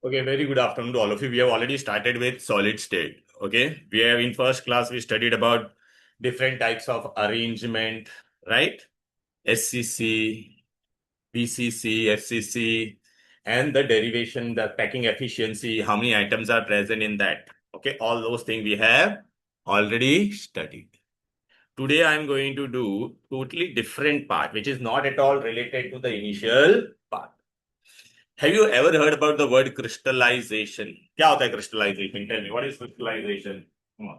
Okay, very good afternoon to all of you. We have already started with solid state. Okay, we have in first class we studied about different types of arrangement, right? SCC, BCC, FCC, and the derivation, the packing efficiency, how many items are present in that. Okay, all those things we have already studied. Today I am going to do totally different part, which is not at all related to the initial part. Have you ever heard about the word crystallization? क्या होता है crystallization? Tell me, what is crystallization? Come on.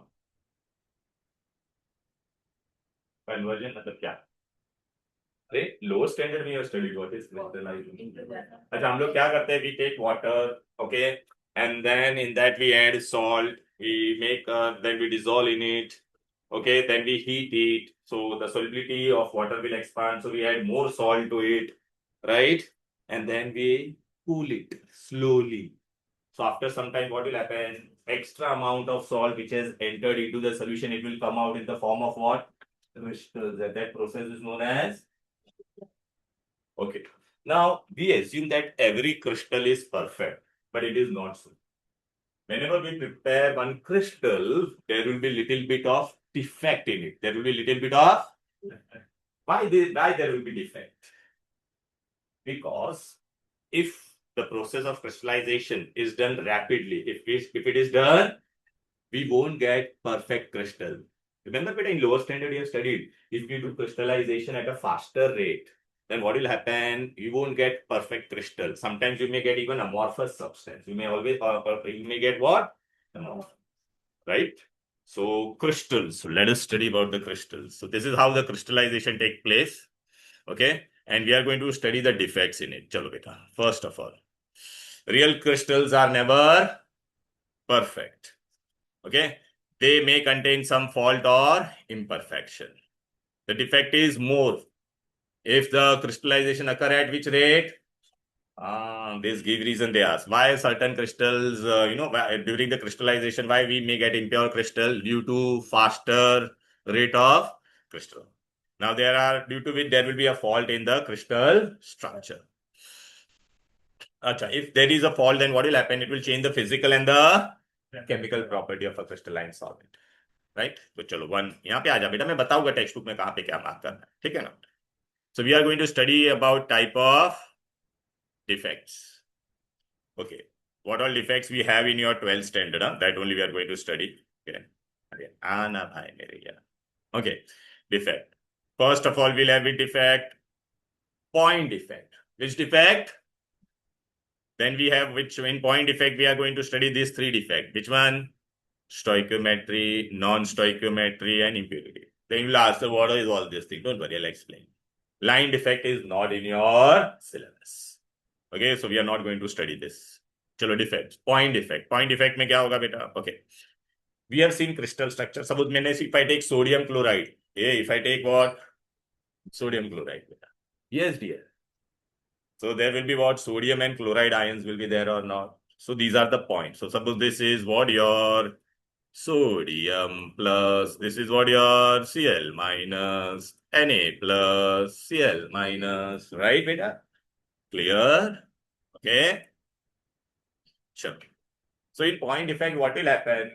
Conversion मतलब क्या? अरे lower standard में study what is crystallization. अच्छा हम लोग क्या करते हैं? We take water, okay, and then in that we add salt. We make then we dissolve in it. Okay, then we heat it. So the solubility of water will expand. So we add more salt to it, right? And then we cool it slowly. So after some time, what will happen? Extra amount of salt which has entered into the solution, it will come out in the form of what? Crystals. That process is known as. Okay. Now we assume that every crystal is perfect, but it is not so. Whenever we prepare one crystal, there will be little bit of defect in it. There will be little bit of why there will be defect? Because if the process of crystallization is done rapidly, if it is done, we won't get perfect crystal. Remember, but in lower standard you have studied, if you do crystallization at a faster rate, then what will happen? You won't get perfect crystal. Sometimes you may get even amorphous substance. You may always, you may get what? Amorphous, right? So crystals. So let us study about the crystals. So this is how the crystallization take place. Okay. And we are going to study the defects in it. Chalo beta. First of all, real crystals are never perfect. Okay. They may contain some fault or imperfection. The defect is more. If the crystallization occur at which rate? This give reason they ask. Why certain crystals, during the crystallization, why we may get impure crystal due to faster rate of crystal. Now due to which there will be a fault in the crystal structure. Achha, if there is a fault, then what will happen? It will change the physical and the chemical property of a crystalline solvent. Right तो चलो one यहाँ पे आ जा बेटा मैं बताऊंगा text book में कहाँ पे क्या मार्क करना है ठीक है ना so we are going to study about type of defects okay what all defects we have in your 12th standard that only we are going to study okay Anna bhai mere yaar okay defect first of all we'll have a defect point defect which defect then we have which in point defect we are going to study these three defects which one stoichiometry, non-stoichiometry, and impurity. Then you will ask, so what is all this thing? Don't worry, I'll explain. Line defect is not in your syllabus. Okay, so we are not going to study this. Chalo, defect. Point defect. Point defect में क्या होगा बेटा? Okay. We have seen crystal structure. Suppose मैंने if I take sodium chloride. Hey, if I take what? Sodium chloride. Beta. Yes, dear. So there will be what? Sodium and chloride ions will be there or not. So these are the points. So suppose this is what your sodium plus, this is what your Cl minus, Na plus, Cl minus, right beta? Clear? Okay. Sure. So in point defect, what will happen?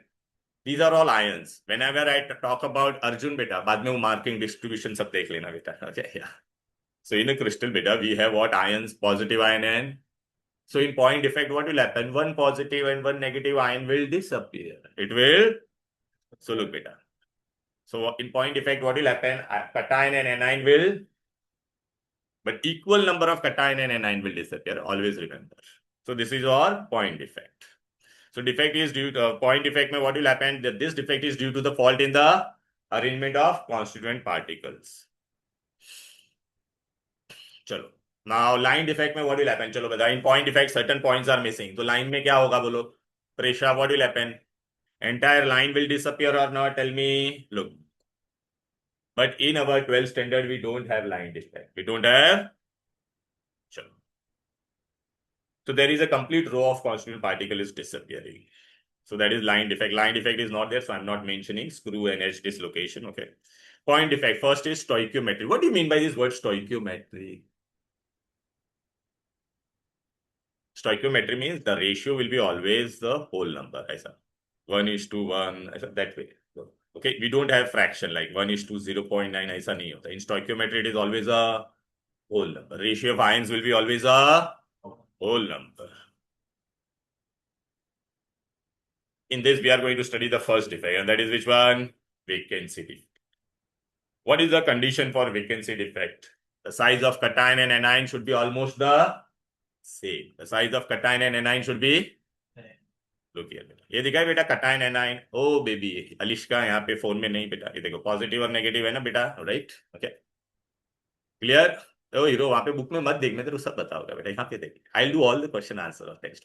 These are all ions. Whenever I talk about Arjun beta, बाद में वो marking distribution सब देख लेना beta. Okay, yeah. So in a crystal beta, we have what ions? Positive ion and so in point defect, what will happen? One positive and one negative ion will disappear. It will. So look beta. So in point defect, what will happen? Cation and anion will, but equal number of cation and anion will disappear. Always remember. So this is all point defect. So defect is due to point defect. What will happen? That this defect is due to the fault in the arrangement of constituent particles. चलो. Now line defect में what will happen? चलो बता. In point defect, certain points are missing. तो line में क्या होगा बोलो? Pressure, what will happen? Entire line will disappear or not? Tell me. Look. But in our 12th standard, we don't have line defect. We don't have. Sure. So there is a complete row of constituent particle is disappearing. So that is line defect. Line defect is not there, so I'm not mentioning screw and edge dislocation. Okay. Point defect. First is stoichiometry. What do you mean by this word stoichiometry? Stoichiometry means the ratio will be always the whole number. ऐसा 1:1 ऐसा that way. Okay, we don't have fraction like 1:0.9 ऐसा नहीं होता. In stoichiometry it is always a whole number. Ratio of ions will be always a whole number. In this we are going to study the first defect, and that is which one? Vacancy defect. What is the condition for vacancy defect? The size of cation and anion should be almost the same. The size of cation and anion should be. Look here बेटा, ये दिखा है बेटा cation anion. ओ baby अलिश्का यहाँ पे phone में नहीं बेटा, ये देखो पॉजिटिव और नेगेटिव है ना बेटा, राइट? Okay clear? तो हीरो वहां पे बुक में मत देख, मैं तेरे को सब बताऊंगा बेटा, यहाँ पे देख. I will do all the question answer of text.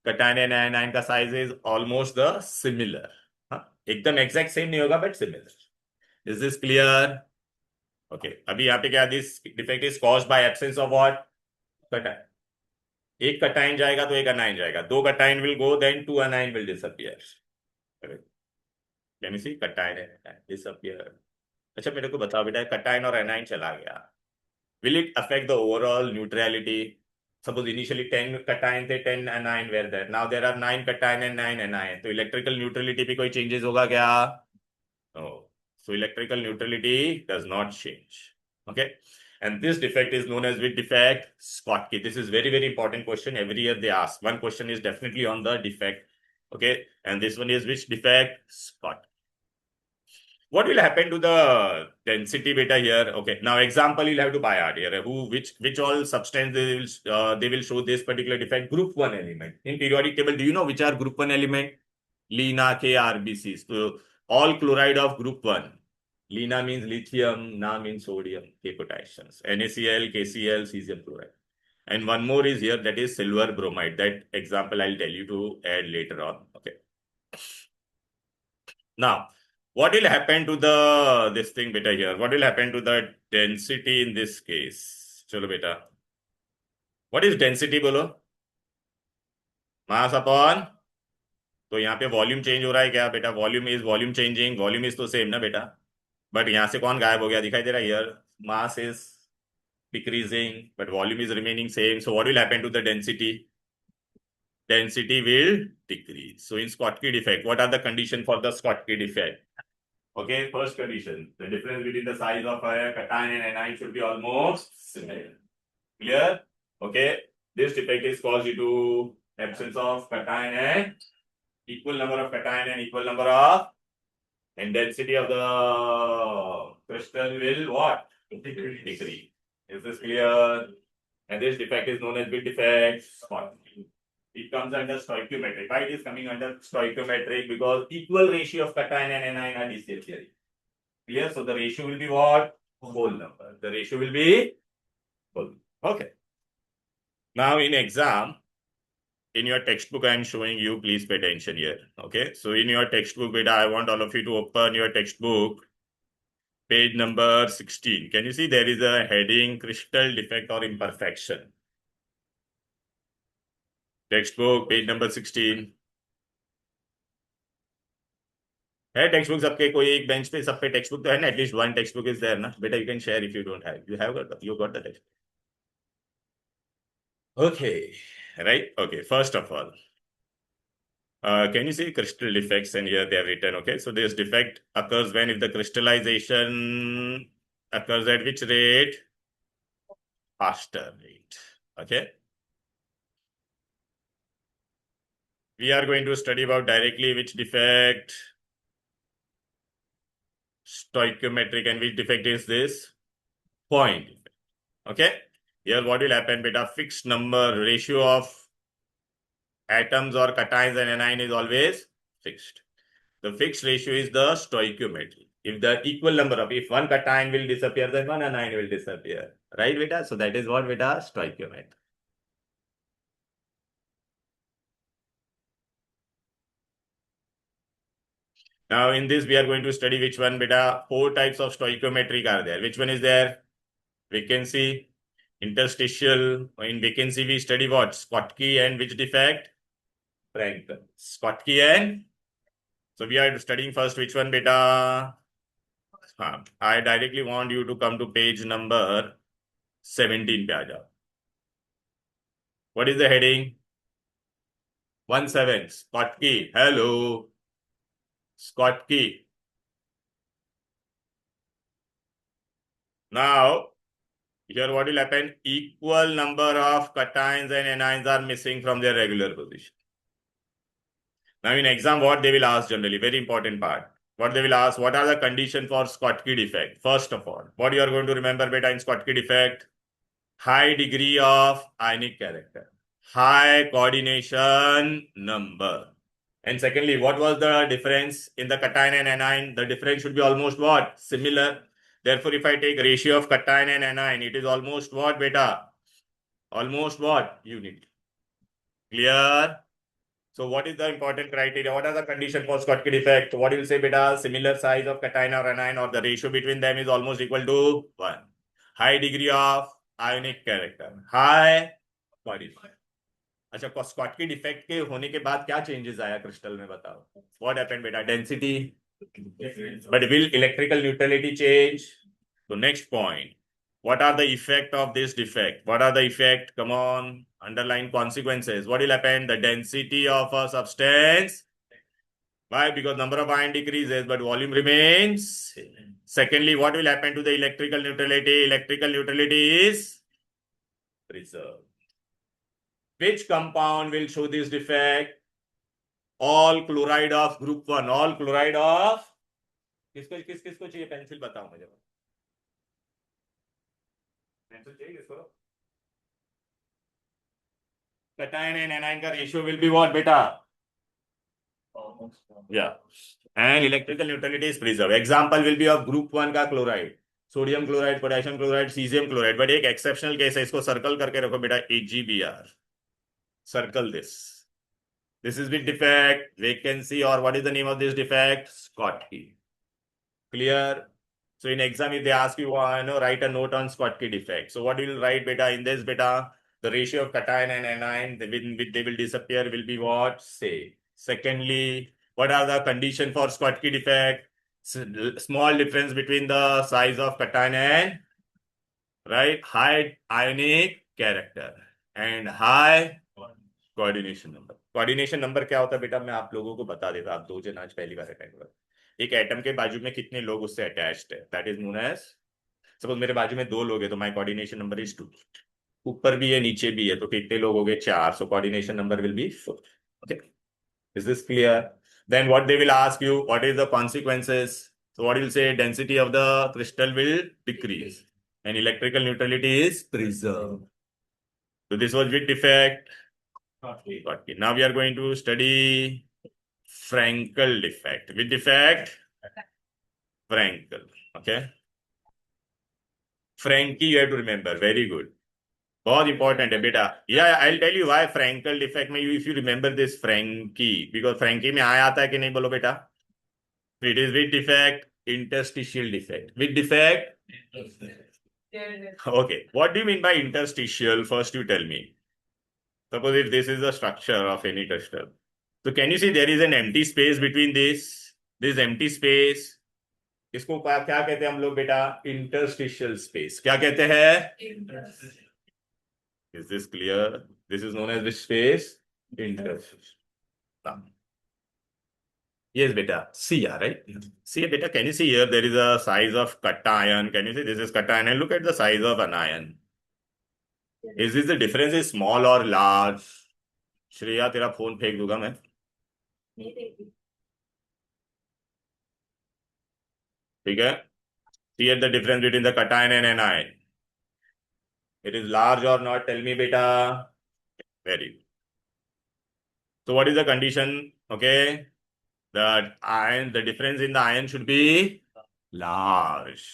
cation and anion का size is almost the similar. हाँ, एकदम एग्जैक्ट सेम नहीं होगा but similar. Is this clear? Okay, अभी यहाँ पे क्या, this defect is caused by absence of what? Cation. एक कटाइन जाएगा तो एक अनाइन जाएगा, दो cation will go then two anion will disappear. Can you see? Cation and disappear. अच्छा मेरे को बताओ बेटा, कटाइन और एनाइन चला गया, will it affect the overall neutrality? Suppose initially 10 cation थे, 10 anion were there, now there are 9 cation and 9 anion, तो इलेक्ट्रिकल न्यूट्रलिटी पे कोई चेंजेस होगा क्या? No. So electrical neutrality does not change. Okay, and this defect is known as which defect? Schottky. This is very important question. Every year they ask. One question is definitely on the defect. Okay, and this one is which defect? Schottky. What will happen to the density beta here? Okay, now example you'll have to buy out here. Which all substance they will show this particular defect? Group 1 element. In periodic table, do you know which are group 1 element? Lina, K, RBCs. So all chloride of group 1. Lina means lithium, Na means sodium, K potassiums, NaCl, KCl, cesium chloride. And one more is here, that is silver bromide. That example I'll tell you to add later on. Okay. Now, what will happen to this thing beta here? What will happen to the density in this case? Chalo beta. What is density bolo? Mass upon. तो यहाँ पे volume change हो रहा है क्या बेटा? Volume volume changing, volume is तो same ना बेटा, बट यहाँ से कौन गायब हो गया दिखाई दे रहा है? Here mass is decreasing but volume is remaining same. So what will happen to the density? Density will decrease. So in Schottky defect, what are the conditions for the Schottky defect? Okay, first condition, the difference between the size of a cation and anion should be almost similar. Clear? Okay, this defect is caused due to absence of cation and equal number of cation and equal number of, and density of the crystal will what? Decrease. Is this clear? And this defect is known as bit defect. It comes under stoichiometric. Why it is coming under stoichiometric? Because equal ratio of cation and anion are disappearing. Clear? So the ratio will be what? Whole number. The ratio will be whole. Okay. Now in exam, in your textbook I am showing you, please pay attention here. Okay. So in your textbook, beta, I want all of you to open your textbook. Page number 16. Can you see there is a heading crystal defect or imperfection? Textbook, page number 16. है text सबके? कोई एक bench पे सब पे text book तो है ना? At least one text book is there ना बेटा? You can share if you don't have. You got the text. Okay, right? Okay, first of all, can you see crystal defects? And here they are written. Okay, so this defect occurs when if the crystallization occurs at which rate? Faster rate. Okay. We are going to study about directly which defect? Stoichiometric. And which defect is this? Point defect. Okay. Here what will happen beta? Fixed number ratio of atoms or cations and anion is always fixed. The fixed ratio is the stoichiometry. If the equal number of, if one cation will disappear, then one anion will disappear. Right beta? So that is what beta? Stoichiometry. Now in this we are going to study which one beta? 4 types of stoichiometric are there. Which one is there? Vacancy, interstitial. In vacancy we study what? Schottky and which defect? Frankel. Schottky and, so we are studying first which one beta? I directly want you to come to page number 17 पे आ जाओ. What is the heading? 17. Schottky. Hello. Schottky. Now, here what will happen? Equal number of cations and anions are missing from their regular position. Now, in exam, what they will ask generally, very important part. What they will ask, what are the conditions for Schottky defect? First of all, what you are going to remember, beta, in Schottky defect? High degree of ionic character, high coordination number. And secondly, what was the difference in the cation and anion? The difference should be almost what? Similar. Therefore, if I take ratio of cation and anion, it is almost what, beta? Almost what? Unit. Clear? So what is the important criteria? What are the conditions for Schottky defect? What will say, beta? Similar size of cation or anion, or the ratio between them is almost equal to 1. High degree of ionic character. High coordination. अच्छा, Schottky defect के होने के बाद क्या changes आया crystal में, बताओ. What happened बेटा? Density. But will electrical neutrality change? तो next point, what are the effect of this defect? What are the effect? Come on, underline consequences. What will happen? The density of a substance. Why? Because number of ion decreases but volume remains. Secondly, what will happen to the electrical neutrality? Electrical neutrality is preserved. Which compound will show this defect? All chloride of group 1. All chloride of किसको चाहिए pencil? बताओ मुझे. Pencil चाहिए किसको? cation and anion का ratio will be what, beta? Yeah. And electrical neutrality is preserved. Example will be of group 1 का chloride. Sodium chloride, potassium chloride, caesium chloride. But एक exceptional case है, इसको circle करके रखो बेटा. AgBr. Circle this. This is with defect, vacancy, or what is the name of this defect? Schottky. Clear? So in exam, if they ask you, write a note on Schottky defect. So what will you write, beta? In this, beta, the ratio of cation and anion, they will disappear, will be what? Say. Secondly, what are the conditions for Schottky defect? Small difference between the size of cation and, right? High ionic character and high coordination number. Coordination number क्या होता है बेटा? मैं आप लोगों को बता देता. आप दो जन आज पहली बार अटेंड कर. एक एटम के बाजू में कितने लोग उससे अटैच्ड है, that is known as. Suppose मेरे बाजू में 2 लोग हैं, तो माय कोऑर्डिनेशन नंबर इज 2. ऊपर भी है नीचे भी है, तो कितने लोग हो गए? 4. So coordination number will be 4. Okay, is this clear? Then what they will ask you, what is the consequences? So what will say? Density of the crystal will decrease and electrical neutrality is preserve. So this was with defect. Okay. Now we are going to study Frankel defect. With defect, Frankel. Okay. Frankie, you have to remember. Very good. बहुत important है बेटा. Yeah, I'll tell you why Frankel defect में if you remember this Frankie, because Frankie में आया आता है कि नहीं, बोलो बेटा. It is with defect, interstitial defect. With defect. Okay. What do you mean by interstitial? First, you tell me. Suppose if this is the structure of any crystal, so can you see there is an empty space between this empty space? इसको क्या कहते हैं हम लोग बेटा? Interstitial space. क्या कहते हैं? Is this clear? This is known as which space? Interstitial. Yes, beta. See, right? See, beta. Can you see here? There is a size of cation. Can you see this is cation? And look at the size of anion. Is this the difference is small or large? Shreya, तेरा phone फेंक दूंगा मैं. ठीक है. See the difference between the cation and anion. It is large or not? Tell me, beta. Very good. So what is the condition? Okay, the difference in the ion should be large.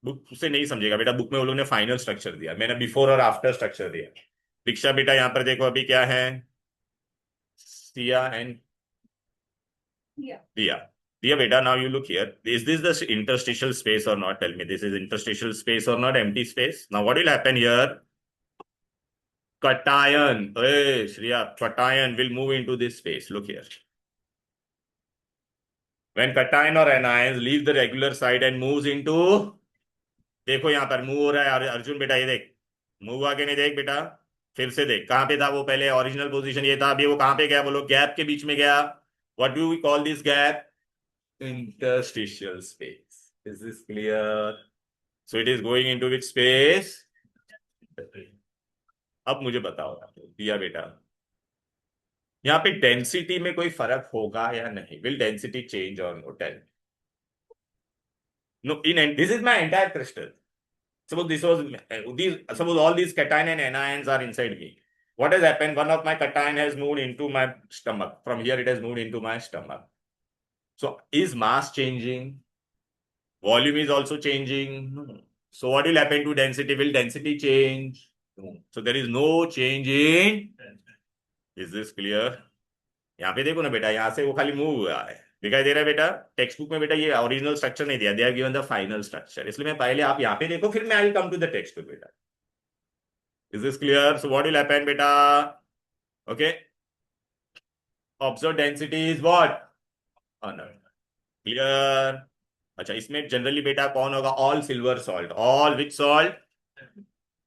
Book से नहीं समझेगा बेटा. Book में वो लोग ने final structure दिया, मैंने बिफोर और आफ्टर स्ट्रक्चर दिया. दीक्षा बेटा यहाँ पर देखो अभी क्या है. सिया एंड दिया. Dear beta, now you look here. Is this the interstitial space or not? Tell me, this is interstitial space or not? Empty space. Now what will happen here? Cation. Hey, Shriya, cation will move into this space. Look here. When cation or anions leave the regular site and moves into, देखो यहाँ पर move हो रहा है. अर्जुन बेटा ये देख, move हुआ कि नहीं? देख बेटा, फिर से देख कहां पे था वो, पहले ओरिजिनल पोजीशन ये था, अभी वो कहां पे गया बोलो, गैप के बीच में गया। What do we call this gap? Interstitial space. Is this clear? So it is going into which space? अब मुझे बताओ दिया बेटा, यहाँ पे डेंसिटी में कोई फर्क होगा या नहीं? विल डेंसिटी चेंज और no? Tell. No, in this is my entire crystal. Suppose this was suppose all these cation and anions are inside me. What has happened? One of my cation has moved into my stomach. From here, it has moved into my stomach. So, is mass changing? Volume is also changing. No. So, what will happen to density? Will density change? No. So, there is no change in. Is this clear? यहाँ पे देखो ना बेटा, यहाँ से वो खाली move हुआ है, दिखाई दे रहा है बेटा? टेक्स्ट बुक में बेटा ये ओरिजिनल स्ट्रक्चर नहीं दिया, they are given the final structure, इसलिए मैं पहले आप यहाँ पे देखो, फिर मैं I come to the textbook बेटा। Is this clear? So what will happen, beta? Okay. Observed density is what? Unknown. Clear? अच्छा, इसमें जनरली बेटा कौन होगा? All silver salt. All which salt?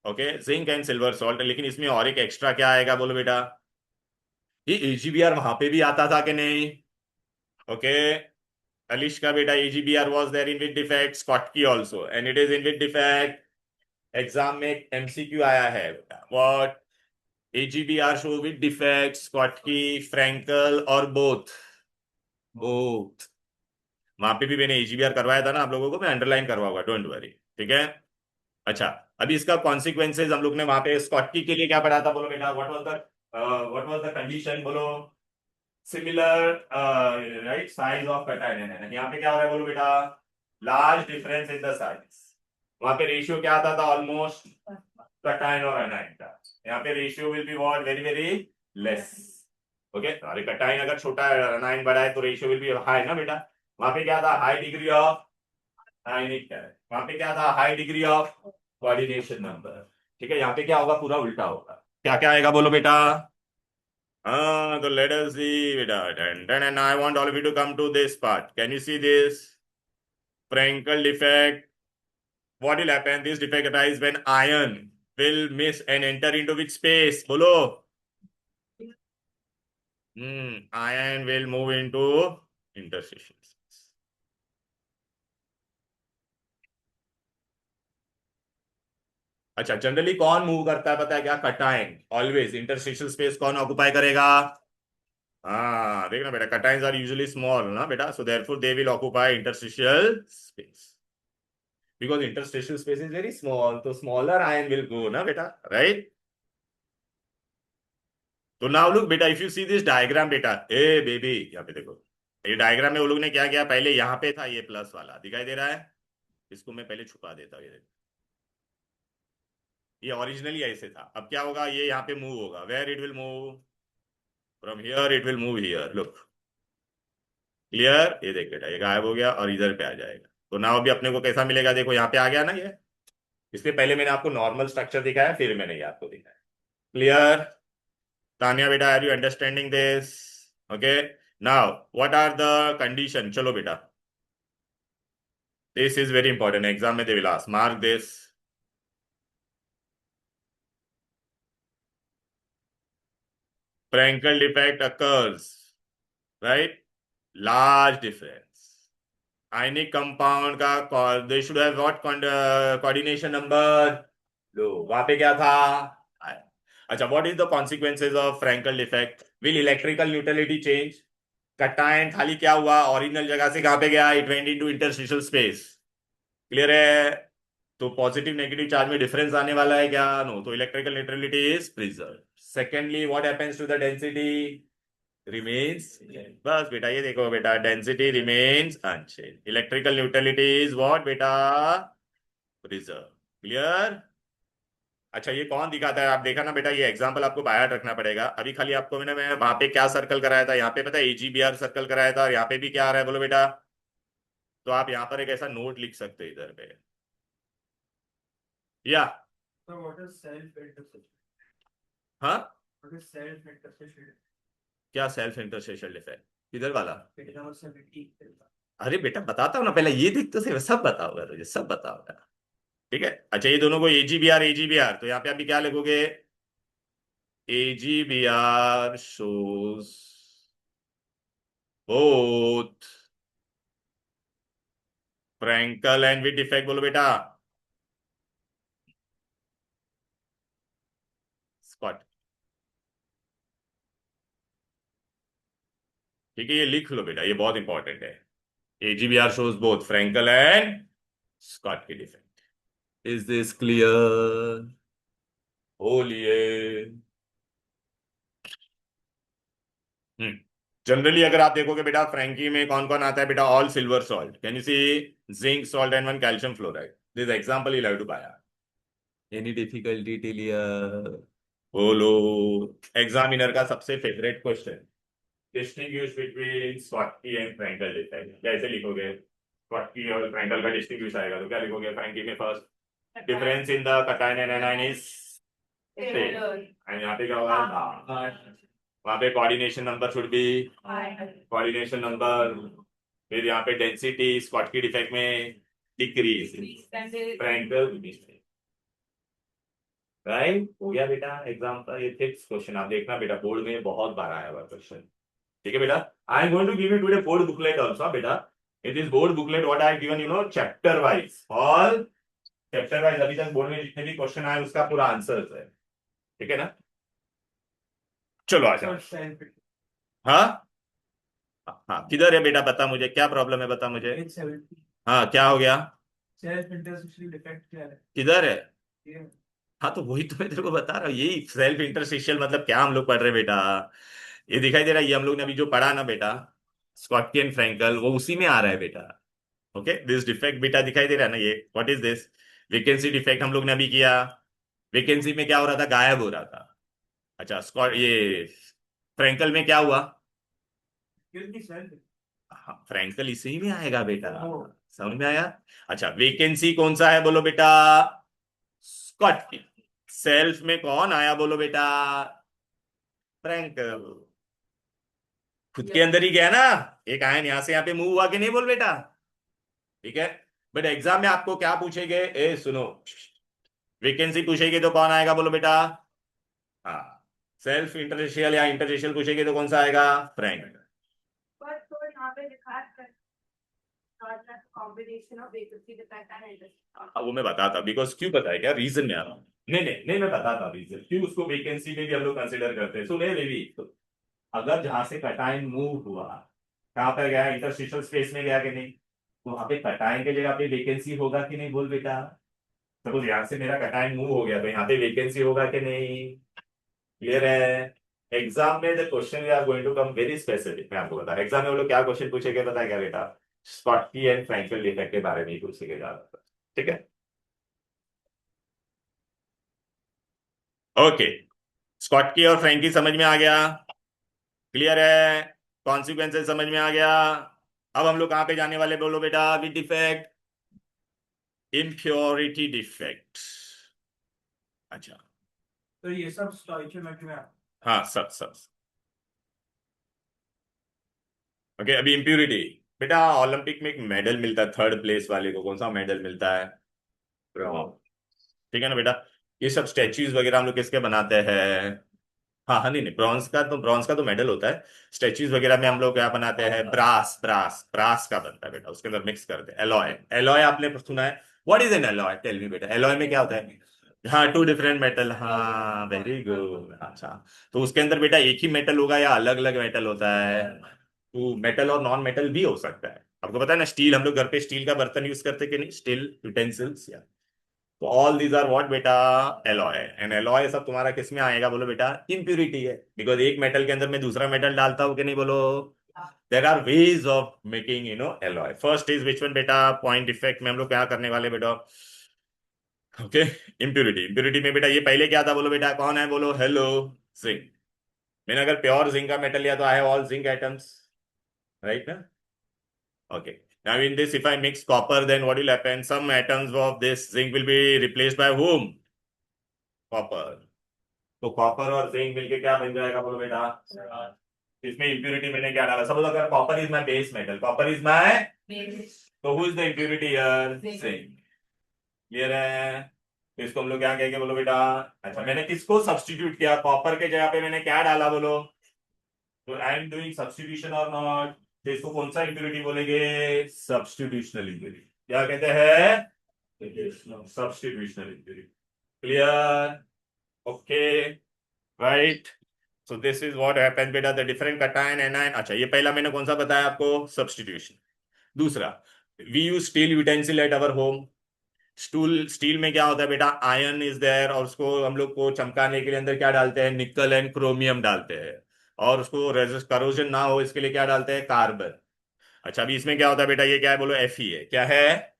Okay, zinc and silver salt. लेकिन इसमें और एक एक्स्ट्रा क्या आएगा बोलो बेटा? ये एजीबीआर वहां पे भी आता था कि नहीं? ओके, अलिश का बेटा AGBR was there in with defect, Schottky also, and it is in with defect. Exam में एमसीक्यू आया है बेटा, what? AGBR show with defects, Schottky, Frankel और both। both। वहां पे भी मैंने AGBR करवाया था ना आप लोगों को, मैं अंडरलाइन करवाऊंगा, डोंट वरी। ठीक है। अच्छा, अभी इसका कॉन्सिक्वेंसेज हम लोग ने वहां पे स्कॉटकी के लिए क्या पढ़ा था बोलो बेटा? व्हाट वाज द कंडीशन बोलो? Similar right size of cation. यहाँ पे क्या हो रहा है बोलो बेटा? Large difference in the size. वहां पे रेशियो क्या आता था? ऑलमोस्ट कैटायन और एनायन का। यहाँ पे ratio will be what? Very very less. Okay, अरे कैटायन अगर छोटा है, एनायन बड़ा है, तो रेशियो विल बी हाई ना बेटा। वहां पे क्या था? हाई डिग्री ऑफ आयनिक है। वहां पे क्या था? High degree of coordination number. ठीक है, यहाँ पे क्या होगा? पूरा उल्टा होगा। क्या क्या आएगा बोलो बेटा? हाँ, तो लेट अस सी बेटा, and I want all of you to come to this part. Can you see this? Frankel defect. What will happen? This defect arises when ion will miss and enter into which space? Bolo. Ion will move into interstitial space. अच्छा, generally कौन move करता है पता है क्या? Cation. Always interstitial space कौन occupy करेगा? हाँ, देखना बेटा, कटायंस आर यूजुअली स्मॉल ना बेटा, so therefore they will occupy interstitial space, because interstitial space is very small, तो स्मॉलर आयन विल गो ना बेटा, राइट? तो नाउ लुक बेटा, if you see this diagram बेटा, ए बेबी, यहाँ पे देखो, ये डायग्राम में वो लोग ने क्या किया, पहले यहाँ पे था ये प्लस वाला, दिखाई दे रहा है? इसको मैं पहले छुपा देता हूँ, ये ओरिजिनली ऐसे था। अब क्या होगा? ये यहाँ पे मूव होगा, where it will move? From here it will move here, look. Clear? ये देख बेटा, ये गायब हो गया और इधर पे आ जाएगा। तो नाउ अभी अपने को कैसा मिलेगा? देखो यहाँ पे आ गया ना ये। इसलिए पहले मैंने आपको नॉर्मल स्ट्रक्चर दिखाया, फिर मैंने ये आपको दिखाया। क्लियर? तानिया बेटा, are you understanding this? Okay, now what are the condition? चलो बेटा, this is very important, exam में they will ask, mark this. Frankel defect occurs, right? Large difference. Ionic compound का they should have what coordination number? लो, वहां पे क्या था? अच्छा, what is the consequences of Frankel defect? Will electrical neutrality change? Cation खाली क्या हुआ? Original जगह से कहां पे गया? It went into interstitial space. Clear है? तो पॉजिटिव नेगेटिव चार्ज में डिफरेंस आने वाला है क्या? नो, तो electrical neutrality is preserve. Secondly, what happens to the density? Remains. बस बेटा, ये देखो बेटा, density remains unchange, electrical neutrality is what बेटा? प्रिजर्व। क्लियर? अच्छा, ये कौन दिखाता है? आप देखा ना बेटा, ये एग्जांपल आपको बाहर रखना पड़ेगा। अभी खाली आपको मैं वहां पे क्या सर्कल कराया था, यहाँ पे पता है एजीबीआर सर्कल कराया था, और यहाँ पे भी क्या आ रहा है बोलो बेटा? तो आप यहाँ पर एक ऐसा नोट लिख सकते हो इधर पे, या So what is self-intercession? हाँ, What is self-intercession? क्या सेल्फ इंटरस्टेशियल डिफेक्ट? किधर वाला? Pedagogy. अरे बेटा, बताता हूँ ना, पहले ये देख तो सही, सब बताऊंगा तुझे, सब बताऊंगा। ठीक है, अच्छा, ये दोनों को एजीबीआर, एजीबीआर, तो यहाँ पे अभी क्या लिखोगे? AGBR shows both Frankel and with defect, बोलो बेटा स्कॉट। ठीक है, ये लिख लो बेटा, ये बहुत इंपॉर्टेंट है। AGBR shows both Frankel and Scott की डिफेक्ट। Is this clear? बोलिए। जनरली अगर आप देखोगे बेटा, फ्रैंकी में कौन कौन आता है बेटा? All silver salt, can you see? Zinc salt and one calcium fluoride. This example you have to buy. Any difficulty till here? बोलो। एग्जामिनर का सबसे favourite question, distinguish between Schottky and Frenkel defect. कैसे लिखोगे? Schottky और Frankel का distinguish आएगा तो क्या लिखोगे? फ्रैंकी में first difference in the cation and A9 is same, and यहाँ पे क्या होगा? वहां पे coordination number should be coordination number. फिर यहाँ पे डेंसिटी स्कॉटकी डिफेक्ट में डिक्रीज, फ्रैंकल राइट। हो गया बेटा एग्जाम्पल। ये फिक्स क्वेश्चन आप देखना बेटा, बोर्ड में बहुत बार आया हुआ क्वेश्चन। ठीक है बेटा, I am going to give you today board booklet also बेटा। It is board booklet what I given, you know, chapter wise, all chapter wise. अभी तक बोर्ड में जितने भी क्वेश्चन आए उसका पूरा आंसर है। ठीक है ना? चलो आ जाओ। हाँ हाँ, किधर है बेटा? बता मुझे क्या प्रॉब्लम है, बता मुझे। 870 हाँ, क्या हो गया? सेल्फ इंटरसेक्शन डिफेक्ट क्या है? किधर है? ये हाँ, तो वही तो मैं तेरे को बता रहा हूँ, यही सेल्फ इंटरस्टिशियल मतलब क्या हम लोग पढ़ रहे हैं बेटा। ये दिखाई दे रहा है, ये हम लोग ने अभी जो पढ़ा ना बेटा, स्कॉटकी एंड फ्रैंकल, वो उसी में आ रहा है बेटा। ओके, दिस डिफेक्ट बेटा दिखाई दे रहा है ना, ये what is this? Vacancy defect हम लोग ने अभी किया। वेकेंसी में क्या हो रहा था? गायब हो रहा था। अच्छा, स्कॉट ये फ्रैंकल में क्या हुआ? क्योंकि सेल्फ हाँ, फ्रैंकल इसी में आएगा बेटा, समझ में आया? अच्छा, वेकेंसी कौन सा है बोलो बेटा? स्कॉट की। सेल्फ में कौन आया बोलो बेटा? फ्रैंकल। खुद के अंदर ही गया ना, एक आयन यहां से यहां पे मूव हुआ कि नहीं बोल बेटा? ठीक है, बट एग्जाम में आपको क्या पूछेंगे? ए सुनो, वेकेंसी पूछेगी तो कौन आएगा बोलो बेटा? हाँ, सेल्फ इंटररेशियल या इंटररेशियल पूछेगी तो कौन सा आएगा? फ्रैंक। पर तो यहाँ पे लिखा है combination of vacancy defect and interest. वो मैं बताता, बिकॉज क्यों पता है क्या रीजन में आ रहा हूँ। नहीं नहीं नहीं, मैं बताता रीजन क्यों उसको वेकेंसी में भी हम लोग कंसिडर करते हैं। सुने बेबी, तो अगर जहां से कटाइन मूव हुआ, कहां पर गया? इंटरस्टिशियल स्पेस में गया कि नहीं? तो वहां पे कटाइन की जगह पे वेकेंसी होगा कि नहीं बोल बेटा? सपोज यहाँ से मेरा कटाइन मूव हो गया तो यहाँ पे वेकेंसी होगा कि नहीं? क्लियर है? एग्जाम में the question we are going to come very specific. मैं आपको बता रहा, एग्जाम में वो लोग क्या क्वेश्चन पूछेंगे पता है क्या बेटा? स्कॉटकी एंड फ्रैंकल डिफेक्ट के बारे में ही पूछेंगे ज्यादातर। ठीक है, ओके। स्कॉटकी और फ्रैंकी समझ में आ गया? क्लियर है? कॉन्सिक्वेंसेस समझ में आ गया? अब हम लोग कहां पे जाने वाले बोलो बेटा? With defect, impurity defect. अच्छा, तो ये सब स्टोइकियोमेट्री में हाँ सब सब। ओके, अभी इम्प्यूरिटी बेटा, ओलंपिक में एक मेडल मिलता है थर्ड प्लेस वाले को, कौन सा मेडल मिलता है? ब्रॉन्ज। ठीक है ना बेटा? ये सब स्टैच्यूज वगैरह हम लोग किसके बनाते हैं? हाँ हाँ, नहीं नहीं, ब्रॉन्ज का तो मेडल होता है। स्टैच्यूज वगैरह में हम लोग क्या बनाते हैं? ब्रास ब्रास ब्रास का बनता है बेटा, उसके अंदर मिक्स करते हैं एलॉय। एलॉय आपने सुना है? What is an alloy? Tell me बेटा, एलॉय में क्या होता है? हाँ, टू डिफरेंट मेटल, हाँ वेरी गुड। अच्छा, तो उसके अंदर बेटा एक ही मेटल होगा या अलग अलग मेटल होता है? तो मेटल और नॉन मेटल भी हो सकता है। आपको पता है ना, स्टील, हम लोग घर पे स्टील का बर्तन यूज करते कि नहीं? स्टील यूटेंसिल्स या, तो ऑल दीज आर व्हाट बेटा? एलॉय। एंड एलॉय सब तुम्हारा किस में आएगा बोलो बेटा? इम्प्यूरिटी है, बिकॉज एक मेटल के अंदर मैं दूसरा मेटल डालता हूं कि नहीं बोलो? There are ways of making alloy. First is which one बेटा? पॉइंट इफेक्ट में हम लोग क्या करने वाले बेटा? Okay, impurity. इम्प्यूरिटी में बेटा ये पहले क्या था बोलो बेटा? कौन है बोलो? Hello, zinc. मैंने अगर प्योर जिंक का मेटल लिया तो I have all zinc atoms, right ना? Okay. Now in this, if I mix copper, then what will happen? Some atoms of this zinc will be replaced by whom? Copper. तो copper और zinc मिलके क्या बन जाएगा बोलो बेटा? इसमें इम्प्यूरिटी मैंने क्या डाला? सपोज अगर copper is my base metal, copper is my, तो who is the impurity here? Zinc. Clear है? तो इसको हम लोग क्या कहेंगे बोलो बेटा। अच्छा मैंने किसको सब्स्टिट्यूट किया, कॉपर के जगह पे मैंने क्या डाला बोलो। तो आई एम डूइंग सब्स्टिट्यूशन और नॉट, तो इसको कौन सा इंप्योरिटी बोलेंगे, सब्स्टिट्यूशनल इंप्योरिटी। क्या कहते हैं, substitutional impurity. Clear, okay, right. So this is what happens बेटा, द डिफरेंट कटायन एनायन। अच्छा ये पहला मैंने कौन सा बताया आपको, सब्स्टिट्यूशन। दूसरा, we use steel utensil at our home. Stool steel में क्या होता है बेटा, आयरन इज देयर, और उसको हम लोग को चमकाने के लिए अंदर क्या डालते हैं, निकल एंड क्रोमियम डालते हैं, और उसको करोजन ना हो इसके लिए क्या डालते हैं, कार्बन। अच्छा अभी इसमें क्या होता है बेटा, ये क्या है बोलो, एफ है, क्या है,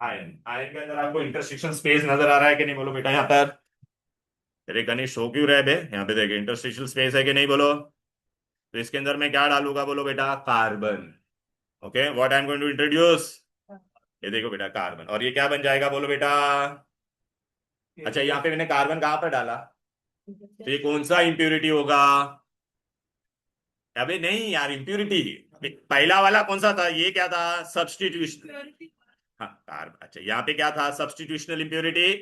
आयरन। आयरन के अंदर आपको इंटरस्टिशियल स्पेस नजर आ रहा है कि नहीं बोलो बेटा, यहाँ पर अरे गणेश शो क्यों रहे बे, यहाँ पे देखिए इंटरस्टिशियल स्पेस है कि नहीं बोलो। तो इसके अंदर मैं क्या डालूंगा बोलो बेटा, carbon. Okay what I am going to introduce, ये देखो बेटा कार्बन, और ये क्या बन जाएगा बोलो बेटा। अच्छा यहाँ पे मैंने कार्बन कहाँ पर डाला, तो ये कौन सा इंप्योरिटी होगा, अबे नहीं यार इंप्योरिटी, पहला वाला कौन सा था, ये क्या था, सब्स्टिट्यूशन। हाँ कार्बन, अच्छा यहाँ पे क्या था, सब्स्टिट्यूशनल इंप्योरिटी।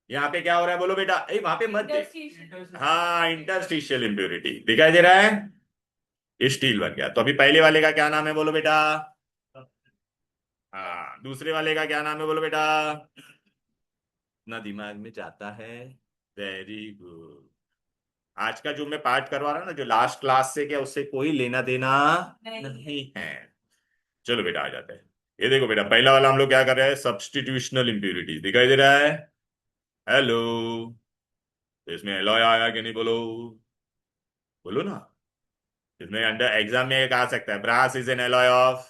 यहाँ पे क्या हो रहा है बोलो बेटा, ए वहां पे मत देख। हाँ इंटरस्टिशियल इंप्योरिटी दिखाई दे रहा है, स्टील बन गया। तो अभी पहले वाले का क्या नाम है बोलो बेटा, हाँ दूसरे वाले का क्या नाम है बोलो बेटा, ना दिमाग में जाता है, वेरी गुड। आज का जो मैं पाठ करवा रहा हूं ना, जो लास्ट क्लास से क्या उससे कोई लेना देना नहीं है। चलो बेटा आ जाते हैं। ये देखो बेटा पहला वाला हम लोग क्या कर रहे हैं, सब्स्टिट्यूशनल इंप्यूरिटी दिखाई दे रहा है, हेलो। तो इसमें एलॉय आया कि नहीं बोलो, बोलो ना। इसमें अंडर एग्जाम में एक आ सकता है, brass is an alloy of,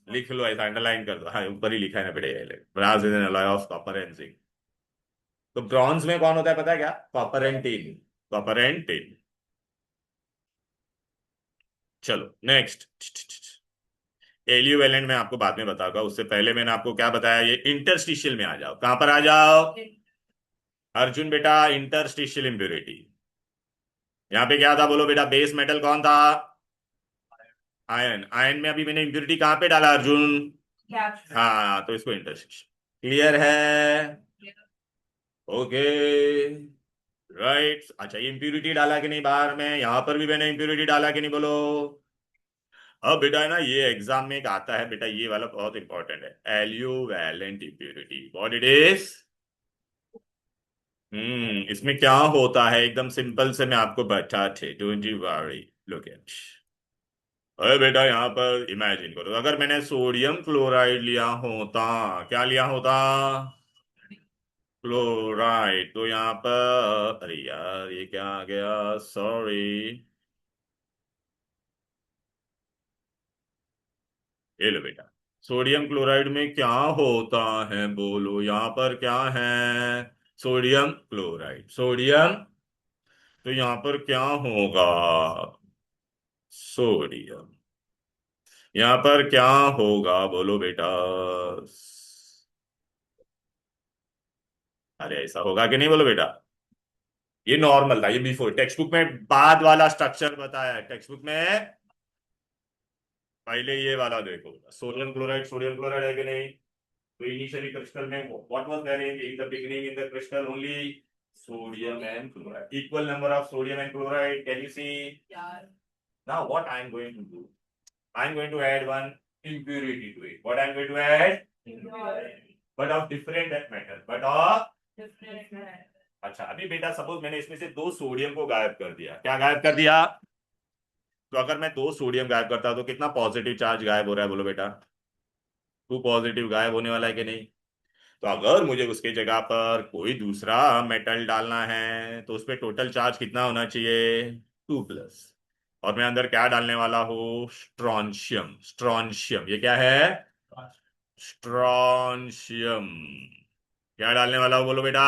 लिख लो ऐसा अंडरलाइन कर दो, हाँ ऊपर ही लिखा है ना बेटे, brass is an alloy of copper and zinc. तो ब्रॉन्ज में कौन होता है पता है क्या, copper and tin, copper and tin. चलो नेक्स्ट, एलियो वैलेंट में आपको बाद में बताऊंगा, उससे पहले मैंने आपको क्या बताया, ये इंटरस्टिशियल में आ जाओ, कहां पर आ जाओ अर्जुन बेटा, इंटरस्टिशियल इंप्योरिटी। यहाँ पे क्या था बोलो बेटा, बेस मेटल कौन था, आयन। आयन में अभी मैंने इंप्योरिटी कहां पे डाला अर्जुन, हाँ तो इसको इंटरस्टिशियल, क्लियर है, ओके, राइट। अच्छा ये इंप्योरिटी डाला कि नहीं बाहर में, यहां पर भी मैंने इंप्योरिटी डाला कि नहीं बोलो। अब बेटा है ना, ये एग्जाम में एक आता है बेटा, ये वाला बहुत इंपॉर्टेंट है, aliovalent impurity, what it is. इसमें क्या होता है, एकदम सिंपल से मैं आपको बताते, don't you worry, look at. अरे बेटा यहाँ पर इमेजिन करो, अगर मैंने सोडियम क्लोराइड लिया होता, क्या लिया होता, क्लोराइड, तो यहाँ पर अरे यार ये क्या आ गया, सॉरी, ये लो बेटा, सोडियम क्लोराइड में क्या होता है बोलो, यहाँ पर क्या है, सोडियम क्लोराइड, सोडियम, तो यहाँ पर क्या होगा, सोडियम, यहाँ पर क्या होगा बोलो बेटा, अरे ऐसा होगा कि नहीं बोलो बेटा। ये नॉर्मल था, ये बिफोर, टेक्स्ट बुक में बाद वाला स्ट्रक्चर बताया है, टेक्स्ट बुक में पहले ये वाला देखो, सोडियम क्लोराइड है कि नहीं। तो इनिशियली क्रिस्टल में what was there in the beginning, in the crystal only sodium and chloride, equal number of sodium and chloride, can you see, now what I am going to do, I am going to add one impurity to it, what I am going to add, but of different metal, but of, अच्छा अभी बेटा suppose मैंने इसमें से दो sodium को गायब कर दिया, क्या गायब कर दिया, तो अगर मैं दो सोडियम गायब करता हूं तो कितना पॉजिटिव चार्ज गायब हो रहा है बोलो बेटा, टू पॉजिटिव गायब होने वाला है कि नहीं। तो अगर मुझे उसके जगह पर कोई दूसरा मेटल डालना है तो उस पर टोटल चार्ज कितना होना चाहिए, 2+, और मैं अंदर क्या डालने वाला हूँ, स्ट्रॉन्शियम, स्ट्रॉन्शियम, ये क्या है, स्ट्रॉन्शियम, क्या डालने वाला हूँ बोलो बेटा।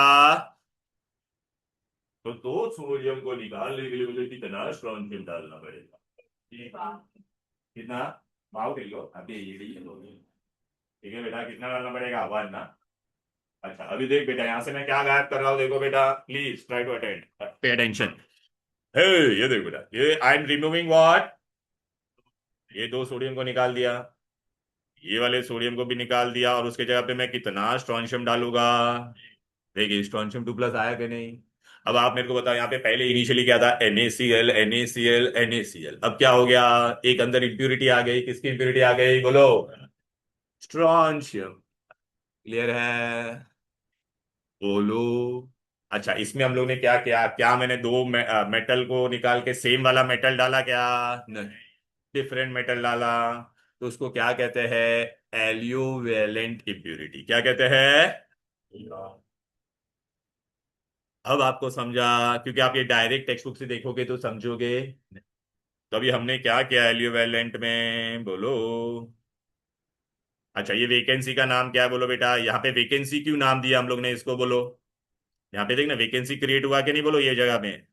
तो दो सोडियम को निकालने के लिए मुझे कितना स्ट्रॉन्शियम डालना पड़ेगा, कितना, भाव कर लो अभी ये ठीक है बेटा, कितना डालना पड़ेगा, 1 ना। अच्छा अभी देख बेटा, यहां से मैं क्या गायब कर रहा हूँ, देखो बेटा please try to attend, pay attention, hey ये देखो बेटा, ये आई एम रिमूविंग व्हाट, ये दो सोडियम को निकाल दिया, ये वाले सोडियम को भी निकाल दिया, और उसके जगह पे मैं कितना स्ट्रॉन्शियम डालूंगा, देखिए स्ट्रॉन्शियम 2+ आया कि नहीं। अब आप मेरे को बताओ, यहाँ पे पहले इनिशियली क्या था, NaCl NaCl NaCl, अब क्या हो गया, एक अंदर इंप्यूरिटी आ गई, किसकी इंप्यूरिटी आ गई बोलो, स्ट्रॉन्शियम। क्लियर है, बोलो। अच्छा, इसमें हम लोग ने क्या किया, क्या मैंने दो मेटल को निकाल के सेम वाला मेटल डाला क्या, नहीं, डिफरेंट मेटल डाला। तो उसको क्या कहते हैं, एल्यूवेलेंट इम्प्यूरिटी, क्या कहते हैं। अब आपको समझा, क्योंकि आप ये डायरेक्ट टेक्स्ट बुक से देखोगे तो समझोगे। तो अभी हमने क्या किया एल्यूवेलेंट में, बोलो। अच्छा, ये वैकेंसी का नाम क्या है बोलो बेटा, यहाँ पे वैकेंसी क्यों नाम दिया हम लोग ने इसको, बोलो। यहाँ पे देखना वैकेंसी क्रिएट हुआ कि नहीं, बोलो ये जगह में।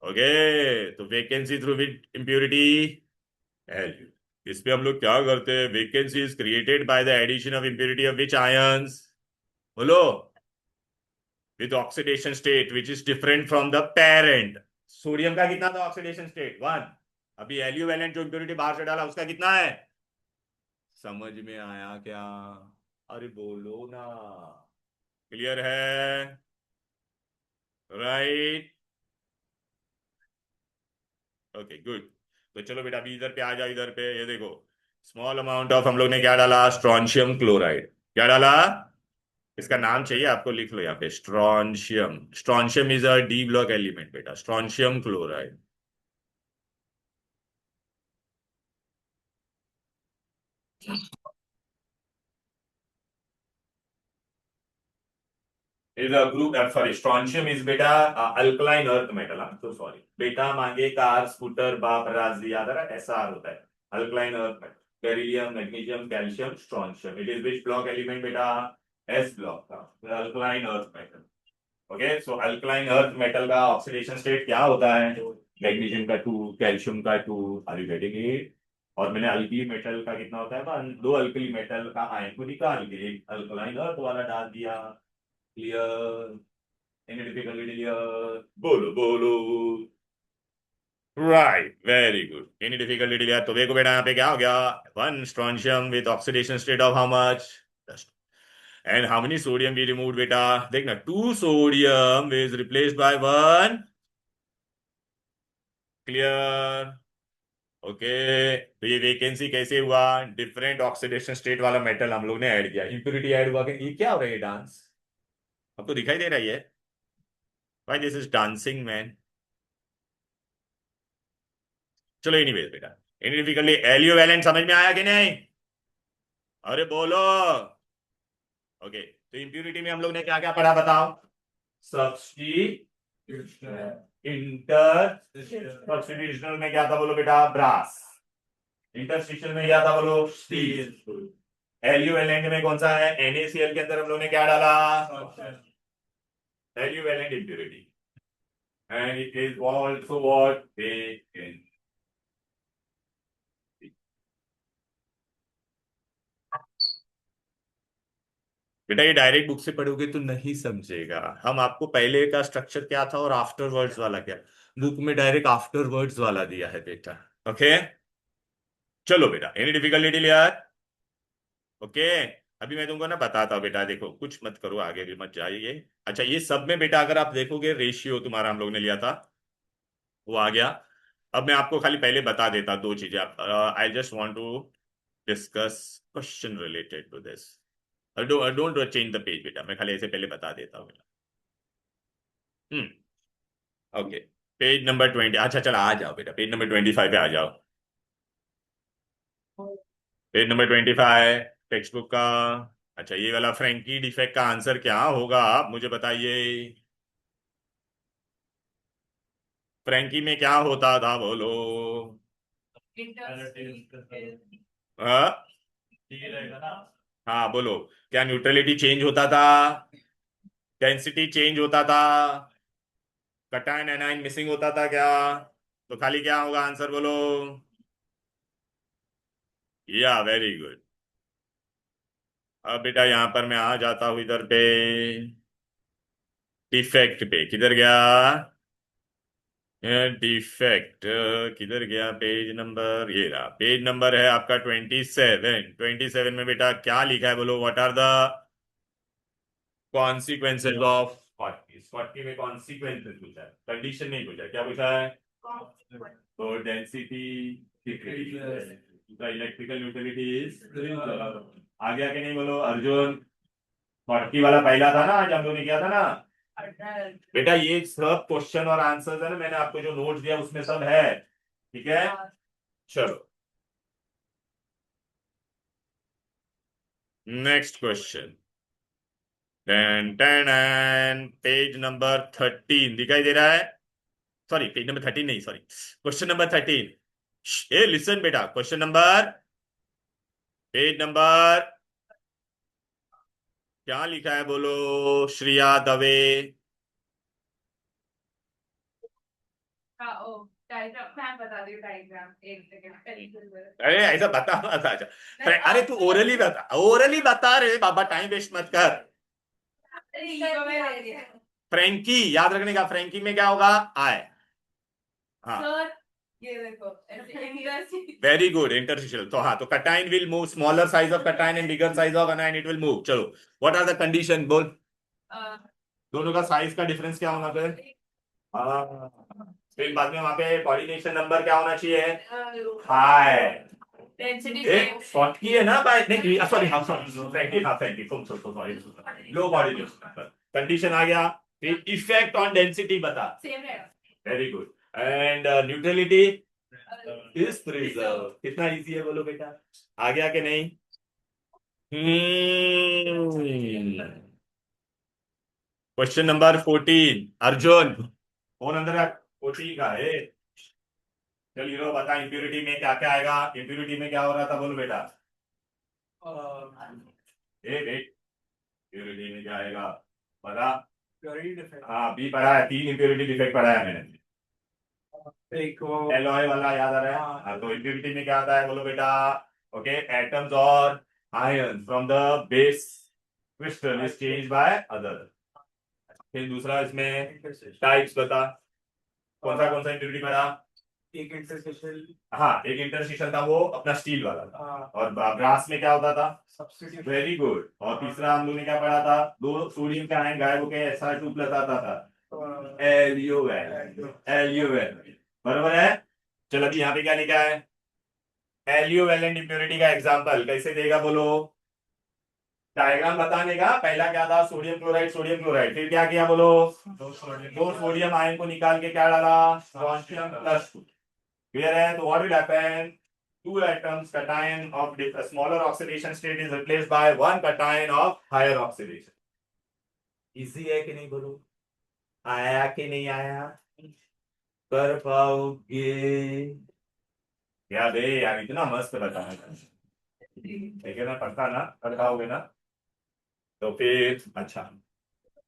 ओके, तो वैकेंसी थ्रू विद इम्प्योरिटी एल्यू, इस पे हम लोग क्या करते हैं, vacancy is created by the addition of impurity of which ions, बोलो, with oxidation state which is different from the parent. Sodium का कितना था ऑक्सीडेशन स्टेट, 1। अभी एल्यू वैलेंट जो इम्प्योरिटी बाहर से डाला उसका कितना है, समझ में आया क्या, अरे बोलो ना, क्लियर है, राइट, ओके गुड। तो चलो बेटा अभी इधर पे आ जाओ, इधर पे ये देखो, स्मॉल अमाउंट ऑफ हम लोग ने क्या डाला, स्ट्रॉन्शियम क्लोराइड, क्या डाला, इसका नाम चाहिए आपको, लिख लो यहाँ पे, strontium. Strontium is a d block element बेटा, strontium chloride. Is a group, sorry, strontium is बेटा अल्कलाइन अर्थ मेटल, तो सॉरी बेटा, मांगे कार स्कूटर बाप राज याद आ रहा है, ऐसा होता है, alkaline earth metal, beryllium magnesium calcium strontium, it is which block element बेटा, एस ब्लॉक का अल्कलाइन अर्थ मेटल। ओके, सो अल्कलाइन अर्थ मेटल का ऑक्सीडेशन स्टेट क्या होता है, मैग्नीशियम का 2, कैल्शियम का 2, आर यू गेटिंग इट। और मैंने अल्कीली मेटल का कितना होता है, दो अल्कीली मेटल का आयन को निकाल के एक अल्कलाइन अर्थ वाला डाल दिया। क्लियर, एनी डिफिकल्टी क्लियर, बोलो बोलो, right, very good, any difficulty clear. तो देखो बेटा यहाँ पे क्या हो गया, 1 strontium with oxidation state of how much, and how many sodium we remove बेटा, देखना 2 sodium is replaced by 1। Clear, okay. तो ये वेकेंसी कैसे हुआ, डिफरेंट ऑक्सीडेशन स्टेट वाला मेटल हम लोग ने ऐड किया, इंप्योरिटी ऐड हुआ कि ये क्या हो रहा है, ये डांस आपको दिखाई दे रहा है, भाई दिस इज डांसिंग मैन। चलो एनीवेज बेटा, एनी डिफिकल्टी, एलियो वैलेंट समझ में आया कि नहीं, अरे बोलो। ओके, तो इंप्यूरिटी में हम लोग ने क्या क्या पढ़ा बताओ, सब्स्टिट्यूशनल में क्या था बोलो बेटा, ब्रास। इंटरस्टिशियल में क्या था बोलो, स्टील। एल्यूवेलेंट में कौन सा है, NaCl के अंदर हम लोग ने क्या डाला, aliovalent impurity, and it is also what vacant. बेटा ये डायरेक्ट बुक से पढ़ोगे तो नहीं समझेगा, हम आपको पहले का स्ट्रक्चर क्या था और आफ्टर वर्ड्स वाला क्या, बुक में डायरेक्ट आफ्टर वर्ड्स वाला दिया है बेटा। ओके, चलो बेटा, एनी डिफिकल्टी यार, ओके। अभी मैं तुमको ना बताता हूँ बेटा, देखो कुछ मत करो, आगे भी मत जाइए। अच्छा, ये सब में बेटा अगर आप देखोगे रेशियो तुम्हारा हम लोग ने लिया था, वो आ गया। अब मैं आपको खाली पहले बता देता दो चीजें, I just want to discuss question related to this. Don't change the page बेटा, मैं खाली ऐसे पहले बता देता हूँ बेटा। ओके, पेज नंबर 20, अच्छा चलो आ जाओ बेटा, पेज नंबर 25 पे आ जाओ, पेज नंबर 25 टेक्स्ट बुक का। अच्छा, ये वाला फ्रैंकी डिफेक्ट का आंसर क्या होगा आप मुझे बताइए, फ्रैंकी में क्या होता था बोलो, हाँ, हाँ बोलो, क्या न्यूट्रलिटी चेंज होता था, डेंसिटी चेंज होता था, कटायन एनाइन मिसिंग होता था क्या, तो खाली क्या होगा आंसर बोलो, या वेरी गुड। अब बेटा यहाँ पर मैं आ जाता हूँ इधर पे, डिफेक्ट पे, किधर गया, डिफेक्ट किधर गया, पेज नंबर, ये रहा, पेज नंबर है आपका 27। 27 में बेटा क्या लिखा है बोलो, what are the, consequences of Schottky. Schottky में कॉन्सिक्वेंसेज पूछा है, कंडीशन नहीं पूछा है। क्या पूछा है? तो density the electrical utility is. आगे आके नहीं बोलो अर्जुन। स्कॉटकी वाला पहला था ना, आज हम लोगों ने किया था ना बेटा। ये सब क्वेश्चन और आंसर्स है ना, मैंने आपको जो नोट्स दिया उसमें सब है, ठीक है। चलो next question. Ten ten page number 13 दिखाई दे रहा है। सॉरी पेज नंबर 13 नहीं, सॉरी क्वेश्चन नंबर 13। ए लिसन बेटा, क्वेश्चन नंबर, पेज नंबर क्या लिखा है बोलो श्रिया दवे। डायग्राम मैं बता रही हूँ। डायग्राम एक सेकंड। अरे ऐसा बता मत। अच्छा अरे तू ओरली बता, ओरली बता रे बाबा, टाइम वेस्ट मत कर। फ्रैंकी याद रखने का, फ्रैंकी में क्या होगा? आए। हाँ सर ये देखो वेरी गुड, इंटरस्टिशियल। तो हाँ, तो कटाइन will move, smaller size of कटाइन and bigger size of anion it will move. चलो व्हाट आर द कंडीशन बोल। दोनों का साइज का डिफरेंस क्या होना चाहिए? फिर बाद में वहां पे कोऑर्डिनेशन नंबर क्या होना चाहिए? हाई। डेंसिटी शॉर्ट की है ना बाय नहीं, सॉरी हाँ सॉरी फ्रैंकी, हाँ फ्रैंकी तुम सॉरी लो कोऑर्डिनेशन नंबर। कंडीशन आ गया। फिर इफेक्ट ऑन डेंसिटी बता। सेम है। Very good. And neutrality is preserve. कितना इजी है बोलो बेटा, आ गया कि नहीं? क्वेश्चन नंबर 14 अर्जुन, फोन अंदर रख। 14 का है। चल हीरो बता, इंप्यूरिटी में क्या क्या आएगा? इंप्यूरिटी में क्या हो रहा था बोलो बेटा। एक इंप्यूरिटी में क्या आएगा बता। Purity defect. हाँ बी पढ़ा है, 3 इंप्यूरिटी डिफेक्ट पढ़ा है मैंने। एक वो एलॉय वाला याद आ रहा है? हाँ, तो इंप्यूरिटी में क्या आता है बोलो बेटा। ओके, एटम्स और ion from the base crystal is change by other. फिर दूसरा इसमें टाइप्स बता, कौन सा इंप्यूरिटी पढ़ा? एक इंटरस्टेशियल। हाँ एक इंटरस्टिशियल था, वो अपना स्टील वाला था। हाँ और ब्रास में क्या होता था? सब्स्टिट्यूट। Very good. और तीसरा हम लोगों ने क्या पढ़ा था? 2 सोडियम के आयन गायब होकर SR2 प्लस आता था, एल्यूवेल। बराबर है। चलो अभी यहाँ पे क्या लिखा है? एल्यूवेलेंट इंप्योरिटी का एग्जांपल कैसे देगा बोलो। डायग्राम बताने का पहला क्या था? Sodium chloride, sodium chloride. फिर क्या किया बोलो? दो सोडियम आयन को निकाल के क्या डाला? Strontium plus 2। क्लियर है? तो what will happen? 2 atoms cation of smaller oxidation state is replaced by 1 cation of higher oxidation. Easy है कि नहीं बोलो? आया कि नहीं आया? कर पाओगे? याद है यार, इतना मस्त बताना। ठीक है ना, पढ़ता ना, कर पाओगे ना? तो फिर अच्छा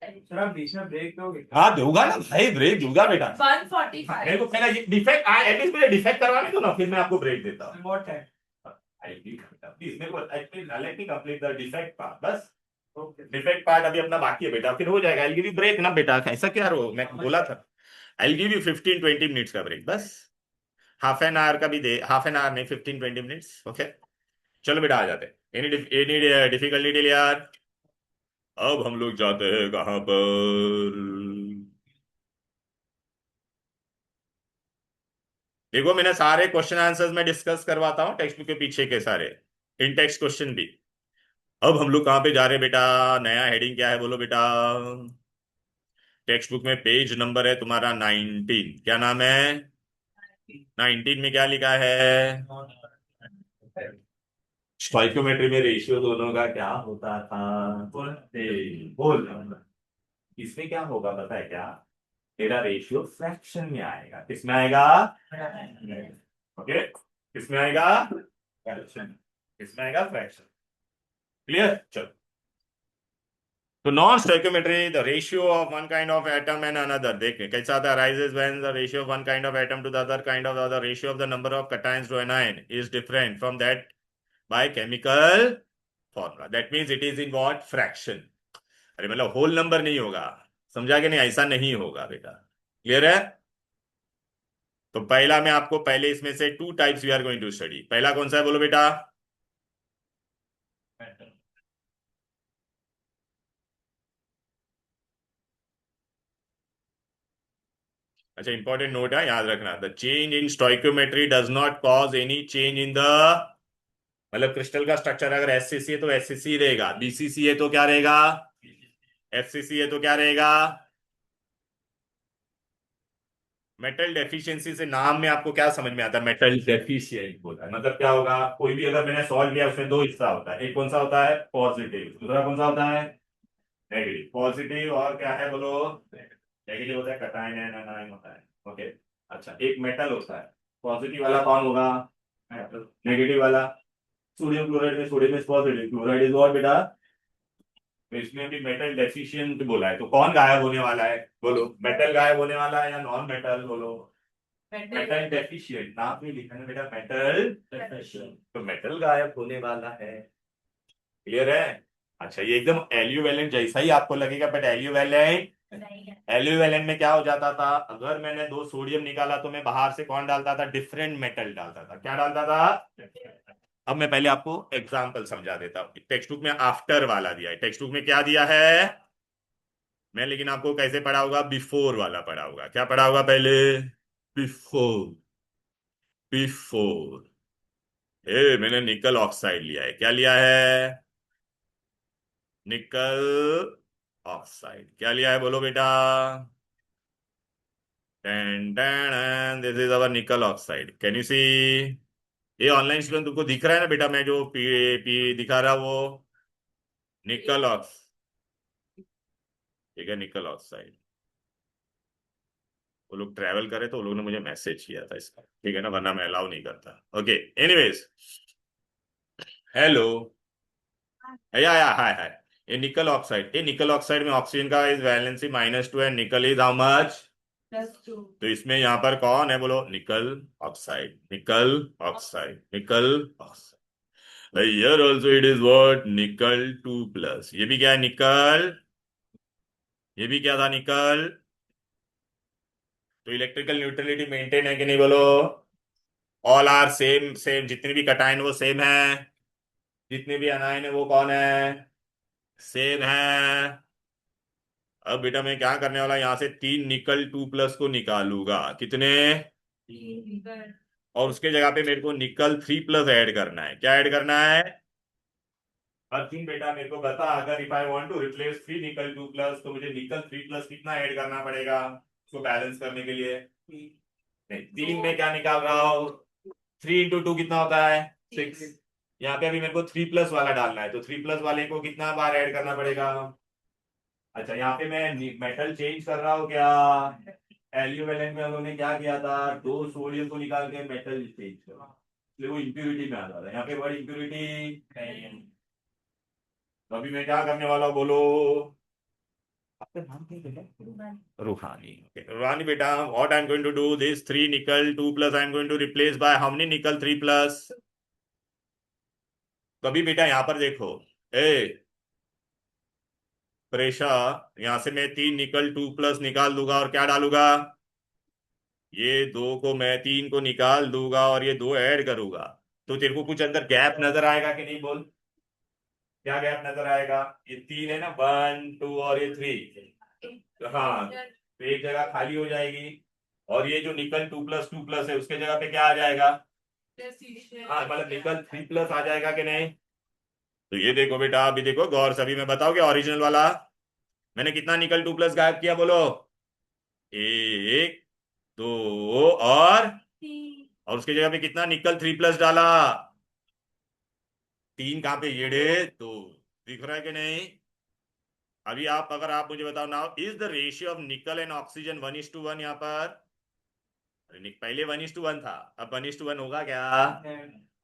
सर आप बीच में ब्रेक दोगे? हाँ दूंगा ना भाई, ब्रेक दूंगा बेटा। 145 मेरे को पहला ये डिफेक्ट एटलीस्ट मुझे डिफेक्ट करवाने दो ना, फिर मैं आपको ब्रेक देता हूँ। व्हाट है? प्लीज मेरे को let me complete the defect part बस। ओके डिफेक्ट पार्ट अभी अपना बाकी है बेटा, फिर हो जाएगा। आई गिव यू ब्रेक ना बेटा, ऐसा क्या रो, मैं बोला था आई गिव यू 15-20 मिनट्स का ब्रेक बस। हाफ एन आवर का भी दे, हाफ एन आवर नहीं, 15-20 मिनट्स। ओके चलो बेटा आ जाते हैं। एनी डिफिकल्टी डिल यार? अब हम लोग जाते हैं कहां पर? देखो मैंने सारे क्वेश्चन आंसर्स में डिस्कस करवाता हूँ टेक्स्ट बुक के पीछे के सारे, इन टेक्स्ट क्वेश्चन भी। अब हम लोग कहाँ पे जा रहे हैं बेटा? नया हेडिंग क्या है बोलो बेटा? टेक्स्ट बुक में पेज नंबर है तुम्हारा 19। क्या नाम है? 19 में क्या लिखा है? स्टोइकोमेट्री में रेशियो दोनों का क्या होता था? बोल। इसमें क्या होगा पता है क्या? तेरा रेशियो फ्रैक्शन में आएगा। किसमें आएगा? ओके किसमें आएगा? फ्रैक्शन। किसमें आएगा? फ्रैक्शन। क्लियर? चलो तो non stoichiometry, the ratio of one kind of atom and another. देखें कैसा आता है? Arises when the ratio of one kind of atom to the other kind of the ratio of the number of cations to anion is different from that by chemical formula. That means it is in what? Fraction. अरे मतलब whole number नहीं होगा, समझा कि नहीं? ऐसा नहीं होगा बेटा। क्लियर है? तो पहला मैं आपको पहले इसमें से 2 types we are going to study. पहला कौन सा है बोलो बेटा? अच्छा, इंपॉर्टेंट नोट है, याद रखना, the change in stoichiometry does not cause any change in the, मतलब क्रिस्टल का स्ट्रक्चर अगर एससीसी है तो एससीसी रहेगा, बीसीसी है तो क्या रहेगा, एफसीसी है तो क्या रहेगा। मेटल डेफिशिएंसी से नाम में आपको क्या समझ में आता है, मेटल डेफिशिएंट बोला है मतलब क्या होगा, कोई भी अगर मैंने सॉल्व किया उसमें दो हिस्सा होता है, एक कौन सा होता है पॉजिटिव, दूसरा कौन सा होता है नेगेटिव। पॉजिटिव और क्या है बोलो, नेगेटिव होता है कटायन एंड एनायन होता है। ओके, अच्छा एक मेटल होता है, पॉजिटिव वाला कौन होगा, मेटल, नेगेटिव वाला सोडियम क्लोराइड में, sodium is positive, chloride is what बेटा, तो इसमें भी मेटल डेफिशिएंट बोला है, तो कौन गायब होने वाला है बोलो, मेटल गायब होने वाला है या नॉन मेटल बोलो, मेटल डेफिशिएंट, नाम में लिखा है बेटा मेटल डेफिशिएंट, तो मेटल गायब होने वाला है। क्लियर है। अच्छा ये एकदम एल्यूवेलेंट जैसा ही आपको लगेगा, बट एल्यूवेलेंट, एल्यूवेलेंट में क्या हो जाता था, अगर मैंने दो सोडियम निकाला तो मैं बाहर से कौन डालता था, डिफरेंट मेटल डालता था, क्या डालता था। अब मैं पहले आपको एग्जांपल समझा देता हूँ, टेक्स्ट बुक में आफ्टर वाला दिया है, टेक्स्ट बुक में क्या दिया है, मैं लेकिन आपको कैसे पढ़ा होगा, बिफोर वाला पढ़ा होगा, क्या पढ़ा होगा पहले, बिफोर, बिफोर। ए मैंने निकल ऑक्साइड लिया है, क्या लिया है, निकल ऑक्साइड, क्या लिया है बोलो बेटा, दिस इज अवर निकल ऑक्साइड, कैन यू सी, ये ऑनलाइन स्टूडेंट तुमको दिख रहा है ना बेटा, मैं जो पी पी दिखा रहा वो निकल ऑक्स, ठीक है निकल ऑक्साइड। वो लोग ट्रैवल करे तो वो लोग ने मुझे मैसेज किया था इसका, ठीक है ना, वरना मैं अलाउ नहीं करता। ओके एनीवेज, हेलो, या हाय हाय, ये निकल ऑक्साइड, ये निकल ऑक्साइड में ऑक्सीजन का इज वैलेंसी -2 एंड निकल इज हाउ मच, +2. तो इसमें यहाँ पर कौन है बोलो, निकल ऑक्साइड, निकल ऑक्साइड, निकल oxide. Here also it is what, निकल 2+, ये भी क्या है निकल, ये भी क्या था निकल, तो इलेक्ट्रिकल न्यूट्रलिटी मेंटेन है कि नहीं बोलो, ऑल आर सेम सेम, जितने भी कटायन वो सेम है, जितने भी अनायन है वो कौन है, सेम है। अब बेटा मैं क्या करने वाला, यहां से 3 निकल 2+ को निकालूंगा, कितने, और उसके जगह पे मेरे को निकल 3+ ऐड करना है, क्या ऐड करना है, अर्थिंग बेटा मेरे को बता, अगर if I want to replace 3 nickel 2+, तो मुझे निकल 3+ कितना ऐड करना पड़ेगा उसको बैलेंस करने के लिए, नहीं 3 में क्या निकाल रहा हूं, 3 × 2 कितना होता है 6, यहाँ पे अभी मेरे को 3+ वाला डालना है, तो 3+ वाले को कितना बार ऐड करना पड़ेगा। अच्छा यहाँ पे मैं मेटल चेंज कर रहा हूँ क्या, एल्यूवेलेंट में उन्होंने क्या किया था, दो सोडियम को निकाल के मेटल चेंज करा, इसलिए वो इम्प्यूरिटी में आ जाता है, यहाँ पे वर्ड इम्प्यूरिटी। तो अभी मैं क्या करने वाला हूँ बोलो, आपका नाम क्या है बेटा, रूहानी, okay. रूहानी बेटा, what I am going to do, this 3 nickel 2+ I am going to replace by how many nickel 3+, कभी बेटा यहाँ पर देखो, ए प्रेशर, यहां से मैं 3 निकल 2+ निकाल दूंगा और क्या डालूंगा, ये दो को मैं 3 को निकाल दूंगा और ये दो ऐड करूंगा, तो तेरे को कुछ अंदर गैप नजर आएगा कि नहीं बोल, क्या गैप नजर आएगा, ये 3 है ना, 1 2 और ये 3, तो हाँ तो एक जगह खाली हो जाएगी, और ये जो निकल 2+2+ है उसके जगह पे क्या आ जाएगा, हाँ मतलब निकल 3+ आ जाएगा कि नहीं। तो ये देखो बेटा, अभी देखो गौर से, अभी मैं बताओगे ओरिजिनल वाला, मैंने कितना निकल 2+ गायब किया बोलो, एक, दो, और उसके जगह पे कितना निकल 3+ डाला, 3 कहां पे, येड़े तो दिख रहा है कि नहीं। अभी आप अगर आप मुझे बताओ now, is the ratio of निकल एंड ऑक्सीजन 1:1 यहाँ पर, पहले 1:1 था, अब 1:1 होगा क्या,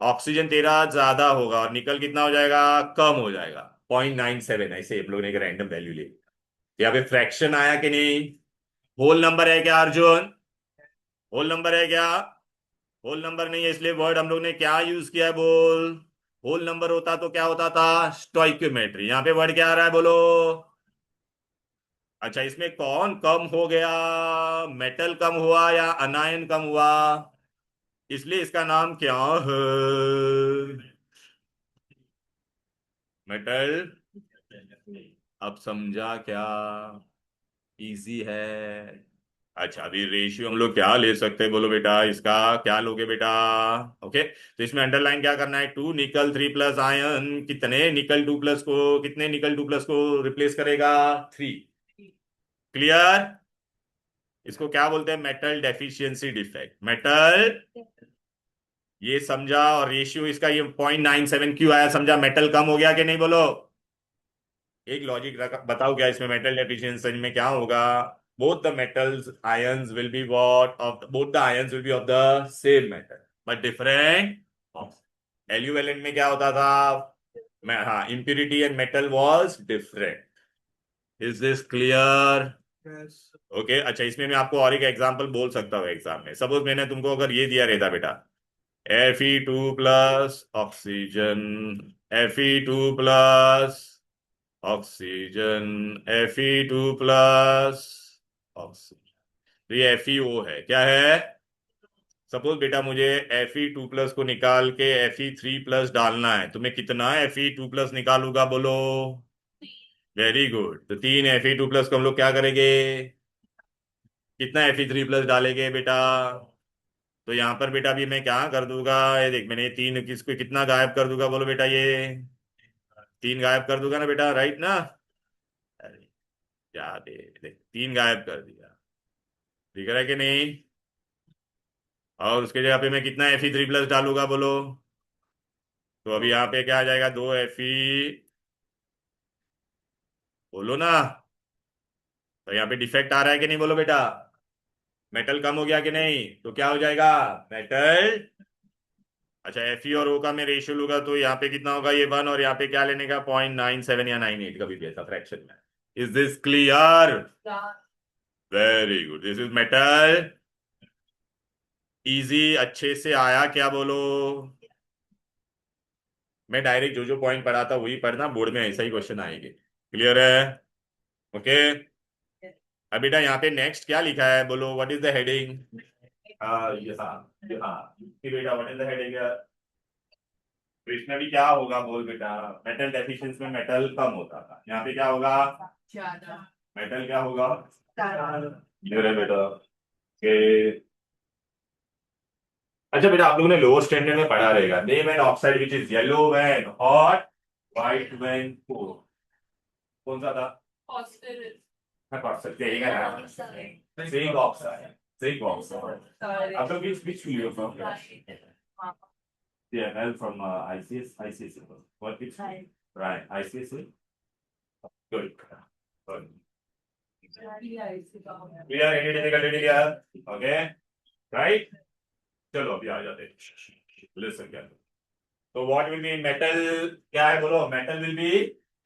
ऑक्सीजन तेरा ज्यादा होगा और निकल कितना हो जाएगा, कम हो जाएगा, 0.97, ऐसे हम लोग ने एक रैंडम वैल्यू ले, यहाँ पे फ्रैक्शन आया कि नहीं, होल नंबर है क्या अर्जुन, होल नंबर है क्या, होल नंबर नहीं है, इसलिए वर्ड हम लोग ने क्या यूज किया है बोल, होल नंबर होता तो क्या होता था, स्टोइक्योमेट्री, यहाँ पे वर्ड क्या आ रहा है बोलो। अच्छा इसमें कौन कम हो गया, मेटल कम हुआ या अनायन कम हुआ, इसलिए इसका नाम क्या है, मेटल, अब समझा क्या, इजी है, अच्छा, अभी रेशियो हम लोग क्या ले सकते हैं बोलो बेटा, इसका क्या लोगे बेटा? ओके, तो इसमें अंडरलाइन क्या करना है, 2 निकल 3 प्लस आयन कितने निकल 2 प्लस को, कितने निकल 2 प्लस को रिप्लेस करेगा? 3। क्लियर? इसको क्या बोलते हैं? Metal deficiency defect. मेटल, ये समझा? और रेशियो इसका ये 0.97 क्यों आया, समझा? मेटल कम हो गया कि नहीं बोलो? एक लॉजिक बताओ क्या इसमें मेटल डेफिशिएंसी में क्या होगा? both the metals ions will be what of both the ions will be of the same metal but different oxide। LU valent में क्या होता था? हाँ, impurity and metal was different। is this clear? Yes. Okay, अच्छा इसमें मैं आपको और एक एग्जांपल बोल सकता हूँ एग्जाम में। सपोज मैंने तुमको अगर ये दिया रहता बेटा, Fe2 plus oxygen, Fe2 plus oxygen, Fe2 plus oxygen, तो ये FeO है, क्या है? सपोज बेटा मुझे Fe2 प्लस को निकाल के Fe3 प्लस डालना है, तो मैं कितना Fe2 प्लस निकालूंगा बोलो? वेरी गुड, तो 3 Fe2 प्लस को हम लोग क्या करेंगे, कितना Fe3 प्लस डालेंगे बेटा? तो यहाँ पर बेटा भी मैं क्या कर दूंगा, ये देख मैंने 3 किसको कितना गायब कर दूंगा बोलो बेटा, ये 3 गायब कर दूंगा ना बेटा, राइट ना? अरे क्या दे, देख 3 गायब कर दिया, दिख रहा है कि नहीं? और उसके जगह पे मैं कितना Fe3 प्लस डालूंगा बोलो? तो अभी यहाँ पे क्या आ जाएगा, 2 Fe, बोलो ना? तो यहाँ पे डिफेक्ट आ रहा है कि नहीं बोलो बेटा? मेटल कम हो गया कि नहीं? तो क्या हो जाएगा, मेटल। अच्छा, Fe और O का मैं रेशियो लूंगा तो यहाँ पे कितना होगा, ये 1, और यहाँ पे क्या लेने का, 0.97 या 98 कभी भी ऐसा फ्रैक्शन में। Is this clear? Very good, this is metal. Easy, अच्छे से आया क्या बोलो? मैं डायरेक्ट जो जो पॉइंट पढ़ा था वही पढ़ना, बोर्ड में ऐसा ही क्वेश्चन आएंगे। क्लियर है? ओके। अब बेटा यहाँ पे नेक्स्ट क्या लिखा है बोलो, व्हाट इज द हेडिंग? ये हाँ, कि बेटा व्हाट इज द हेडिंग? तो इसमें भी क्या होगा बोल बेटा, मेटल डेफिशिएंसी में मेटल कम होता था, यहाँ पे क्या होगा, ज्यादा। मेटल क्या होगा? ज्यादा। क्लियर है बेटा? के अच्छा बेटा, आप लोगों ने लोअर स्टैंडर्ड में पढ़ा रहेगा, name an oxide which is yellow when hot, white when cold. कौन सा था? Phosphorus. मैं पढ़ सकते हैं, यही का नाम है, जिंक ऑक्साइड। Zinc oxide. आप लोग which field you from? Yeah, well from ICS. What it's right, ICS. Good. Good. Clear? Any difficulty here? Okay. Right? चलो अभी आ जाते हैं। Listen क्या? तो what will be metal? क्या है बोलो? Metal will be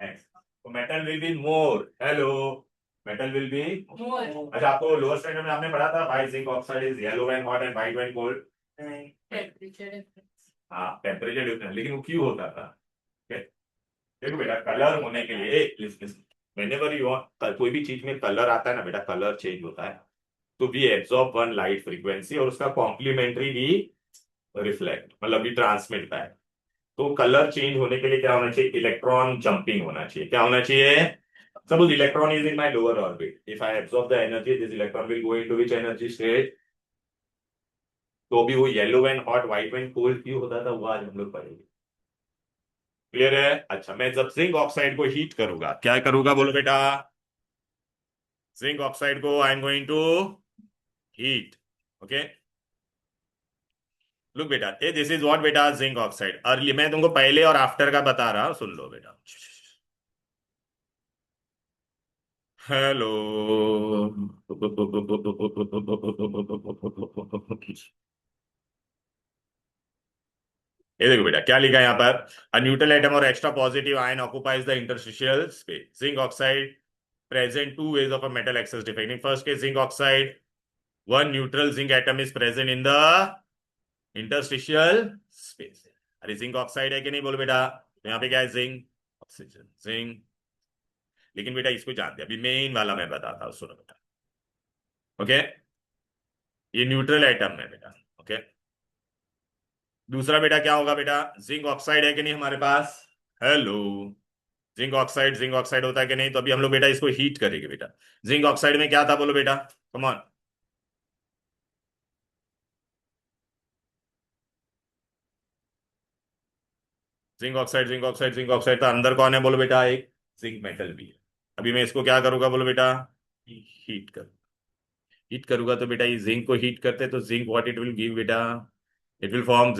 X. तो metal will be more. Hello. Metal will be More. अच्छा, आपको लोअर स्टैंडर्ड में आपने पढ़ा था why zinc oxide is yellow when hot and white when cold? Temperature difference. हाँ, टेम्परेचर डिफरेंस, लेकिन वो क्यों होता था? देखो बेटा, कलर होने के लिए whenever you want, कोई भी चीज में कलर आता है ना बेटा, कलर चेंज होता है, तो we absorb one light frequency और उसका कॉम्प्लीमेंट्री भी रिफ्लेक्ट, मतलब भी ट्रांसमिट है। तो कलर चेंज होने के लिए क्या होना चाहिए, इलेक्ट्रॉन जंपिंग होना चाहिए। क्या होना चाहिए? Suppose electron is in my lower orbit, if I absorb the energy this electron will go into which energy state? तो भी वो yellow when hot, white when cold क्यों होता था, वो आज हम लोग पढ़ेंगे। क्लियर है? अच्छा, मैं जब जिंक ऑक्साइड को हीट करूंगा, क्या करूंगा बोलो बेटा? जिंक ऑक्साइड को I am going to heat. Okay, look बेटा, ए दिस इज व्हाट बेटा, जिंक ऑक्साइड। अर्ली, मैं तुमको पहले और आफ्टर का बता रहा हूं, सुन लो बेटा। हेलो, ये देखो बेटा क्या लिखा है यहाँ पर, अ न्यूट्रल एटम और extra positive ion occupies the interstitial space. Zinc oxide present two ways of a metal access defect. In first case, zinc oxide, one neutral zinc atom is present in the interstitial space। अरे zinc oxide है कि नहीं बोलो बेटा? तो यहाँ पे क्या है, जिंक ऑक्सीजन, जिंक। लेकिन बेटा इसको जानते हैं, अभी मेन वाला मैं बताता हूँ, सुनो बेटा। ओके, ये न्यूट्रल एटम है बेटा। ओके, दूसरा बेटा क्या होगा बेटा, जिंक ऑक्साइड है कि नहीं हमारे पास? हेलो, जिंक ऑक्साइड होता है कि नहीं? तो अभी हम लोग बेटा इसको हीट करेंगे बेटा। जिंक ऑक्साइड में क्या था बोलो बेटा, come on? Zinc oxide zinc oxide zinc oxide, तो अंदर कौन है बोलो बेटा, एक जिंक मेटल भी है। अभी मैं इसको क्या करूंगा बोलो बेटा, हीट कर, हीट करूंगा तो बेटा ये जिंक को हीट करते तो zinc what it will give बेटा, it will form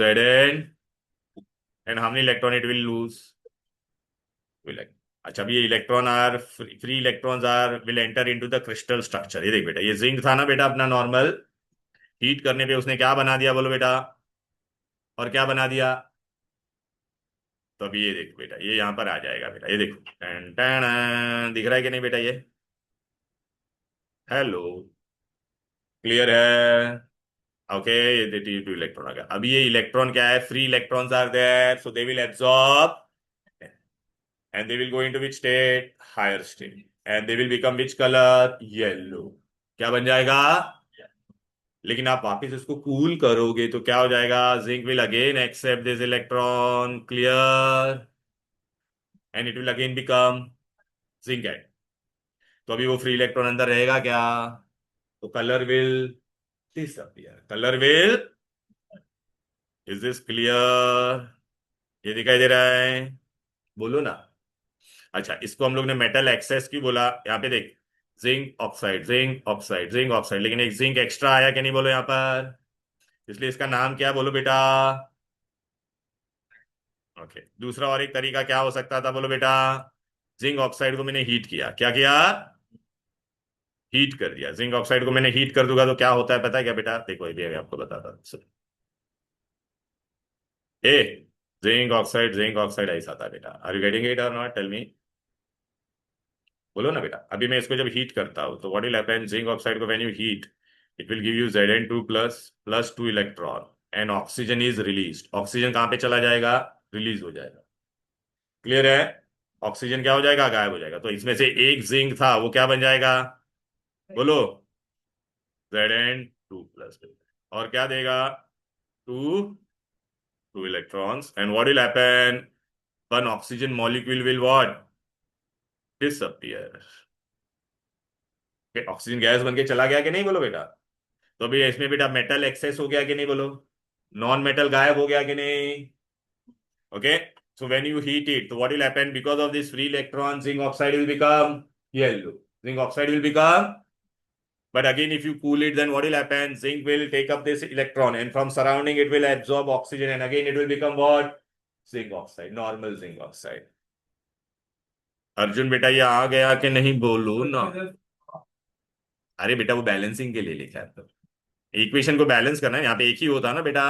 and how many electron it will lose, will, अच्छा अभी ये electron are free electrons are will enter into the crystal structure. ये देख बेटा, ये जिंक था ना बेटा अपना नॉर्मल, हीट करने पे उसने क्या बना दिया बोलो बेटा, और क्या बना दिया, तो अभी ये देखो बेटा, ये यहां पर आ जाएगा बेटा, ये देखो टन टन, दिख रहा है कि नहीं बेटा ये, हेलो, क्लियर है, ओके, ये टू इलेक्ट्रॉन आ गया। अभी ये इलेक्ट्रॉन क्या है, free electrons are there, so they will absorb and they will go into which state, higher state, and they will become which color, yellow, क्या बन जाएगा, लेकिन आप वापस इसको कूल करोगे तो क्या हो जाएगा, zinc will again accept this electron, clear, and it will again become zinc at, तो अभी वो फ्री इलेक्ट्रॉन अंदर रहेगा क्या, तो colour will disappear, colour will, is this clear, ये दिखाई दे रहा है, बोलो ना। अच्छा इसको हम लोग ने मेटल एक्सेस क्यों बोला, यहाँ पे देख, zinc oxide zinc oxide zinc oxide, लेकिन एक जिंक एक्स्ट्रा आया कि नहीं बोलो यहाँ पर, इसलिए इसका नाम क्या बोलो बेटा, ओके। दूसरा और एक तरीका क्या हो सकता था बोलो बेटा, जिंक ऑक्साइड को मैंने हीट किया, क्या किया, हीट कर दिया, जिंक ऑक्साइड को मैंने हीट कर दूंगा तो क्या होता है पता है क्या बेटा, देखो ये भी मैं आपको बताता हूँ, ए जिंक ऑक्साइड ऐसा था बेटा, आर यू गेटिंग इट और नॉट, टेल मी, बोलो ना बेटा। अभी मैं इसको जब हीट करता हूं तो what will happen, zinc oxide को when you heat it will give you Zn2 plus plus 2 electron and oxygen is release, oxygen कहां पे चला जाएगा, रिलीज हो जाएगा, क्लियर है, ऑक्सीजन क्या हो जाएगा, गायब हो जाएगा, तो इसमें से एक जिंक था वो क्या बन जाएगा, बोलो, Zn2 प्लस, और क्या देगा, two two electrons, and what will happen, one oxygen molecule will what, disappear, oxygen gas बन के चला गया कि नहीं बोलो बेटा, तो अभी इसमें बेटा मेटल एक्सेस हो गया कि नहीं बोलो, नॉन मेटल गायब हो गया कि नहीं, okay. So when you heat it तो what will happen, because of this free electron zinc oxide will become yellow, zinc oxide will become, but again if you cool it then what will happen, zinc will take up this electron and from surrounding it will absorb oxygen and again it will become what, zinc oxide, normal zinc oxide। Arjun बेटा ये आ गया कि नहीं बोलो ना, अरे बेटा वो बैलेंसिंग के लिए लिखा है, तो इक्वेशन को बैलेंस करना है, यहाँ पे एक ही होता ना बेटा,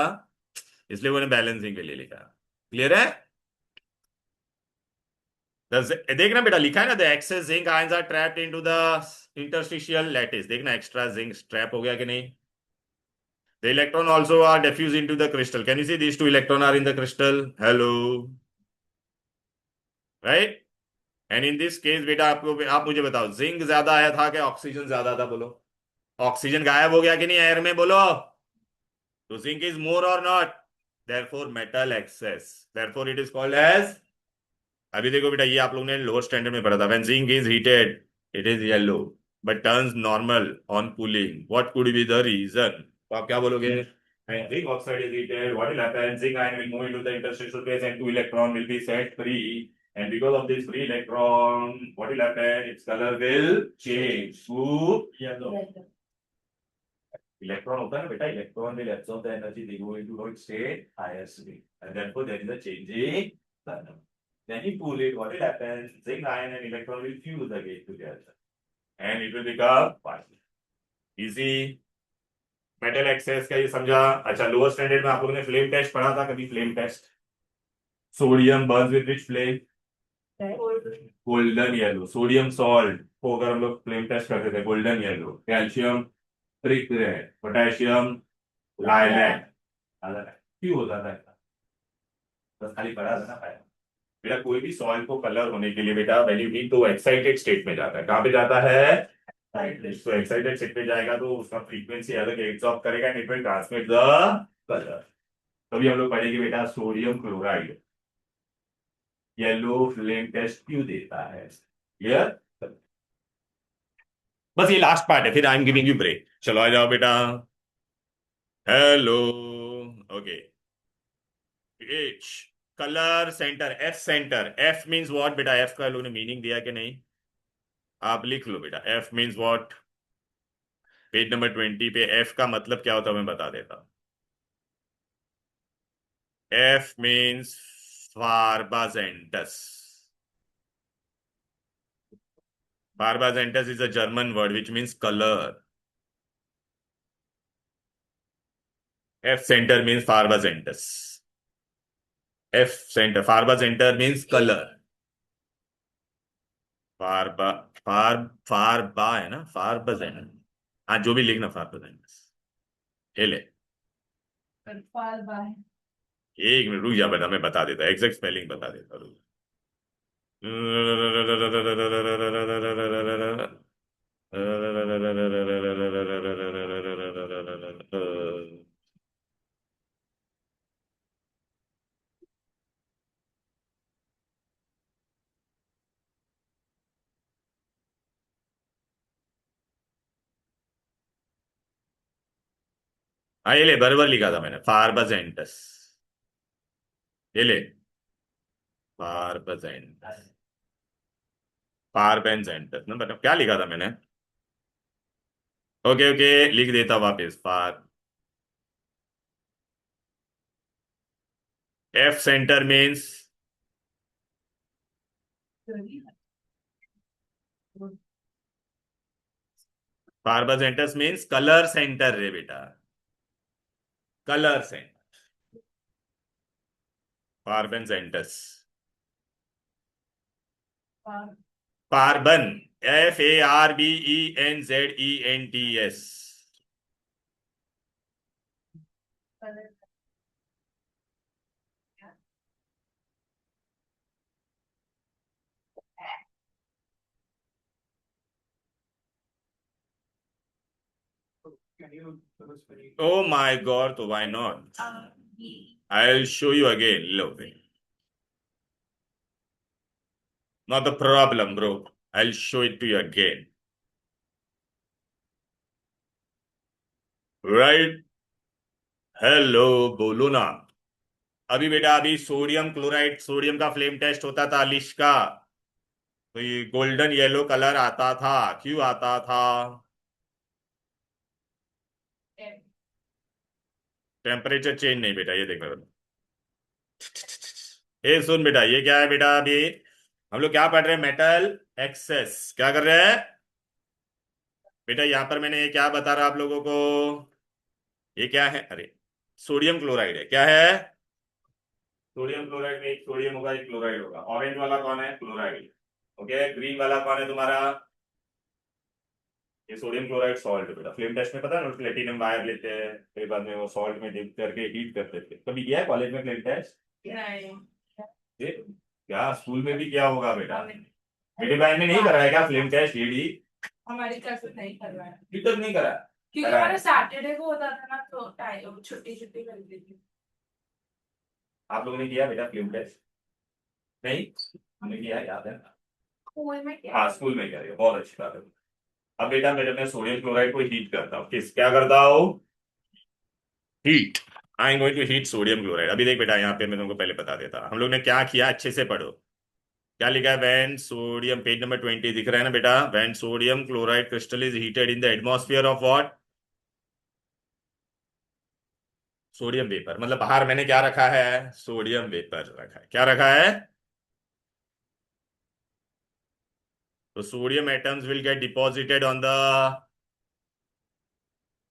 इसलिए वो बैलेंसिंग के लिए लिखा, क्लियर है, देखना बेटा लिखा है ना, the excess zinc ions are trapped into the interstitial lattice, देखना एक्स्ट्रा जिंक ट्रैप हो गया कि नहीं, the electron also are diffused into the crystal, can you see these two electron are in the crystal, hello, right, and in this case बेटा आपको, आप मुझे बताओ जिंक ज्यादा आया था क्या ऑक्सीजन ज्यादा था बोलो, ऑक्सीजन गायब हो गया कि नहीं एयर में बोलो, तो जिंक इज मोर और not, therefore metal excess, therefore it is called as, अभी देखो बेटा ये आप लोगों ने लोअर स्टैंडर्ड में पढ़ा था, when zinc is heated it is yellow but turns normal on cooling, what could be the reason, तो आप क्या बोलोगे, when zinc oxide is heated what will happen, zinc ion will move into the interstitial space and 2 electron will be set free, and because of this free electron what will happen, its color will change to yellow, electron होता है ना बेटा, electron will absorb the energy, they go into what state, higher state, and therefore there is a changing color. Then you cool it, what will happen, zinc ion and electron will fuse again together and it will become one. Easy. Metal access का ये समझा। अच्छा lower standard में आप लोगों ने flame test पढ़ा था कभी, flame test, sodium burns with which flame, golden yellow, sodium salt को अगर हम लोग फ्लेम टेस्ट करते थे golden yellow, calcium brick red, potassium lilac, क्यों होता था ऐसा? बस खाली पढ़ा था ना पाया बेटा, कोई भी सॉइल को कलर होने के लिए बेटा व्हेन यू हीट तो एक्साइटेड स्टेट में जाता है, कहां पे जाता है, तो एक्साइटेड स्टेट पे जाएगा तो उसका फ्रीक्वेंसी अलग एब्सॉर्ब करेगा and it will transmit the colour, तभी हम लोग पढ़ेंगे बेटा sodium chloride yellow flame test क्यों देता है, क्लियर, बस ये लास्ट पार्ट है फिर I am giving you break, चलो आ जाओ बेटा, hello, okay, H colour centre, F centre, F means what बेटा? एफ का लोगों ने मीनिंग दिया कि नहीं? आप लिख लो बेटा, F means what? Page number 20 पे एफ का मतलब क्या होता है मैं बता देता हूं। एफ मींस फार्बाजेंटस। फार्बाजेंटस is a German word which means colour. F centre means फार्बाजेंटस। एफ सेंटर, फार्बाजेंटर मींस कलर। फार्बा, फार्बा है ना, फार्बाजेंटस। हाँ, जो भी लिखना फार्बाजेंटस। ये ले। फाल बाय। एक मिनट रुक जा बेटा, मैं बता देता, एग्जैक्ट स्पेलिंग बता देता, रुक। हाँ ये ले, बराबर लिखा था मैंने, फार्बाजेंटस। ये ले, फार्बाजेंटस, फार्बेंजेंटस ना बेटा, क्या लिखा था मैंने? ओके ओके, लिख देता वापस, फार। एफ सेंटर मीन्स, फार्बाजेंटस मीन्स कलर सेंटर रे बेटा, कलर सेंटर। फार्बेंजेंटस, carbon, FARBENZENTS। Can you those very Oh my God, तो why not? I'll show you again. Look, not the problem, bro. I'll show it to you again. Right? Hello, बोलो ना। अभी बेटा, अभी sodium chloride, sodium का flame test होता था leash का, तो ये गोल्डन येलो कलर आता था, क्यों आता था? टेम्परेचर चेंज नहीं बेटा, ये देख लो। ए सुन बेटा, ये क्या है बेटा? अभी हम लोग क्या पढ़ रहे हैं? मेटल एक्सेस क्या कर रहे हैं बेटा? यहां पर मैंने ये क्या बता रहा आप लोगों को? ये क्या है? अरे, सोडियम क्लोराइड है, क्या है? सोडियम क्लोराइड में एक सोडियम होगा, एक क्लोराइड होगा। ऑरेंज वाला कौन है? क्लोराइड। ओके, ग्रीन वाला कौन है तुम्हारा? ये सोडियम क्लोराइड सॉल्ट है बेटा। फ्लेम टेस्ट में पता है ना, प्लेटिनम वायर लेते हैं, फिर बाद में वो सॉल्ट में डिप करके हीट करते थे। कभी किया है कॉलेज में फ्लेम टेस्ट? नहीं। ये क्या स्कूल में भी किया होगा बेटा? मेरे भाई ने नहीं कराया क्या फ्लेम टेस्ट? ईडी हमारी क्लास में नहीं करवाया अभी तक नहीं करा? क्योंकि हमारे सैटरडे को होता था ना, तो टाइम छुट्टी छुट्टी कर दी थी। आप लोगों ने किया बेटा फ्लेम टेस्ट? नहीं, हमने किया है, याद है? स्कूल में क्या? हाँ स्कूल में किया है, बहुत अच्छी बात है। अब बेटा मेरे में सोडियम क्लोराइड को हीट करता हूँ, किस क्या करता हूँ? Heat. I am going to heat sodium chloride. अभी देख बेटा, यहाँ पे मैं तुमको पहले बता देता, हम लोग ने क्या किया, अच्छे से पढ़ो। क्या लिखा है? व्हेन सोडियम, पेज नंबर 20 दिख रहा है ना बेटा? When sodium chloride crystal is heated in the atmosphere of what? Sodium vapour. मतलब बाहर मैंने क्या रखा है? सोडियम वेपर रखा है। क्या रखा है? तो sodium atoms will get deposited on the,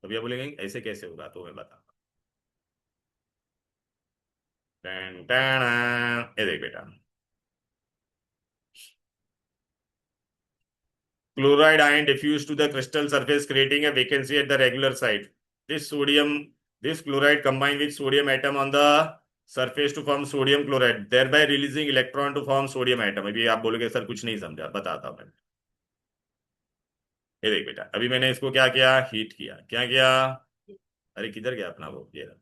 अभी आप बोलेंगे ऐसे कैसे होगा, तो मैं बता। ये देख बेटा, chloride ion diffused to the crystal surface, creating a vacancy at the regular site. This chloride combined with sodium atom on the surface to form sodium chloride, thereby releasing electron to form sodium atom. अभी आप बोलोगे sir कुछ नहीं समझा, बताता हूं मैं। ये देख बेटा, अभी मैंने इसको क्या किया? हीट किया। क्या किया? अरे किधर गया अपना वो, ये रहा।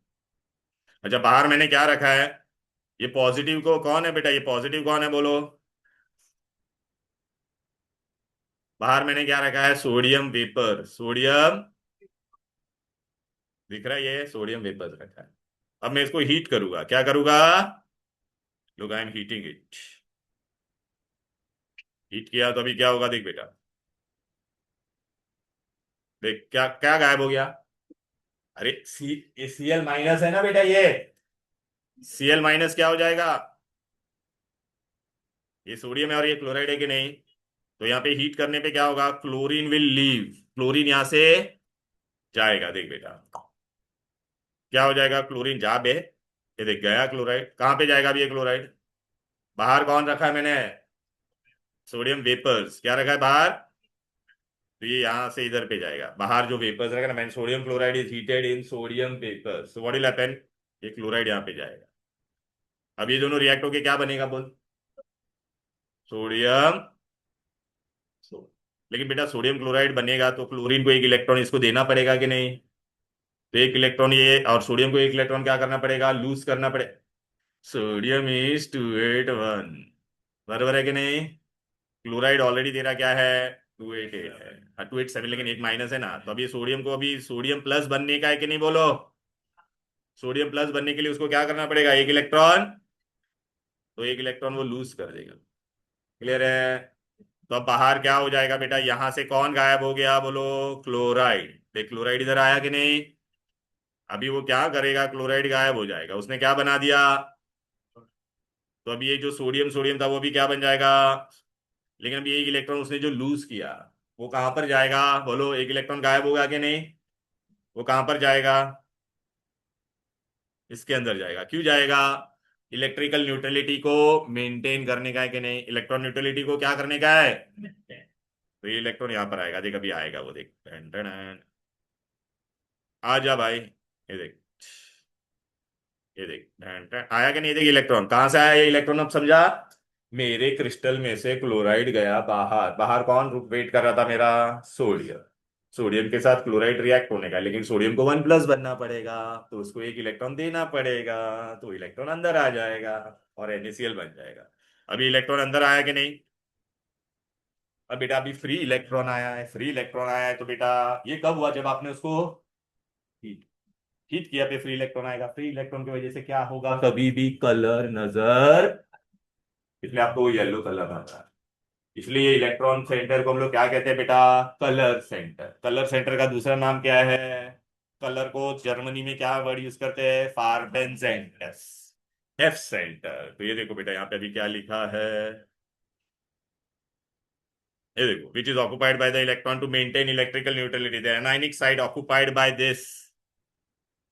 अच्छा, बाहर मैंने क्या रखा है? ये पॉजिटिव को कौन है बेटा? ये पॉजिटिव कौन है बोलो? बाहर मैंने क्या रखा है? Sodium vapour. सोडियम दिख रहा है, ये सोडियम वेपर रखा है। अब मैं इसको हीट करूंगा, क्या करूंगा? Look I M heating it. Heat किया तो अभी क्या होगा देख बेटा, देख क्या क्या गायब हो गया। अरे ये Cl माइनस है ना बेटा, ये Cl माइनस क्या हो जाएगा, ये सोडियम है और ये क्लोराइड है कि नहीं। तो यहाँ पे हीट करने पे क्या होगा, क्लोरीन विल लीव, क्लोरीन यहां से जाएगा। देख बेटा क्या हो जाएगा, क्लोरीन जा बे, ये देख गया क्लोराइड, कहाँ पे जाएगा अभी ये क्लोराइड, बाहर कौन रखा है मैंने, सोडियम वेपर्स, क्या रखा है बाहर, तो ये यहां से इधर पे जाएगा, बाहर जो वेपर्स रखा ना मैंने, sodium chloride is heated in sodium vapours, so what will happen, ये क्लोराइड यहाँ पे जाएगा। अब ये दोनों रिएक्ट होके क्या बनेगा बोल, सोडियम, लेकिन बेटा सोडियम क्लोराइड बनेगा तो क्लोरीन को एक इलेक्ट्रॉन इसको देना पड़ेगा कि नहीं, तो एक इलेक्ट्रॉन ये, और सोडियम को एक इलेक्ट्रॉन क्या करना पड़ेगा, लूज करना पड़ेगा। सोडियम इज 281, बराबर है कि नहीं, क्लोराइड ऑलरेडी तेरा क्या है 288 है, हाँ 287, लेकिन एक माइनस है ना, तो अभी सोडियम को अभी सोडियम प्लस बनने का है कि नहीं बोलो, सोडियम प्लस बनने के लिए उसको क्या करना पड़ेगा, एक इलेक्ट्रॉन, तो एक इलेक्ट्रॉन वो लूज कर देगा। क्लियर है। तो अब बाहर क्या हो जाएगा बेटा, यहां से कौन गायब हो गया बोलो, क्लोराइड, देख क्लोराइड इधर आया कि नहीं, अभी वो क्या करेगा, क्लोराइड गायब हो जाएगा, उसने क्या बना दिया, तो अभी ये जो सोडियम सोडियम था वो भी क्या बन जाएगा, लेकिन अभी एक इलेक्ट्रॉन उसने जो लूज किया वो कहां पर जाएगा बोलो, एक इलेक्ट्रॉन गायब होगा कि नहीं, वो कहां पर जाएगा, इसके अंदर जाएगा, क्यों जाएगा, इलेक्ट्रिकल न्यूट्रलिटी को मेंटेन करने का है कि नहीं, इलेक्ट्रॉन न्यूट्रलिटी को क्या करने का है, तो ये इलेक्ट्रॉन यहाँ पर आएगा, देख अभी आएगा वो, देख टन टन टन। आ जा भाई, ये देख, ये देख टन टन, आया कि नहीं, देख इलेक्ट्रॉन कहां से आया ये इलेक्ट्रॉन, अब समझा, मेरे क्रिस्टल में से क्लोराइड गया बाहर, बाहर कौन वेट कर रहा था मेरा, सोडियम, सोडियम के साथ क्लोराइड रिएक्ट होने का, लेकिन सोडियम को 1+ बनना पड़ेगा, तो उसको एक इलेक्ट्रॉन देना पड़ेगा, तो इलेक्ट्रॉन अंदर आ जाएगा और NaCl बन जाएगा। अभी इलेक्ट्रॉन अंदर आया कि नहीं, अब बेटा अभी फ्री इलेक्ट्रॉन आया है, फ्री इलेक्ट्रॉन आया है, तो बेटा ये कब हुआ, जब आपने उसको हीट हीट किया, पे फ्री इलेक्ट्रॉन आएगा, फ्री इलेक्ट्रॉन की वजह से क्या होगा, कभी भी कलर नजर, इसलिए आपको येलो कलर आता है, इसलिए इलेक्ट्रॉन सेंटर को हम लोग क्या कहते हैं बेटा, कलर सेंटर, कलर सेंटर का दूसरा नाम क्या है, कलर को जर्मनी में क्या वर्ड यूज करते हैं, फार्बन सेंटर, एफ सेंटर। तो ये देखो बेटा यहाँ पे अभी क्या लिखा है, ये देखो, which is occupied by the electron to maintain electrical neutrality, the anionic side occupied by this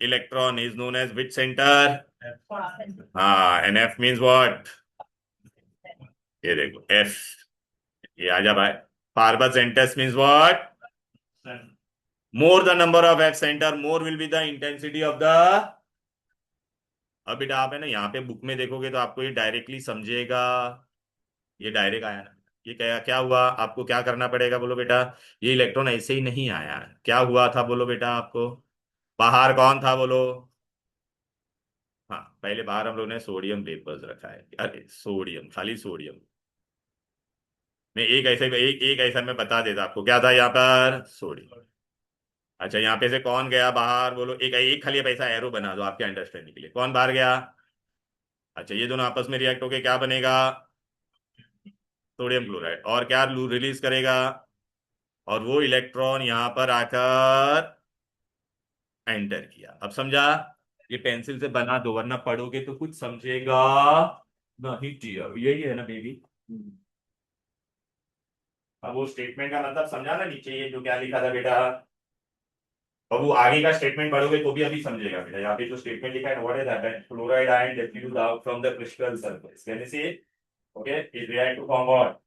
electron is known as which centre, हाँ एंड एफ मीन्स व्हाट, ये देखो एफ, ये आ जा भाई, फार्बन centres means what, more the number of F center, more will be the intensity of the, अब बेटा आप है ना यहाँ पे बुक में देखोगे तो आपको ये डायरेक्टली समझेगा, ये डायरेक्ट आया ना, ये क्या क्या हुआ, आपको क्या करना पड़ेगा बोलो बेटा, ये इलेक्ट्रॉन ऐसे ही नहीं आया, क्या हुआ था बोलो बेटा आपको, बाहर कौन था बोलो, हाँ पहले बाहर हम लोग ने सोडियम वेपर्स रखा है, अरे सोडियम, खाली सोडियम, मैं एक ऐसा मैं बता देता आपको, क्या था यहाँ पर सोडियम, अच्छा यहाँ पे से कौन गया बाहर बोलो, एक एक खाली अब ऐसा एरो बना दो आपके अंडरस्टैंडिंग के लिए, कौन बाहर गया, अच्छा ये दोनों आपस में रिएक्ट होके क्या बनेगा, सोडियम क्लोराइड, और क्या रिलीज करेगा, और वो इलेक्ट्रॉन यहां पर आकर एंटर किया, अब समझा, ये पेंसिल से बना दो वरना पढ़ोगे तो कुछ समझेगा नहीं, डियर यही है ना बेबी। अब वो स्टेटमेंट का मतलब समझा ना, नीचे ये जो क्या लिखा था बेटा, और वो आगे का स्टेटमेंट पढ़ोगे तो भी अभी समझेगा बेटा, यहाँ पे जो स्टेटमेंट लिखा है, what is happened, chloride ion diffuse out from the crystal surface, can you see it, okay, it react to form what,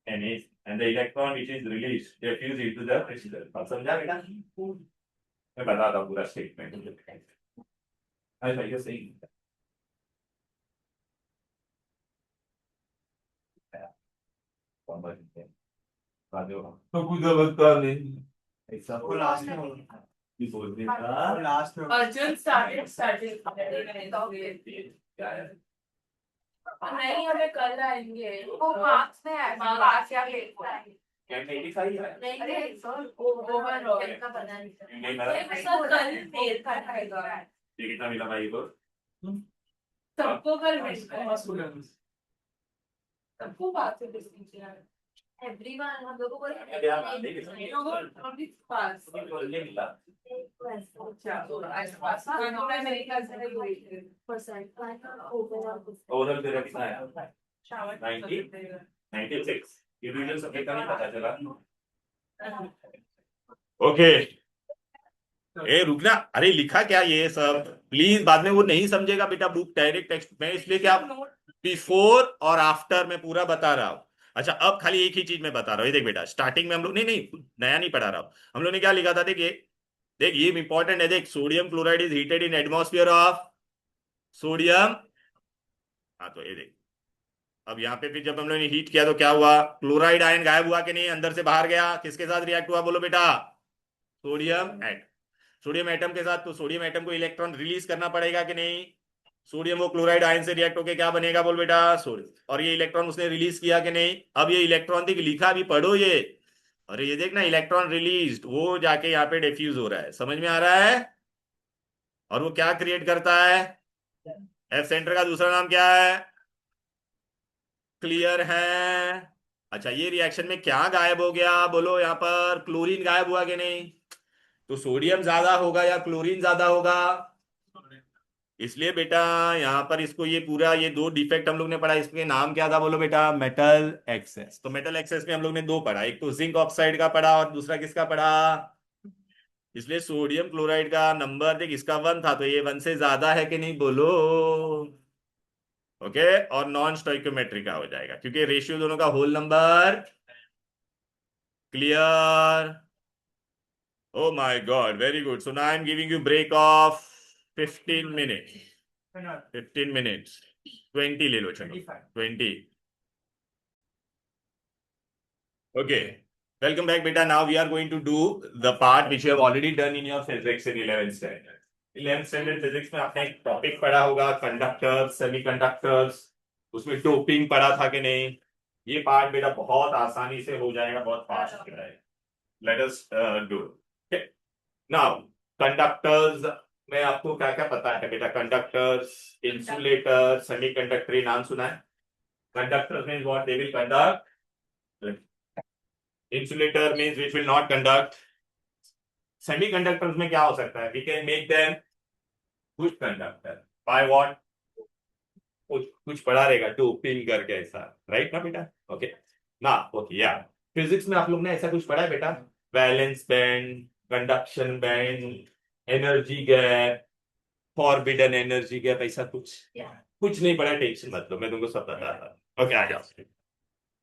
and the electron which is released diffuse into the crystal, अब समझा बेटा, मैं बताता हूँ पूरा statement, अच्छा ये सही है, तो कुछ बता नहीं, ऐसा वो लास्ट में होगा, भी बोल देता, वो लास्ट में होगा। अर्जुन स्टार्टेड नहीं, हमें कल आएंगे, वो मार्क्स में है, मार्क्स क्या पेपर है, मेरी सारी है, नहीं सर ओवरऑल का पता नहीं सर, कल मेल का आएगा, ये कितना मिला भाई को, सबको कल मिलता है, सबको बात से डिस्कशन एवरीवन हम लोगों को पास ओवरऑल तेरा कितना आया? 96। ये रीजन सबके का नहीं पता चला। ओके, ए रुकना, अरे लिखा क्या ये सब, प्लीज बाद में वो नहीं समझेगा बेटा बुक डायरेक्ट टेक्स्ट में, इसलिए क्या बिफोर और आफ्टर मैं पूरा बता रहा हूँ। अच्छा अब खाली एक ही चीज मैं बता रहा हूँ, ये देख बेटा स्टार्टिंग में हम लोग नहीं नहीं नया नहीं पढ़ा रहा हूँ, हम लोग ने क्या लिखा था, देखिए देख ये इंपॉर्टेंट है, देख sodium chloride is heated in atmosphere of sodium. हाँ तो ये देख, अब यहाँ पे फिर जब हम लोगों ने हीट किया तो क्या हुआ, क्लोराइड आयन गायब हुआ कि नहीं, अंदर से बाहर गया, किसके साथ रिएक्ट हुआ बोलो बेटा, सोडियम एटम, सोडियम एटम के साथ, तो सोडियम एटम को इलेक्ट्रॉन रिलीज करना पड़ेगा कि नहीं, सोडियम वो क्लोराइड आयन से रिएक्ट होकर क्या बनेगा बोल बेटा, सोडियम, और ये इलेक्ट्रॉन उसने रिलीज किया कि नहीं, अब ये इलेक्ट्रॉन देख लिखा भी पढ़ो ये, अरे ये देख ना इलेक्ट्रॉन रिलीज वो जाके यहाँ पे डिफ्यूज हो रहा है, समझ में आ रहा है, और वो क्या क्रिएट करता है, एफ सेंटर का दूसरा नाम क्या है, क्लियर है। अच्छा ये रिएक्शन में क्या गायब हो गया बोलो, यहाँ पर क्लोरीन गायब हुआ कि नहीं, तो सोडियम ज्यादा होगा या क्लोरीन ज्यादा होगा, इसलिए बेटा यहाँ पर इसको ये पूरा ये दो डिफेक्ट हम लोग ने पढ़ा, इसके नाम क्या था बोलो बेटा, मेटल एक्सेस, तो मेटल एक्सेस में हम लोग ने दो पढ़ा, एक तो जिंक ऑक्साइड का पढ़ा और दूसरा किसका पढ़ा, इसलिए सोडियम क्लोराइड का नंबर देख इसका 1 था, तो ये 1 से ज्यादा है कि नहीं बोलो, ओके, और नॉन स्टोइकोमेट्रिक का हो जाएगा क्योंकि रेशियो दोनों का whole number, clear, oh my god very good, so now I'm giving you break of 15 minutes, 15 minutes, 20 ले लो चलो, 20, okay, welcome back beta, now we are going to do the part which you have already done in your physics in 11th standard, 11th standard physics में आपने एक topic पढ़ा होगा conductors semiconductors, उसमें doping पढ़ा था कि नहीं, ये पार्ट बेटा बहुत आसानी से हो जाएगा, बहुत फास्ट है, let us do, now conductors में आपको क्या क्या पता है बेटा, कंडक्टर्स, इंसुलेटर, सेमीकंडक्टर, नाम सुना है, conductors means what they will conduct, insulator means which will not conduct, semiconductors में क्या हो सकता है, we can make them good conductor by what, कुछ पढ़ा रहेगा डोपिंग करके ऐसा, राइट ना बेटा, ओके ना, ओके या फिजिक्स में आप लोग ने ऐसा कुछ पढ़ा है बेटा, valence band, conduction band, energy gap, forbidden energy gap, ऐसा कुछ नहीं पढ़ा, टेंशन मत लो मैं तुमको सब बता रहा हूं, ओके आ जाओ,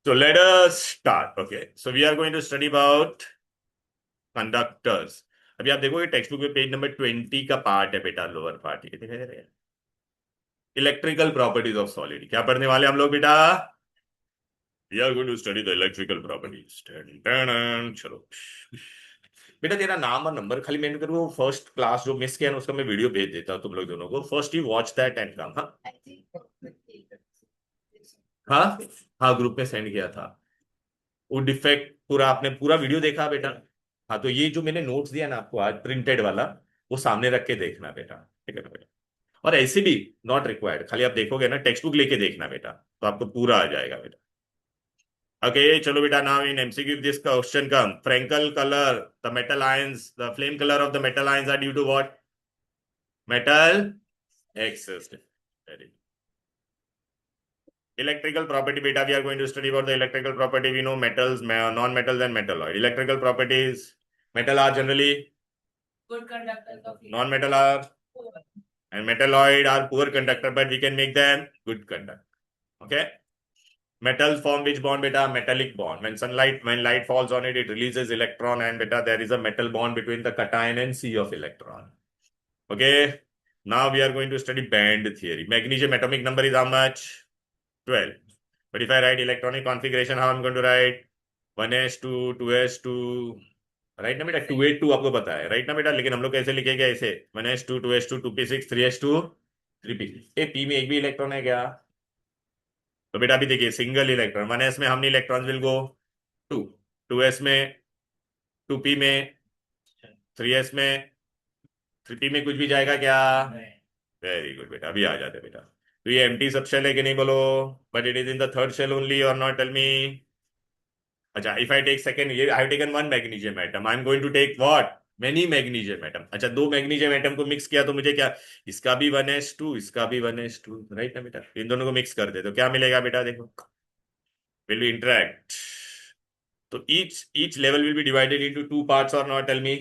so let us start, okay so we are going to study about conductors, अभी आप देखोगे टेक्स्ट बुक में पेज नंबर 20 का पार्ट है बेटा, लोअर पार्ट, ये दिखाई दे रहा है, इलेक्ट्रिकल प्रॉपर्टीज ऑफ सॉलिड, क्या पढ़ने वाले हम लोग बेटा, we are going to study the electrical properties, चलो बेटा तेरा नाम और नंबर खाली मैंने तेरे को फर्स्ट क्लास जो मिस किया ना उसका मैं वीडियो भेज देता हूँ तुम लोग दोनों को, first you watch that and come, हाँ हाँ हाँ ग्रुप में सेंड किया था, वो डिफेक्ट पूरा आपने पूरा वीडियो देखा बेटा, हाँ तो ये जो मैंने नोट्स दिया ना आपको आज प्रिंटेड वाला, वो सामने रख के देखना बेटा, ठीक है ना बेटा, और ऐसे भी नॉट रिक्वायर्ड, खाली आप देखोगे ना टेक्स्ट बुक लेके देखना बेटा, तो आपको पूरा आ जाएगा बेटा, okay chalo beta, now in MCQ this question come, Frankel color the metal ions, the flame color of the metal ions are due to what, metal excess, very electrical property beta, we are going to study about the electrical property, we know metals, non-metals and metalloid, electrical properties, metal are generally good conductors of non-metal are and metalloid are poor conductor, but we can make them good conductor, okay. Metals form which bond beta, metallic bond, when light falls on it, it releases electron, and beta there is a metal bond between the cation and C of electron, okay. Now we are going to study band theory. Magnesium atomic number is how much, 12, but if I write electronic configuration, how I'm going to write 1s2 2s2, right ना बेटा, 2a2 आपको पता है, right ना बेटा, लेकिन हम लोग कैसे लिखेंगे ऐसे 1s2 2s2 2p6 3s2 3p, A P में एक भी इलेक्ट्रॉन है क्या, तो बेटा अभी देखिए सिंगल इलेक्ट्रॉन, 1s में हमने इलेक्ट्रॉन विल गो 2, 2s में, 2p में, 3s में, 3p में कुछ भी जाएगा क्या, वेरी गुड बेटा, अभी आ जाते बेटा, तो ये एम्प्टी सब शेल है कि नहीं बोलो, but it is in the third shell only और नॉट, टेल मी। अच्छा, इफ आई टेक सेकेंड, ये I have taken one magnesium atom, I am going to take what, many magnesium atom. अच्छा, दो magnesium atom को mix किया तो मुझे क्या, इसका भी 1s2, इसका भी 1s2, राइट ना बेटा। इन दोनों को मिक्स कर दे तो क्या मिलेगा बेटा, देखो, विल बी इंटरेक्ट। तो each level will be divided into two parts or not, tell me।